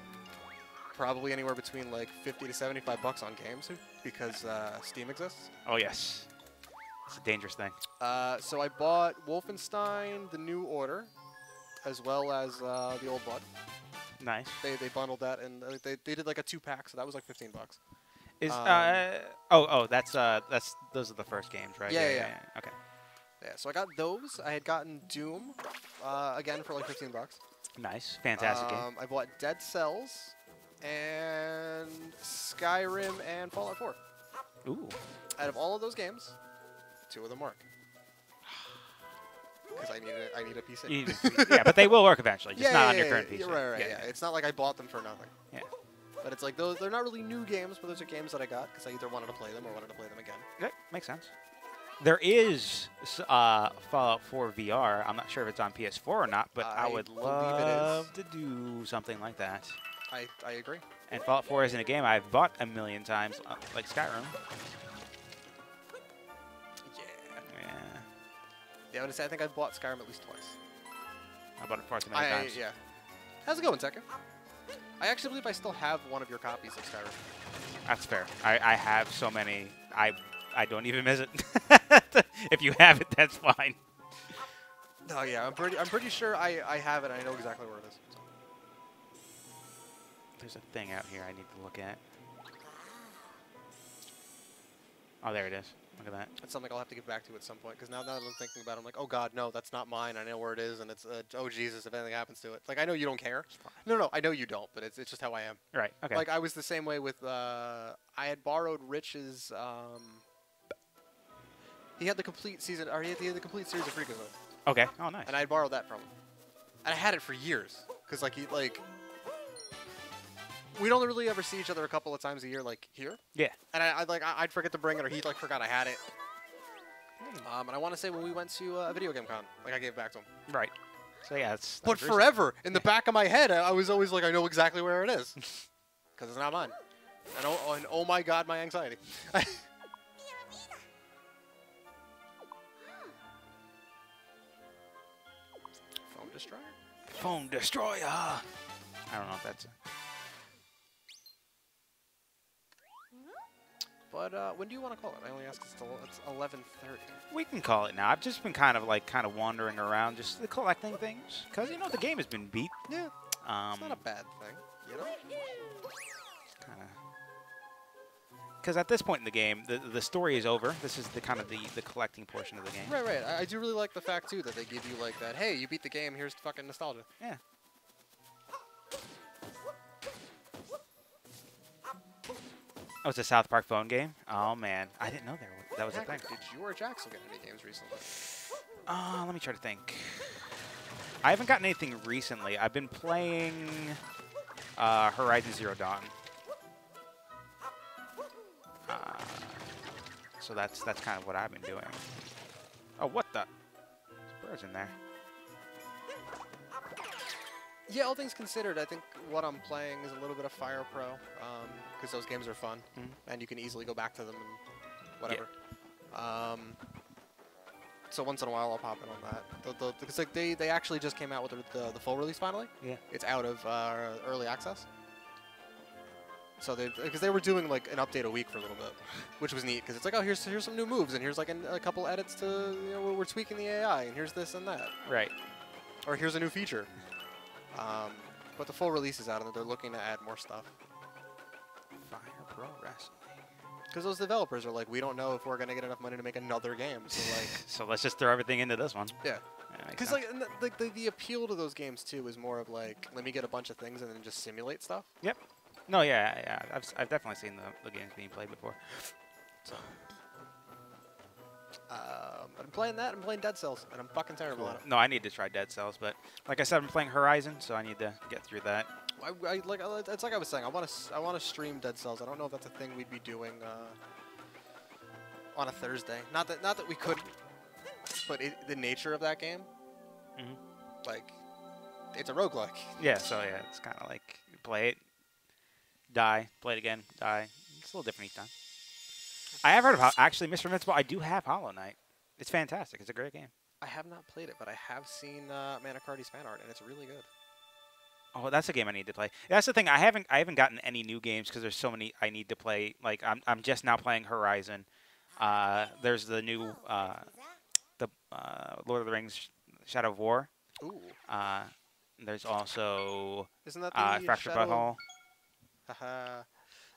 probably anywhere between like $50 to $75 on games because Steam exists. Oh yes, it's a dangerous thing. So I bought Wolfenstein: The New Order, as well as the Old Blood. Nice. They bundled that, and they did like a 2-pack, so that was like $15. Is that's those are the first games, right? Yeah. Okay. Yeah, so I got those. I had gotten Doom, again for like $15. Nice, fantastic game. I bought Dead Cells, and Skyrim and Fallout 4. Ooh. Out of all of those games, 2 of them work. Because I need a PC. Yeah, but they will work eventually, just not on your current PC. Right, yeah. It's not like I bought them for nothing. Yeah. But it's like, they're not really new games, but those are games that I got because I either wanted to play them or wanted to play them again. Yeah, makes sense. There is Fallout 4 VR. I'm not sure if it's on PS4 or not, but I would love to do something like that. I agree. And Fallout 4 isn't a game I've bought a million times, like Skyrim. Yeah, I would say I think I've bought Skyrim at least twice. I bought it far too many times. Yeah. How's it going, Tekken? I actually believe I still have one of your copies of Skyrim. That's fair. I have so many. I don't even miss it. If you have it, that's fine. No, yeah, I'm pretty sure I have it. And I know exactly where it is. So. There's a thing out here I need to look at. Oh, there it is. Look at that. That's something I'll have to get back to at some point. Because now that I'm thinking about it, I'm like, oh god, no, that's not mine. I know where it is, and it's oh Jesus, if anything happens to it. Like, I know you don't care. No, I know you don't, but it's just how I am. Right. Okay. Like, I was the same way with I had borrowed Rich's. He had the complete season, or he had the complete series of Freakazoid. Okay. Oh, nice. And I had borrowed that from him, and I had it for years. Cause we'd only really ever see each other a couple of times a year, like here. Yeah. And I'd forget to bring it, or he'd forgot I had it. And I want to say when we went to a video game con, like I gave it back to him. Right. So yeah, it's. But forever, in the back of my head, I was always like, I know exactly where it is. Because it's not mine. And oh my god, my anxiety. Phone destroyer? Phone destroyer. I don't know if that's. But when do you want to call it? I only asked it's 11:30. We can call it now. I've just been kind of wandering around, just collecting things, because you know the game has been beat. Yeah. It's not a bad thing, you know. Kind of. Because at this point in the game, the story is over. This is the kind of the collecting portion of the game. Right. I do really like the fact too that they give you like that. Hey, you beat the game. Here's fucking nostalgia. Yeah. Oh, it's a South Park phone game? Oh, man. I didn't know that was a thing. Did you or Jaxel get any games recently? Let me try to think. I haven't gotten anything recently. I've been playing Horizon Zero Dawn. So that's kind of what I've been doing. Oh, what the? There's birds in there. Yeah, all things considered, I think what I'm playing is a little bit of Fire Pro, because those games are fun, and you can easily go back to them and whatever. Yeah. So once in a while, I'll pop in on that. Because like they actually just came out with the full release finally. Yeah. It's out of early access. So because they were doing like an update a week for a little bit, which was neat because it's like, oh, here's some new moves and here's like a couple edits to we're tweaking the AI and here's this and that. Right. Or here's a new feature. But the full release is out and they're looking to add more stuff. Fire Pro Wrestling. Because those developers are like, we don't know if we're gonna get enough money to make another game. So like, so let's just throw everything into this one. Yeah. Because like the appeal to those games too is more of like, let me get a bunch of things and then just simulate stuff. Yep. No, yeah. I've definitely seen the games being played before. So. I'm playing that. I'm playing Dead Cells, and I'm fucking terrible at it. No, I need to try Dead Cells, but like I said, I'm playing Horizon, so I need to get through that. It's like I was saying. I want to stream Dead Cells. I don't know if that's a thing we'd be doing on a Thursday. Not that we couldn't, but the nature of that game, like, it's a roguelike. Yeah. So yeah, it's kind of like you play it, die, play it again, die. It's a little different each time. I have heard of actually, Mr. Invincible. I do have Hollow Knight. It's fantastic. It's a great game. I have not played it, but I have seen Manicardi's fan art, and it's really good. Oh, that's a game I need to play. That's the thing. I haven't gotten any new games because there's so many I need to play. Like I'm just now playing Horizon. There's the new Lord of the Rings Shadow of War. Ooh. There's also Isn't that the Fractured Butthole. Haha.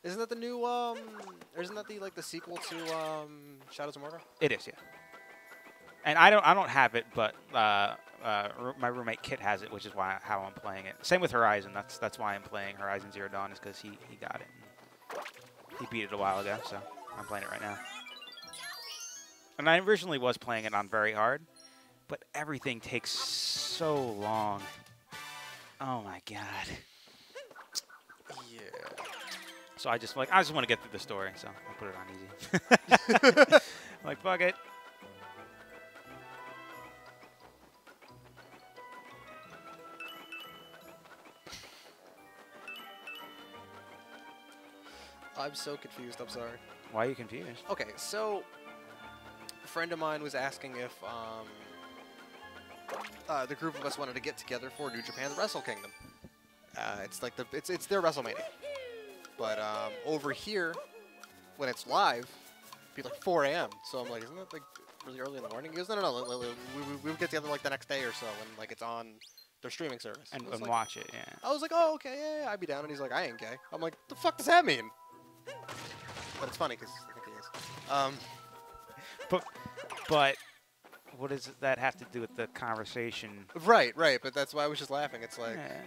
Isn't that the new isn't that the sequel to Shadows of Mordor? It is, yeah. And I don't have it, but my roommate Kit has it, which is how I'm playing it. Same with Horizon. That's why I'm playing Horizon Zero Dawn, is because he got it. He beat it a while ago, so I'm playing it right now. And I originally was playing it on very hard, but everything takes so long. Oh my god. Yeah. So I just want to get through the story, so I put it on easy. I'm like, fuck it. I'm so confused. I'm sorry. Why are you confused? Okay, so a friend of mine was asking if the group of us wanted to get together for New Japan's Wrestle Kingdom. It's like it's their WrestleMania. But over here, when it's live, it'd be like 4 a.m. So I'm like, isn't that like really early in the morning? He goes, no. We would get together like the next day or so when like it's on their streaming service. And like, watch it, yeah. I was like, oh, okay, yeah, I'd be down. And he's like, I ain't gay. I'm like, the fuck does that mean? But it's funny because I think he is. But what does that have to do with the conversation? Right. But that's why I was just laughing. It's like. Yeah.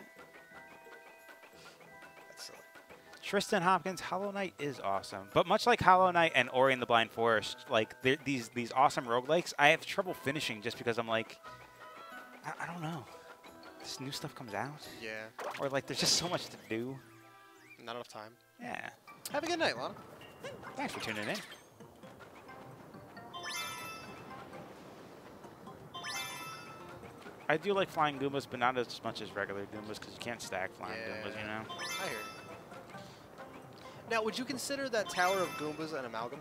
That's silly. Tristan Hopkins, Hollow Knight is awesome. But much like Hollow Knight and Ori and the Blind Forest, like these awesome roguelikes, I have trouble finishing just because I'm like, I don't know. This new stuff comes out. Yeah. Or like there's just so much to do. Not enough time. Yeah. Have a good night, Lana. Thanks for tuning in. I do like flying Goombas, but not as much as regular Goombas because you can't stack flying Goombas, you know? I hear you. Now, would you consider that Tower of Goombas an amalgam?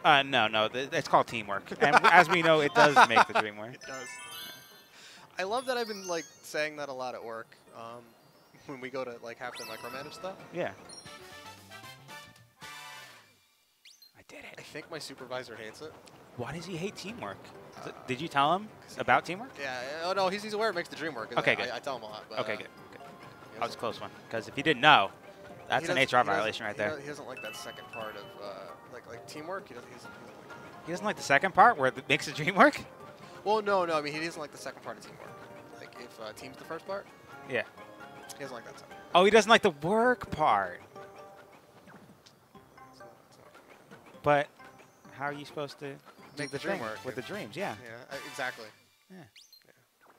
No. It's called teamwork. And as we know, it does make the dream work. It does. I love that I've been, like, saying that a lot at work when we go to, like, have to micromanage stuff. Yeah. I did I it. think my supervisor hates it. Why does he hate teamwork? Did you tell him about teamwork? Yeah. Oh, no, he's aware it makes the dream work. Okay, good. I tell him a lot. But, Okay, good. That was a close one. Because if you didn't know, that's an HR violation right there. He doesn't like that second part of, like teamwork. He doesn't like that. He doesn't like the second part where it makes the dream work? Well, no. I mean, he doesn't like the second part of teamwork. Like, if team's the first part, Yeah. he doesn't like that second. Oh, he doesn't like the work part. But how are you supposed to Make do the dream thing work. with the dreams? Yeah. Yeah, exactly. Yeah.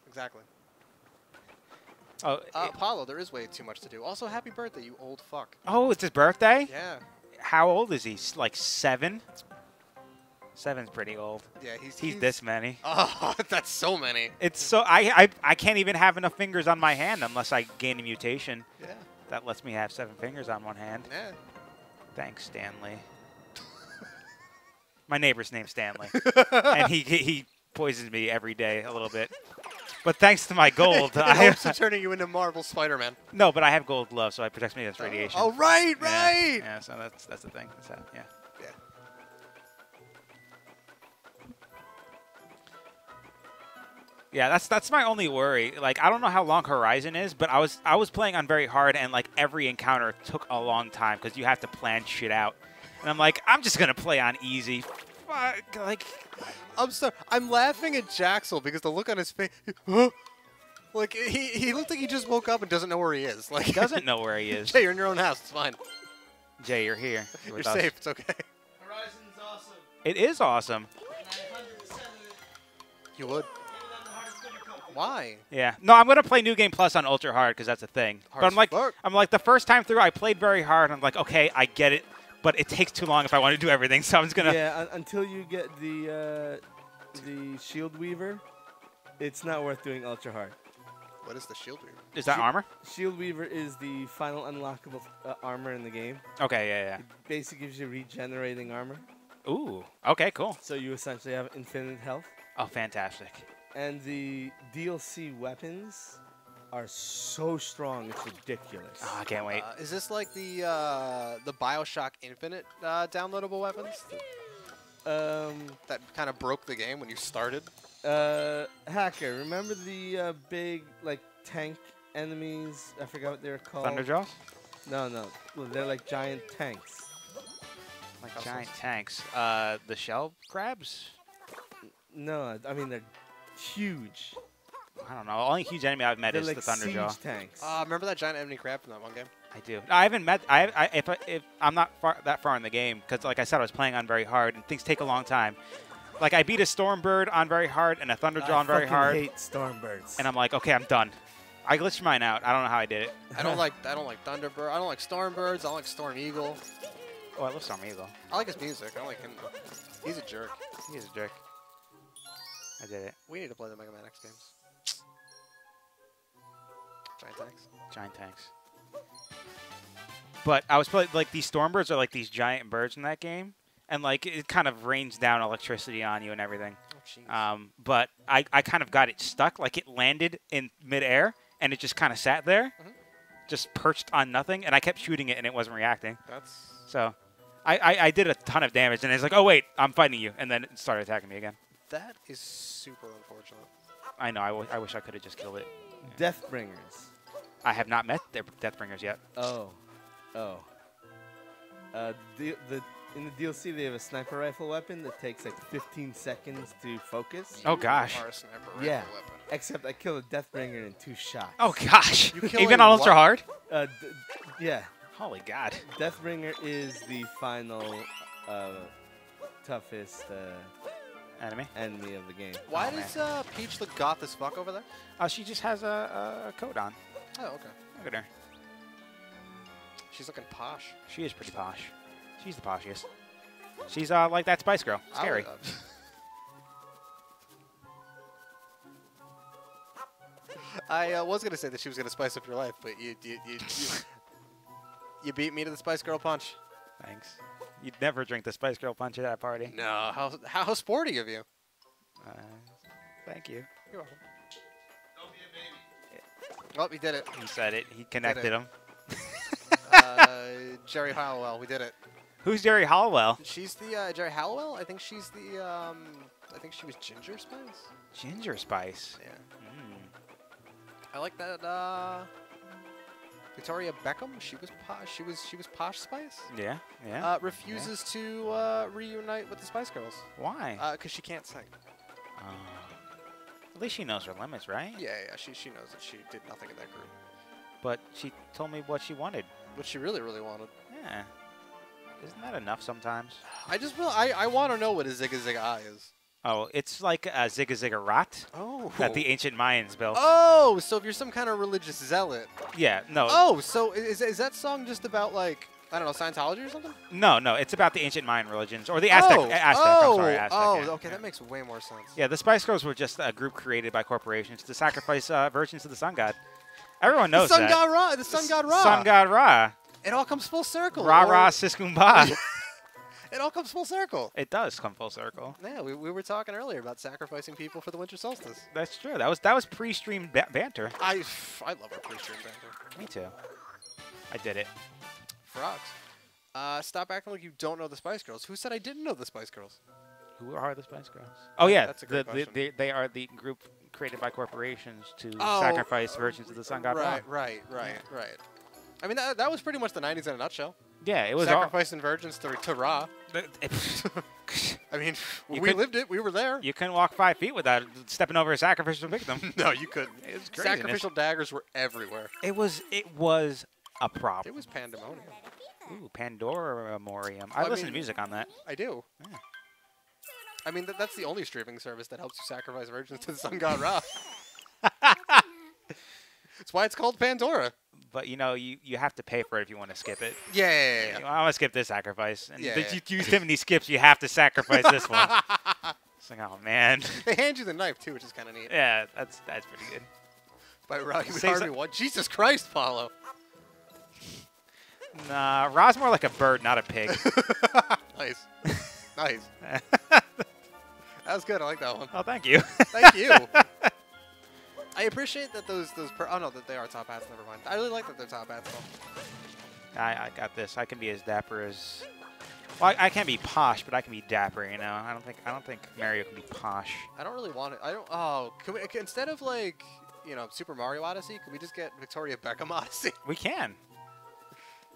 Exactly. Oh, Paulo, there is way too much to do. Also, happy birthday, you old fuck. oh, it's his birthday? Yeah. How old is he? Like 7? 7's pretty old. Yeah, He's this many. Oh, that's so many. It's so I can't even have enough fingers on my hand unless I gain a mutation Yeah. that lets me have 7 fingers on one hand. Yeah. Thanks, Stanley. My neighbor's name's Stanley, and he poisons me every day a little bit. But thanks to my gold, In hopes of turning you into Marvel Spider-Man. no, but I have gold gloves, so it protects me against radiation. Oh, right. Yeah, so that's the thing. That's that, yeah. Yeah. Yeah, that's my only worry. Like, I don't know how long Horizon is, but I was playing on very hard, and like every encounter took a long time because you have to plan shit out. And I'm like, I'm just gonna play on easy. Fuck, like, I'm sorry. I'm laughing at Jaxel because the look on his face. Like he looked like he just woke up and doesn't know where he is. Like he doesn't know where he is. Jay, you're in your own house. It's fine. Jay, you're here. You're with us. safe. It's okay. Horizon's awesome. It is awesome. And I 100% of it. You would. Even on the hardest difficulty. Why? Yeah. No, I'm gonna play New Game Plus on ultra hard because that's a thing. Hard But as fuck. I'm like the first time through, I played very hard. I'm like, okay, I get it, but it takes too long if I want to do everything. So I'm just gonna. Yeah, until you get the Shield Weaver, it's not worth doing ultra hard. What is the shield weaver? Is that armor? Shield Weaver is the final unlockable armor in the game. Okay, yeah. It basically gives you regenerating armor, Ooh. Okay, cool. so you essentially have infinite health. Oh, fantastic. And the DLC weapons are so strong, it's ridiculous. Oh, I can't wait. Is this like the BioShock Infinite downloadable weapons that kind of broke the game when you started? Hacker, remember the big like tank enemies? I forgot what they're called. Thunderjaws? No. Well, they're like giant tanks. Like giant tanks. The shell crabs? No, I mean they're huge. I don't know. Only huge enemy I've met They're is like the Thunderjaw. siege tanks. Remember that giant enemy crab from that one game? I do. I haven't met. If I'm not that far in the game, because like I said, I was playing on very hard, and things take a long time. Like I beat a Stormbird on very hard and a Thunderjaw on very hard, I hate Stormbirds. and I'm like, okay, I'm done. I glitched mine out. I don't know how I did it. I don't like Thunderbird. I don't like Stormbirds. I don't like Storm Eagle. Oh, I love Storm Eagle. I like his music. I don't like him. He's a jerk. He's a jerk. I did it. We need to play the Mega Man X games. Giant tanks. Giant tanks. But I was playing like these Stormbirds are like these giant birds in that game, and like it kind of rains down electricity on you and everything. Oh, jeez. But I kind of got it stuck. Like it landed in midair, and it just kind of sat there, just perched on nothing, and I kept shooting it, and it wasn't reacting. That's So I did a ton of damage, and it's like, oh, wait, I'm fighting you, and then it started attacking me again. that is super unfortunate. I know. I wish I could have just killed it. Deathbringers. I have not met their Deathbringers yet. Oh. In the DLC, they have a sniper rifle weapon that takes like 15 seconds to focus. Oh, gosh. Are a sniper rifle Yeah. weapon. Except I killed a Deathbringer in 2 shots. Oh, gosh. You killing Even on Ultra what? Hard? Yeah. Holy God. Deathbringer is the final toughest Enemy? enemy of the game. Why Oh, does Peach look goth as fuck over there? Oh, she just has a coat on. Oh, okay. Look at her. She's looking posh. She is pretty posh. She's the poshiest. She's like that Spice Girl. I Scary. would, I was gonna say that she was gonna spice up your life, but you beat me to the Spice Girl punch. Thanks. You'd never drink the Spice Girl punch at that party. No, how sporty of you. Thank you. You're welcome. Oh, we did it. He said it. He connected them. Jerry Halliwell, we did it. Who's Jerry Halliwell? She's the Jerry Halliwell. I think she's the. I think she was Ginger Spice. Ginger Spice. Yeah. I like that. Victoria Beckham. She was posh. She was Posh Spice. Yeah. Yeah. Refuses to reunite with the Spice Girls. Why? Because she can't sing. At least she knows her limits, right? Yeah. She knows that she did nothing in that group. But she told me what she wanted. What she really wanted. Yeah. Isn't that enough sometimes? I want to know what a Zigga Zigga Eye is. Oh, it's like a Zigga Zigga Rat that the ancient Mayans built. Oh, so if you're some kind of religious zealot. Yeah, no. Oh, so is that song just about, like, I don't know, Scientology or something? No, it's about the ancient Mayan religions. Or the Aztec. I'm sorry, Aztec. Oh, yeah. okay, that makes way more sense. Yeah, the Spice Girls were just a group created by corporations to sacrifice virgins to the sun god. Everyone knows that. The sun god Ra. Sun god Ra. It all comes full circle. Ra Ra Siskumba. It all comes full circle. It does come full circle. Yeah, we were talking earlier about sacrificing people for the winter solstice. That's true. That was pre-streamed banter. I love our pre-stream banter. Me too. I did it. Frogs. Stop acting like you don't know the Spice Girls. Who said I didn't know the Spice Girls? Who are the Spice Girls? Oh yeah, That's a great question. they are the group created by corporations to sacrifice virgins to the sun god Ra. Right. I mean, that was pretty much the 90s in a nutshell. Yeah, it was sacrificing virgins to Ra. I mean, we lived it. We were there. You couldn't walk 5 feet without stepping over a sacrificial victim. No, you couldn't. It was craziness. Sacrificial daggers were everywhere. It was a problem. It was pandemonium. Ooh, Pandora-morium. I listen to music on that. I do. Yeah. I mean, that's the only streaming service that helps you sacrifice virgins to the sun god Ra. That's why it's called Pandora. But, you have to pay for it if you want to skip it. Yeah. I want to skip this sacrifice. And Yeah. you use too many skips, you have to sacrifice this one. It's like, oh, man. They hand you the knife, too, which is kind of neat. Yeah, that's pretty good. By Ra, you would hardly want. Jesus Christ, Paulo. Nah, Ra's more like a bird, not a pig. Nice. That was good. I like that one. Oh, thank you. Thank you. I appreciate that those oh no, that they are top hats. Never mind. I really like that they're top hats though. I got this. I can be as dapper as. Well, I can't be posh, but I can be dapper. I don't think Mario can be posh. I don't really want it. I don't. Oh, can we instead of like Super Mario Odyssey, can we just get Victoria Beckham Odyssey? We can.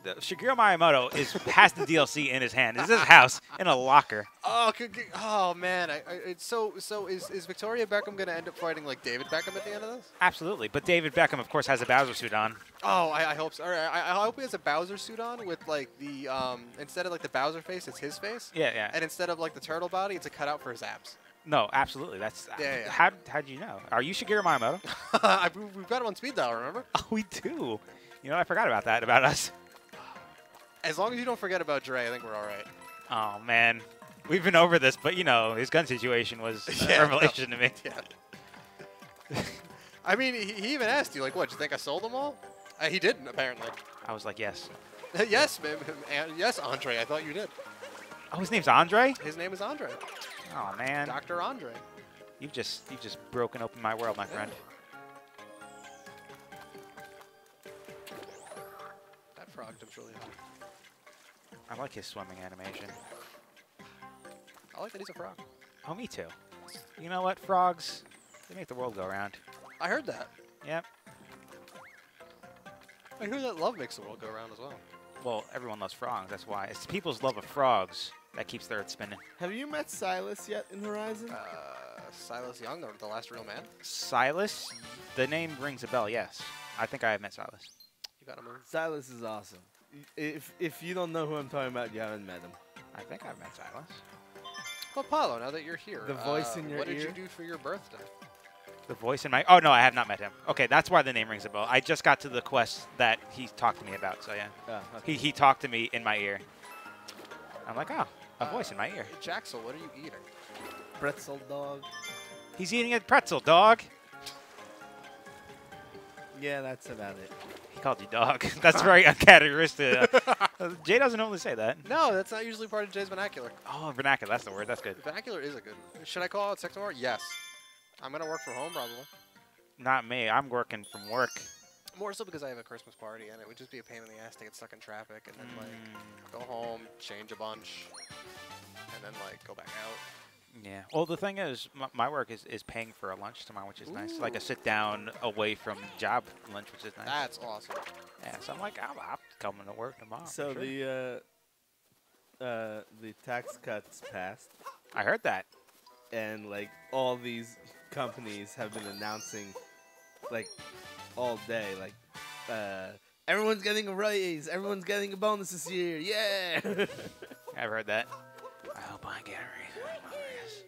Shigeru Miyamoto has the DLC in his hand. It's his house in a locker. Oh man! So is Victoria Beckham gonna end up fighting like David Beckham at the end of this? Absolutely, but David Beckham, of course, has a Bowser suit on. Oh, I hope so. All right, I hope he has a Bowser suit on with like the instead of like the Bowser face, it's his face. Yeah. And instead of like the turtle body, it's a cutout for his abs. No, absolutely. That's yeah. How'd you know? Are you Shigeru Miyamoto? We've got him on speed dial. Remember? Oh, we do. I forgot about that about us. As long as you don't forget about Dre, I think we're all right. Oh, man. We've been over this, but, his gun situation was a revelation to me. Yeah. I mean, he even asked you, like, what, do you think I sold them all? He didn't, apparently. I was like, yes. Yes, yes, Andre, I thought you did. Oh, his name's Andre? His name is Andre. Oh, man. Dr. Andre. You've just broken open my world, my friend. That frog jumps really high. I like his swimming animation. I like that he's a frog. Oh, me too. You know what? Frogs, they make the world go round. I heard that. Yep. I heard that love makes the world go round as well. Well, everyone loves frogs. That's why. It's people's love of frogs that keeps the earth spinning. Have you met Silas yet in Horizon? Silas Young, the last real man. Silas? The name rings a bell, yes. I think I have met Silas. You got him. Silas is awesome. If you don't know who I'm talking about, you haven't met him. I think I've met Silas. Well, Paulo, now that you're here, the voice in your what ear? did you do for your birthday? The voice in my... Oh, no, I have not met him. Okay, that's why the name rings a bell. I just got to the quest that he talked to me about, so yeah. Oh, okay. He talked to me in my ear. I'm like, oh, a voice in my ear. Jaxel, what are you eating? Pretzel dog. He's eating a pretzel, dog. Yeah, that's about it. He called you dog. That's very uncharacteristic. Jay doesn't normally say that. No, that's not usually part of Jay's vernacular. Oh, vernacular. That's the word. That's good. Vernacular is a good. Should I call out sick tomorrow? Yes. I'm gonna work from home probably. Not me. I'm working from work. More so because I have a Christmas party and it would just be a pain in the ass to get stuck in traffic and then like go home, change a bunch, and then like go back out. Yeah. Well, the thing is, my work is paying for a lunch tomorrow, which is nice. Like a sit down away from job lunch, which is nice. That's awesome. Yeah. So I'm like, I'm coming to work tomorrow. So for sure. the tax cuts passed, I heard that. and like all these companies have been announcing, like all day, like everyone's getting a raise, everyone's getting a bonus this year, yeah. I've heard that. I hope I get a raise. I hope I raise.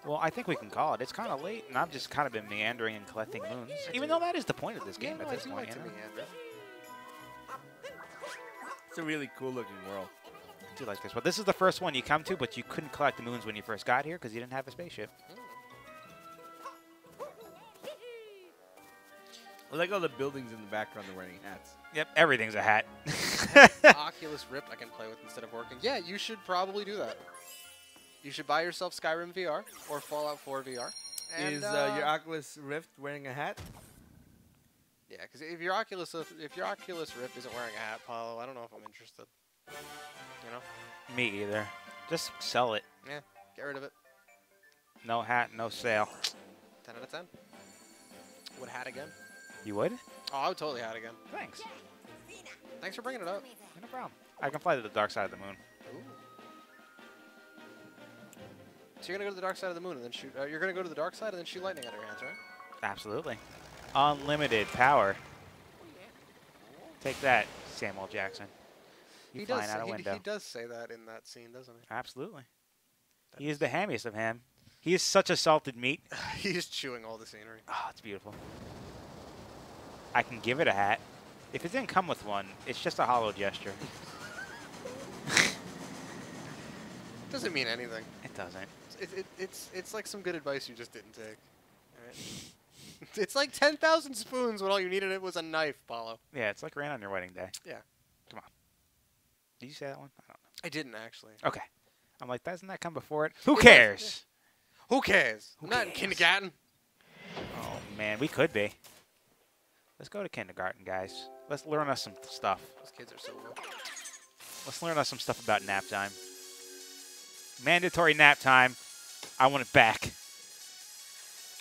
Well, I think we can call it. It's kind of late, and I've just kind of been meandering and collecting moons. Even though that is the point of this game at this point. To You know? meander. It's a really cool looking world. I do like this. But this is the first one you come to, but you couldn't collect the moons when you first got here because you didn't have a spaceship. I like all the buildings in the background are wearing hats. Yep, everything's a hat. Oculus Rift I can play with instead of working. Yeah, you should probably do that. You should buy yourself Skyrim VR or Fallout 4 VR. And, Is your Oculus Rift wearing a hat? Yeah, because if your Oculus Rift isn't wearing a hat, Paulo, I don't know if I'm interested. You know? Me either. Just sell it. Yeah, get rid of it. No hat, no sale. 10 out of 10. Would hat again? You would? Oh, I would totally hat again. Thanks. Thanks for bringing it up. No problem. I can fly to the dark side of the moon. Ooh. So you're gonna go to the dark side of the moon and then shoot. You're gonna go to the dark side and then shoot lightning out of your hands, right? Absolutely. Unlimited power. Take that, Samuel Jackson. You flying out a window. He does say that in that scene, doesn't he? Absolutely. He is the hammiest of ham. He is such a salted meat. He's chewing all the scenery. Oh, it's beautiful. I can give it a hat. If it didn't come with one, it's just a hollow gesture. Doesn't mean anything. It doesn't. It's like some good advice you just didn't take. All right? It's like 10,000 spoons when all you needed was a knife, Paulo. Yeah, it's like rain on your wedding day. Yeah. Come on. Did you say that one? I don't know. I didn't actually. Okay. I'm like, doesn't that come before it? Who cares? Who cares? Who Not in cares? kindergarten. Oh, man, we could be. Let's go to kindergarten, guys. Let's learn us some stuff. Those kids are so low. Let's learn us some stuff about nap time. Mandatory nap time. I want it back.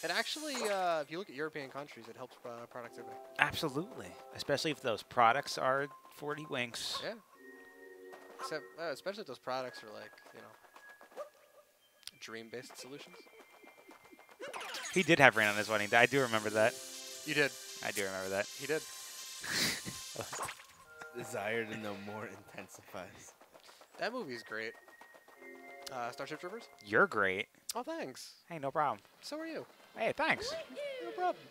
And actually, if you look at European countries, it helps productivity. Absolutely. Especially if those products are 40 winks. Yeah. Except, especially if those products are like, you know, dream-based solutions. He did have rain on his wedding day. I do remember that. You did. I do remember that. He did. Desire to know more intensifies. That movie's great. Starship Troopers? You're great. Oh, thanks. Hey, no problem. So are you. Hey, thanks. No problem.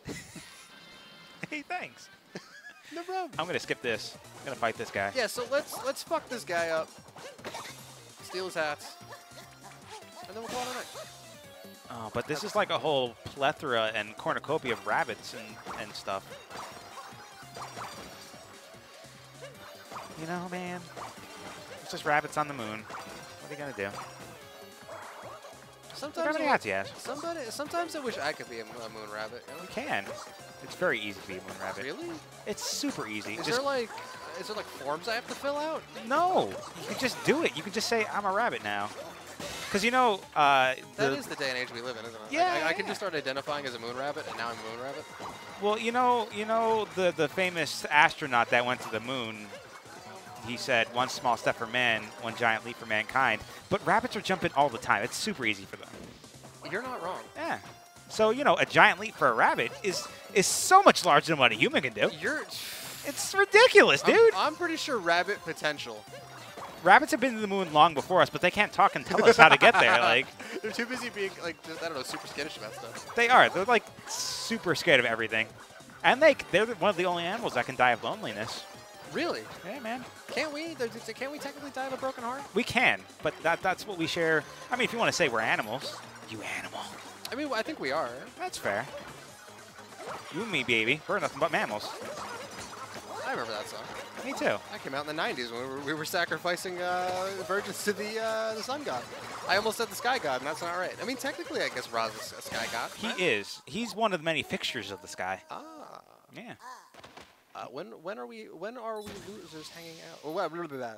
Hey, thanks. No problem. I'm going to skip this. I'm going to fight this guy. Yeah, so let's fuck this guy up. Steal his hats. And then we'll call it a night. Oh, but this is like a whole plethora and cornucopia of rabbits and stuff. You know, man. It's just rabbits on the moon. What are you going to do? Look how many hats he has. Sometimes I wish I could be a moon rabbit. You know? You can. It's very easy to be a moon rabbit. Really? It's super easy. Is there like forms I have to fill out? No. You can just do it. You can just say, I'm a rabbit now. Because, you know, that is the day and age we live in, isn't it? Yeah, I can just start identifying as a moon rabbit, and now I'm a moon rabbit. well, you know the famous astronaut that went to the moon. He said, one small step for man, one giant leap for mankind. But rabbits are jumping all the time. It's super easy for them. You're not wrong. Yeah. So, you know, a giant leap for a rabbit is so much larger than what a human can do. It's ridiculous, dude. I'm pretty sure rabbit potential. Rabbits have been to the moon long before us, but they can't talk and tell us how to get there. Like, they're too busy being, like, just, I don't know, super skittish about stuff. They are. They're, like, super scared of everything. And they're one of the only animals that can die of loneliness. Really? Yeah, man. Can't we? Can't we technically die of a broken heart? We can, but that's what we share. I mean, if you want to say we're animals, you animal. I mean, I think we are. That's fair. You and me, baby. We're nothing but mammals. I remember that song. Me too. That came out in the 90s when we were sacrificing virgins to the sun god. I almost said the sky god, and that's not right. I mean, technically, I guess Ra's is a sky god. He right? is. He's one of the many fixtures of the sky. Ah. Yeah. When are we losers hanging out? Oh, blah, blah, blah, blah.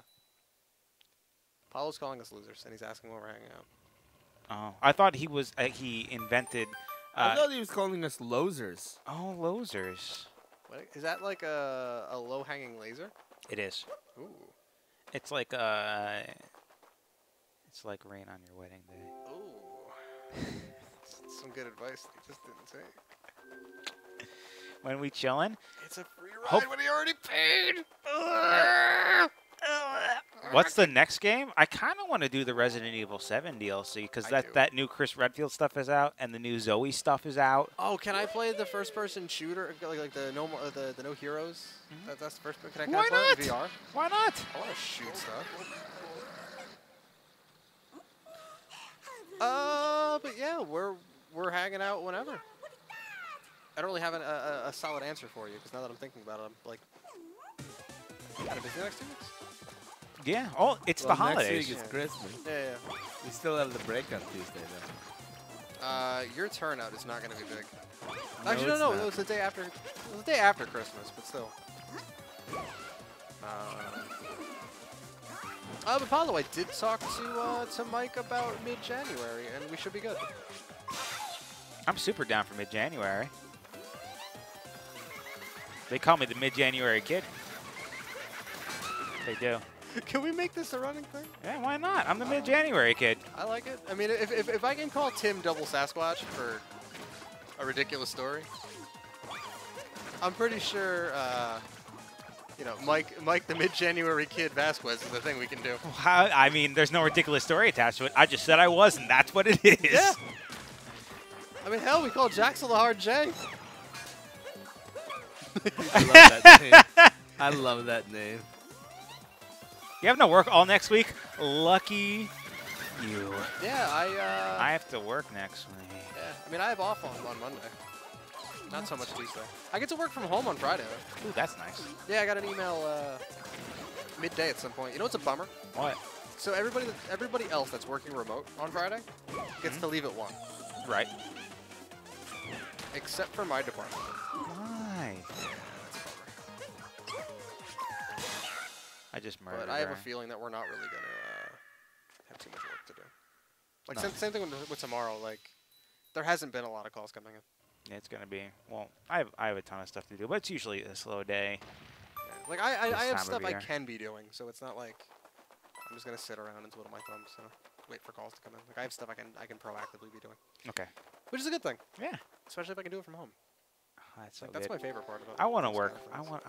Apollo's calling us losers, and he's asking when we're hanging out. Oh, I thought he was. He invented. I thought he was calling us losers. Oh, losers. What, is that like a low-hanging laser? It is. Ooh. It's like It's like rain on your wedding day. Ooh. Some good advice that you just didn't take. When we chillin'. It's a free ride when he already paid. What's the next game? I kind of want to do the Resident Evil 7 DLC because that new Chris Redfield stuff is out and the new Zoe stuff is out. Oh, can I play the first-person shooter, like the no heroes? Mm-hmm. That's the first. Can I Why play not? it in VR? Why not? I want to shoot stuff. But yeah, we're hanging out whenever. I don't really have a solid answer for you because now that I'm thinking about it, I'm like, kind of busy next 2 weeks. Yeah. Oh, it's the holidays. Next week is Christmas. Yeah. We still have the break on Tuesday, though. Your turnout is not going to be big. No, Actually, it's no. not. It was the day after. It was the day after Christmas, but still. But Apollo, I did talk to Mike about mid-January, and we should be good. I'm super down for mid-January. They call me the mid-January kid. They do. Can we make this a running thing? Yeah, why not? I'm the mid-January kid. I like it. I mean, if I can call Tim Double Sasquatch for a ridiculous story, I'm pretty sure, you know, Mike the mid-January kid Vasquez is the thing we can do. How, I mean, there's no ridiculous story attached to it. I just said I was, and that's what it is. Yeah. I mean, hell, we call Jaxel the Hard J. I love that name. I love that name. You have no work all next week? Lucky you. Yeah, I have to work next week. Yeah, I mean, I have off on Monday. Not so much Tuesday. I get to work from home on Friday, though. Ooh, that's nice. Yeah, I got an email midday at some point. You know what's a bummer? What? So everybody else that's working remote on Friday gets to leave at 1. Right. Except for my department. Why? I just murdered But I have her. a feeling that we're not really going to have too much work to do. Like, No. same thing with tomorrow. Like, there hasn't been a lot of calls coming in. Yeah, it's gonna be. Well, I have a ton of stuff to do, but it's usually a slow day. Yeah. Like, I This have time of stuff I year. can be doing, so it's not like I'm just going to sit around and twiddle my thumbs and wait for calls to come in. Like, I have stuff I can proactively be doing, Okay. which is a good thing, Yeah. especially if I can do it from home. That's so Like, that's good. my favorite part about it. I want to work. I want.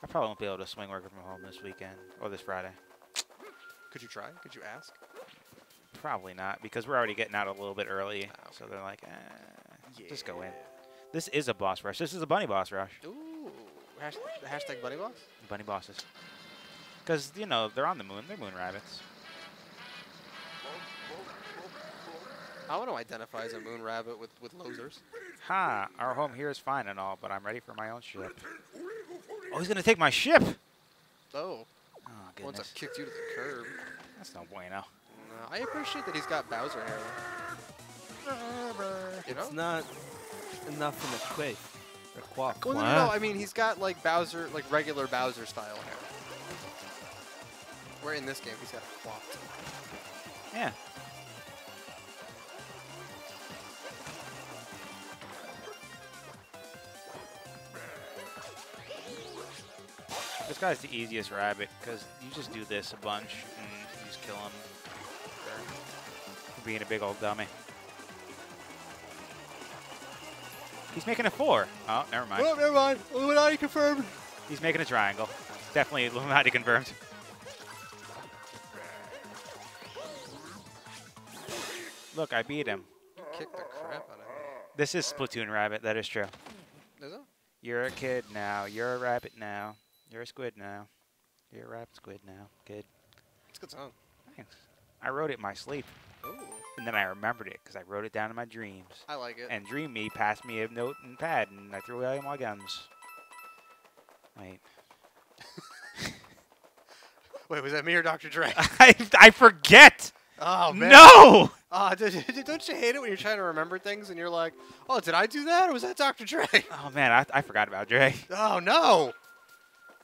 I probably won't be able to swing working from home this weekend or this Friday. Could you try? Could you ask? Probably not because we're already getting out a little bit early. Ah, okay. So they're like, just go in. This is a boss rush. This is a bunny boss rush. Ooh. Hashtag bunny boss? Bunny bosses. Because, you know, they're on the moon. They're moon rabbits. I want to identify as a moon rabbit with losers. Ha! Our home here is fine and all, but I'm ready for my own ship. Oh, he's going to take my ship! Oh. Oh, Once goodness. I've kicked you to the curb. That's no bueno. No, I appreciate that he's got Bowser hair. You know? It's not enough in a quake. A quack. Well, no, I mean, he's got, like, Bowser, like, regular Bowser style hair. Where in this game, he's got it flopped. Yeah. This guy's the easiest rabbit because you just do this a bunch and you just kill him for being a big old dummy. He's making a 4. Oh, never mind. Oh, never mind. Illuminati confirmed. He's making a triangle. Definitely Illuminati confirmed. Look, I beat him. You kicked the crap out of him. This is Splatoon Rabbit. That is true. Is it? You're a kid now. You're a rabbit now. You're a squid now. You're a rabbit squid now. Kid. It's a good song. Thanks. I wrote it in my sleep. Ooh. and then I remembered it because I wrote it down in my dreams. I like it. And Dream Me passed me a note and pad, and I threw away my guns. Wait. Wait, was that me or Dr. Dre? I forget. Oh, man. No. Don't you hate it when you're trying to remember things and you're like, oh, did I do that or was that Dr. Dre? Oh man, I forgot about Dre. Oh, no.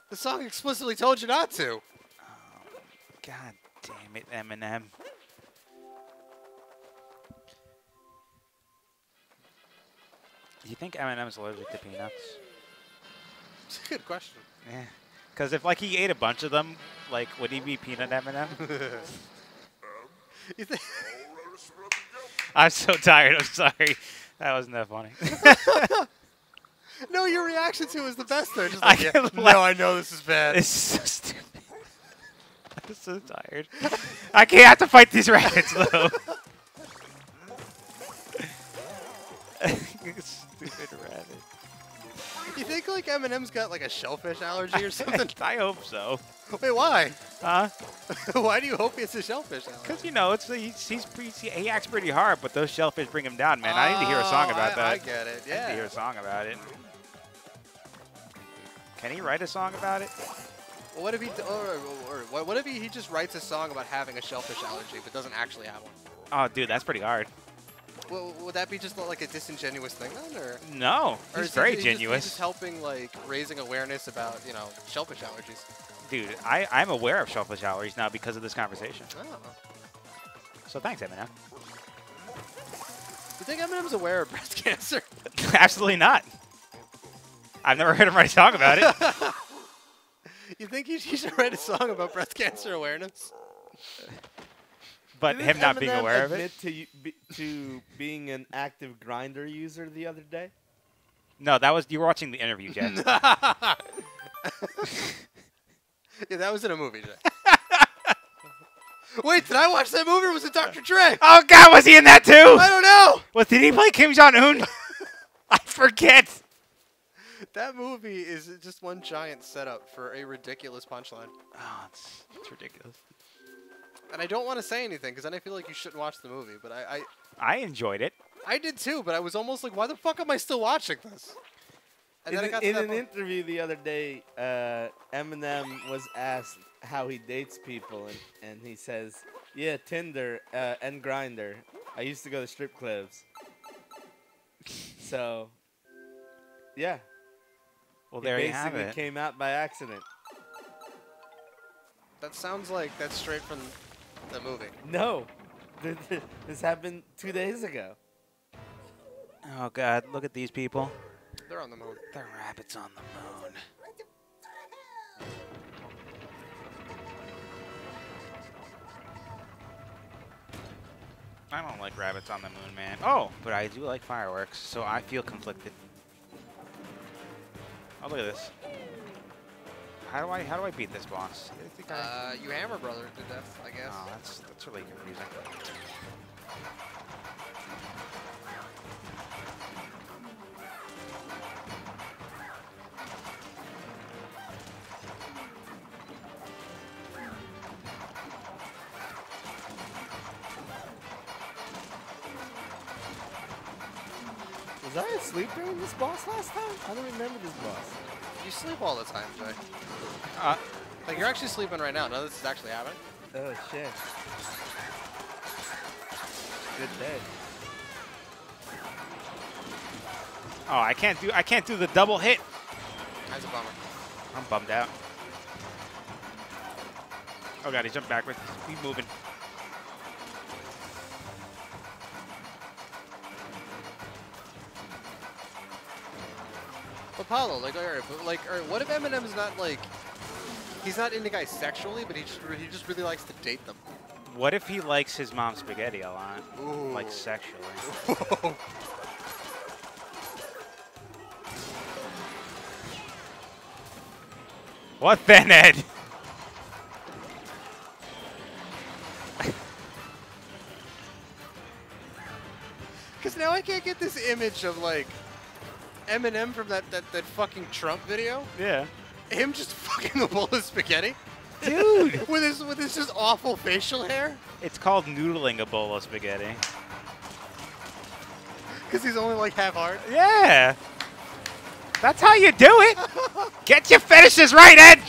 The song explicitly told you not to. Oh, God damn it, Eminem. Do you think Eminem's allergic to peanuts? It's a good question. Yeah. Because if, like, he ate a bunch of them, like, would he be peanut Eminem? You think? I'm so tired. I'm sorry. That wasn't that funny. No, your reaction to it was the best, though. Just I like, can't no, laugh. I know this is bad. It's so stupid. I'm so tired. I can't have to fight these rabbits, though. Stupid rabbit. You think, like, Eminem's got, like, a shellfish allergy or something? I hope so. Wait, why? Huh? Why do you hope he has a shellfish allergy? Because, you know, he acts pretty hard, but those shellfish bring him down, man. I need to hear a song about that. I get it, I need to hear yeah. a song about it. Can he write a song about it? Well, what if what if he just writes a song about having a shellfish allergy but doesn't actually have one? Oh, dude, that's pretty hard. Well, would that be just like a disingenuous thing then, or? No, Or he's is very he genuous. just helping, like, raising awareness about, you know, shellfish allergies. Dude, I'm aware of shellfish allergies now because of this conversation. Oh. So thanks, Eminem. You think Eminem's aware of breast cancer? Absolutely not. I've never heard him write a song about it. You think he should write a song about breast cancer awareness? But Didn't him not being Eminem aware of it? admit to being an active Grinder user the other day? No, you were watching the interview, Jay. Yeah, that was in a movie, Jay. Wait, did I watch that movie or was it Dr. Dre? Oh, God, was he in that too? I don't know. Well, did he play Kim Jong-un? I forget. That movie is just one giant setup for a ridiculous punchline. Oh, it's ridiculous. And I don't want to say anything because then I feel like you shouldn't watch the movie. But I enjoyed it. I did too, but I was almost like, why the fuck am I still watching this? And then I got to In that an point. interview the other day, Eminem was asked how he dates people, and he says, yeah, Tinder and Grindr. I used to go to strip clubs. So, yeah. Well, He there you have basically it. came out by accident. That sounds like that's straight from the movie. No. This happened 2 days ago. Oh, God, look at these people. They're on the moon. They're rabbits on the moon. I don't like rabbits on the moon, man. Oh, but I do like fireworks, so I feel conflicted. Oh, look at this. How do I beat this boss? I think You hammer brother to death, I guess. Oh, that's really confusing. Was I asleep during this boss last time? I don't remember this boss. You sleep all the time, Jay. Uh, Like, you're actually sleeping right now. None of this is actually happening. Oh, shit. Good day. oh, I can't do the double hit. That's a bummer. I'm bummed out. Oh, God, he jumped backwards. Keep moving. But Paulo, like, alright, what if Eminem's not like, he's not into guys sexually, but he just really likes to date them. What if he likes his mom's spaghetti a lot? Ooh. Like sexually. What then, Ed? Because now I can't get this image of like Eminem from that fucking Trump video. Yeah. Him just fucking a bowl of spaghetti. Dude! with his just awful facial hair. It's called noodling a bowl of spaghetti. Because he's only like half hard. Yeah. That's how you do it. Get your finishes right, Ed.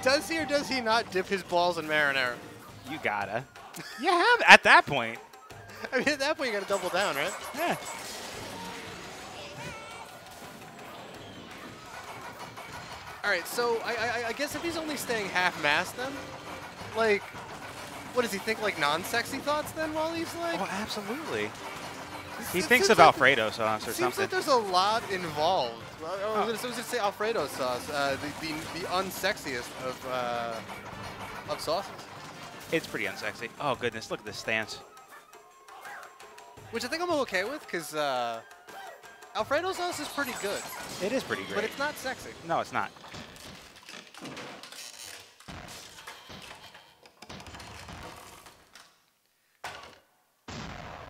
Does he or does he not dip his balls in marinara? You gotta. You have at that point. I mean, at that point, you gotta double down, right? Yeah. All right, so I guess if he's only staying half-mast then, like, what does he think, like, non-sexy thoughts then while he's like... Oh, absolutely. He It thinks seems of like- Alfredo sauce or Seems something. like there's a lot involved. I was gonna say Alfredo sauce, the unsexiest of sauces. It's pretty unsexy. Oh, goodness. Look at this stance. Which I think I'm okay with, because Alfredo sauce is pretty good, It is pretty great. but it's not sexy. No, it's not.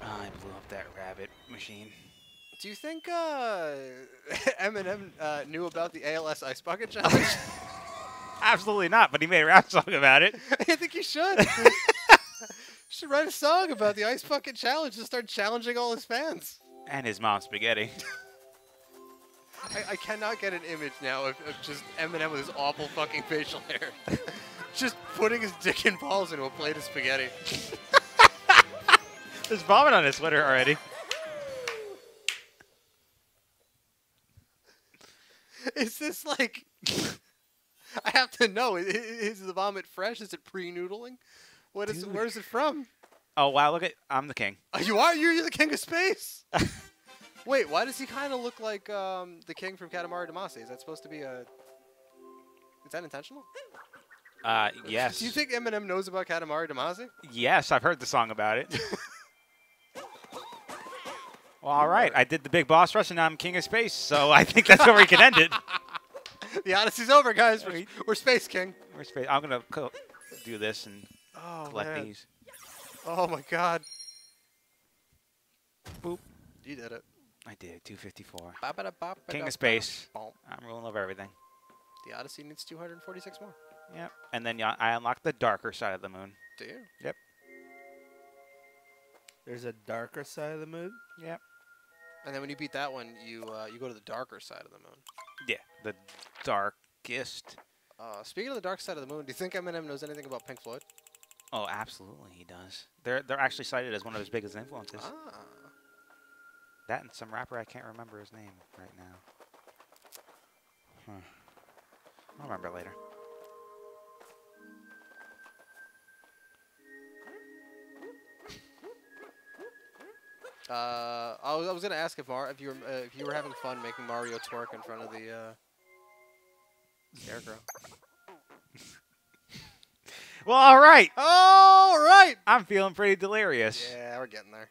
I blew up that rabbit machine. Do you think Eminem knew about the ALS Ice Bucket Challenge? Absolutely not, but he made a rap song about it. I think he should. Should write a song about the Ice Bucket Challenge and start challenging all his fans. And his mom's spaghetti. I cannot get an image now of just Eminem with his awful fucking facial hair. Just putting his dick and balls into a plate of spaghetti. There's vomit on his sweater already. Is this like... I have to know. Is the vomit fresh? Is it pre-noodling? Where is it from? Oh, wow, look at... I'm the king. Oh, you are? You're the king of space? Wait, why does he kind of look like the king from Katamari Damacy? Is that supposed to be a... Is that intentional? Yes. Do you think Eminem knows about Katamari Damacy? Yes, I've heard the song about it. Well, all right. I did the big boss rush, and now I'm king of space, so I think that's where we can end it. The Odyssey's over, guys. We're Space King. We're space. I'm going to do this and collect these. Oh, my God. Boop. You did it. I did. 254. Ba-ba-da-ba-ba-da-ba. King of space. Bonk. I'm ruling over everything. The Odyssey needs 246 more. Yep. And then I unlock the darker side of the moon. Do you? Yep. There's a darker side of the moon. Yep. And then when you beat that one, you go to the darker side of the moon. Yeah. The darkest. Speaking of the dark side of the moon, do you think Eminem knows anything about Pink Floyd? Oh, absolutely he does. They're actually cited as one of his biggest influences. Ah. That and some rapper, I can't remember his name right now. I'll remember later. I was gonna ask if you were having fun making Mario twerk in front of the scarecrow. Well, all right. All right. I'm feeling pretty delirious. Yeah, we're getting there.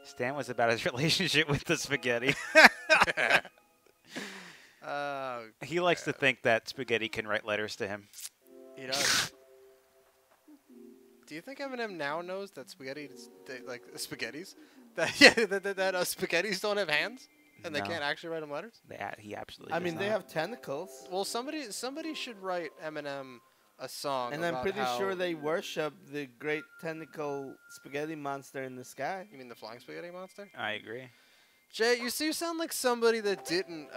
Stan was about his relationship with the spaghetti. He likes to think that spaghetti can write letters to him. He does. Do you think Eminem now knows that spaghettis that spaghettis don't have hands and they No. can't actually write him letters? He absolutely. I does mean, they not. have tentacles. Well, somebody should write Eminem a song. And I'm about pretty how- sure they worship the great tentacle spaghetti monster in the sky. You mean the flying spaghetti monster? I agree. Jay, you sound like somebody that didn't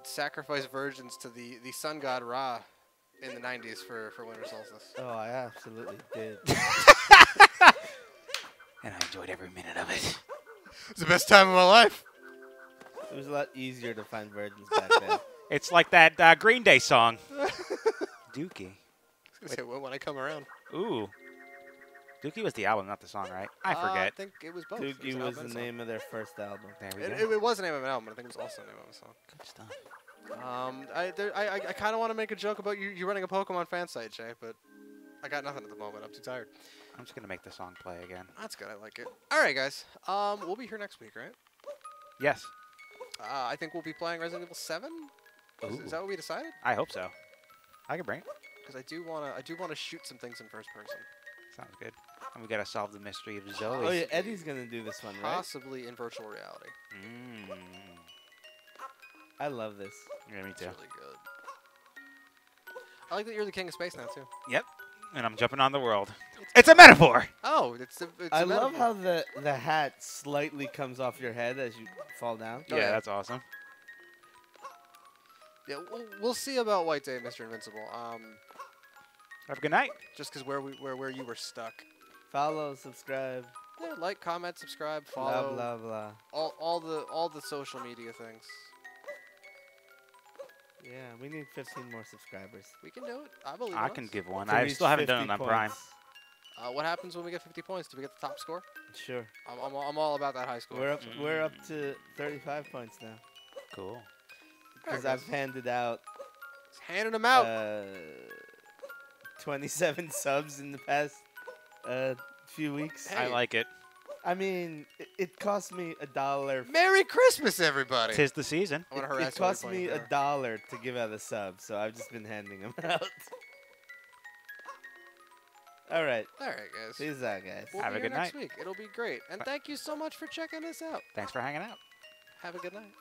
sacrifice virgins to the sun god Ra in the 90s for winter solstice. Oh, I absolutely did. And I enjoyed every minute of it. It's the best time of my life. It was a lot easier to find virgins back then. It's like that Green Day song. Dookie. I was gonna say, well, when I come around. Ooh. Dookie was the album, not the song, right? I I forget. think it was both. It Doogie an was album the and a song. name of their first album. There we go. It was the name of an album, but I think it was also the name of a song. Good stuff. I kind of want to make a joke about you running a Pokemon fan site, Jay, but I got nothing at the moment. I'm too tired. I'm just gonna make the song play again. That's good. I like it. All right, guys. We'll be here next week, right? Yes. I think we'll be playing Resident Evil 7. Is that what we decided? I hope so. I can bring it. Because I do wanna shoot some things in first person, Sounds good. And we gotta solve the mystery of Zoe. Oh, yeah, Eddie's going to do this one, right? possibly in virtual reality. I love this. Yeah, me It's too. really good. I like that you're the king of space now too. Yep. And I'm jumping on the world. It's a metaphor. Oh, it's I a love metaphor. how the hat slightly comes off your head as you fall down. Oh, Yeah, yeah. that's awesome. Yeah, we'll see about White Day, Mr. Invincible. Have a good night. Just because where you were stuck. Follow, subscribe, Yeah, like, comment, subscribe, blah follow. blah blah. All the social media things. Yeah, we need 15 more subscribers. We can do it. I believe. I in can us. give one. To I reach still haven't 50 done it on Prime. points. What happens when we get 50 points? Do we get the top score? Sure. I'm all about that high score. We're up to 35 points now. Cool. Because Alright, I've handed out Just handing them out. 27 subs in the past few weeks. Hey. I like it. I mean, it cost me $1. Merry Christmas, everybody. Tis the season. I want to It harass cost everybody me there. $1 to give out a sub, so I've just been handing them out. All right. All right, guys. Peace out, guys. We'll Have be a here good next night. week. It'll be great. And thank you so much for checking us out. Thanks for hanging out. Have a good night.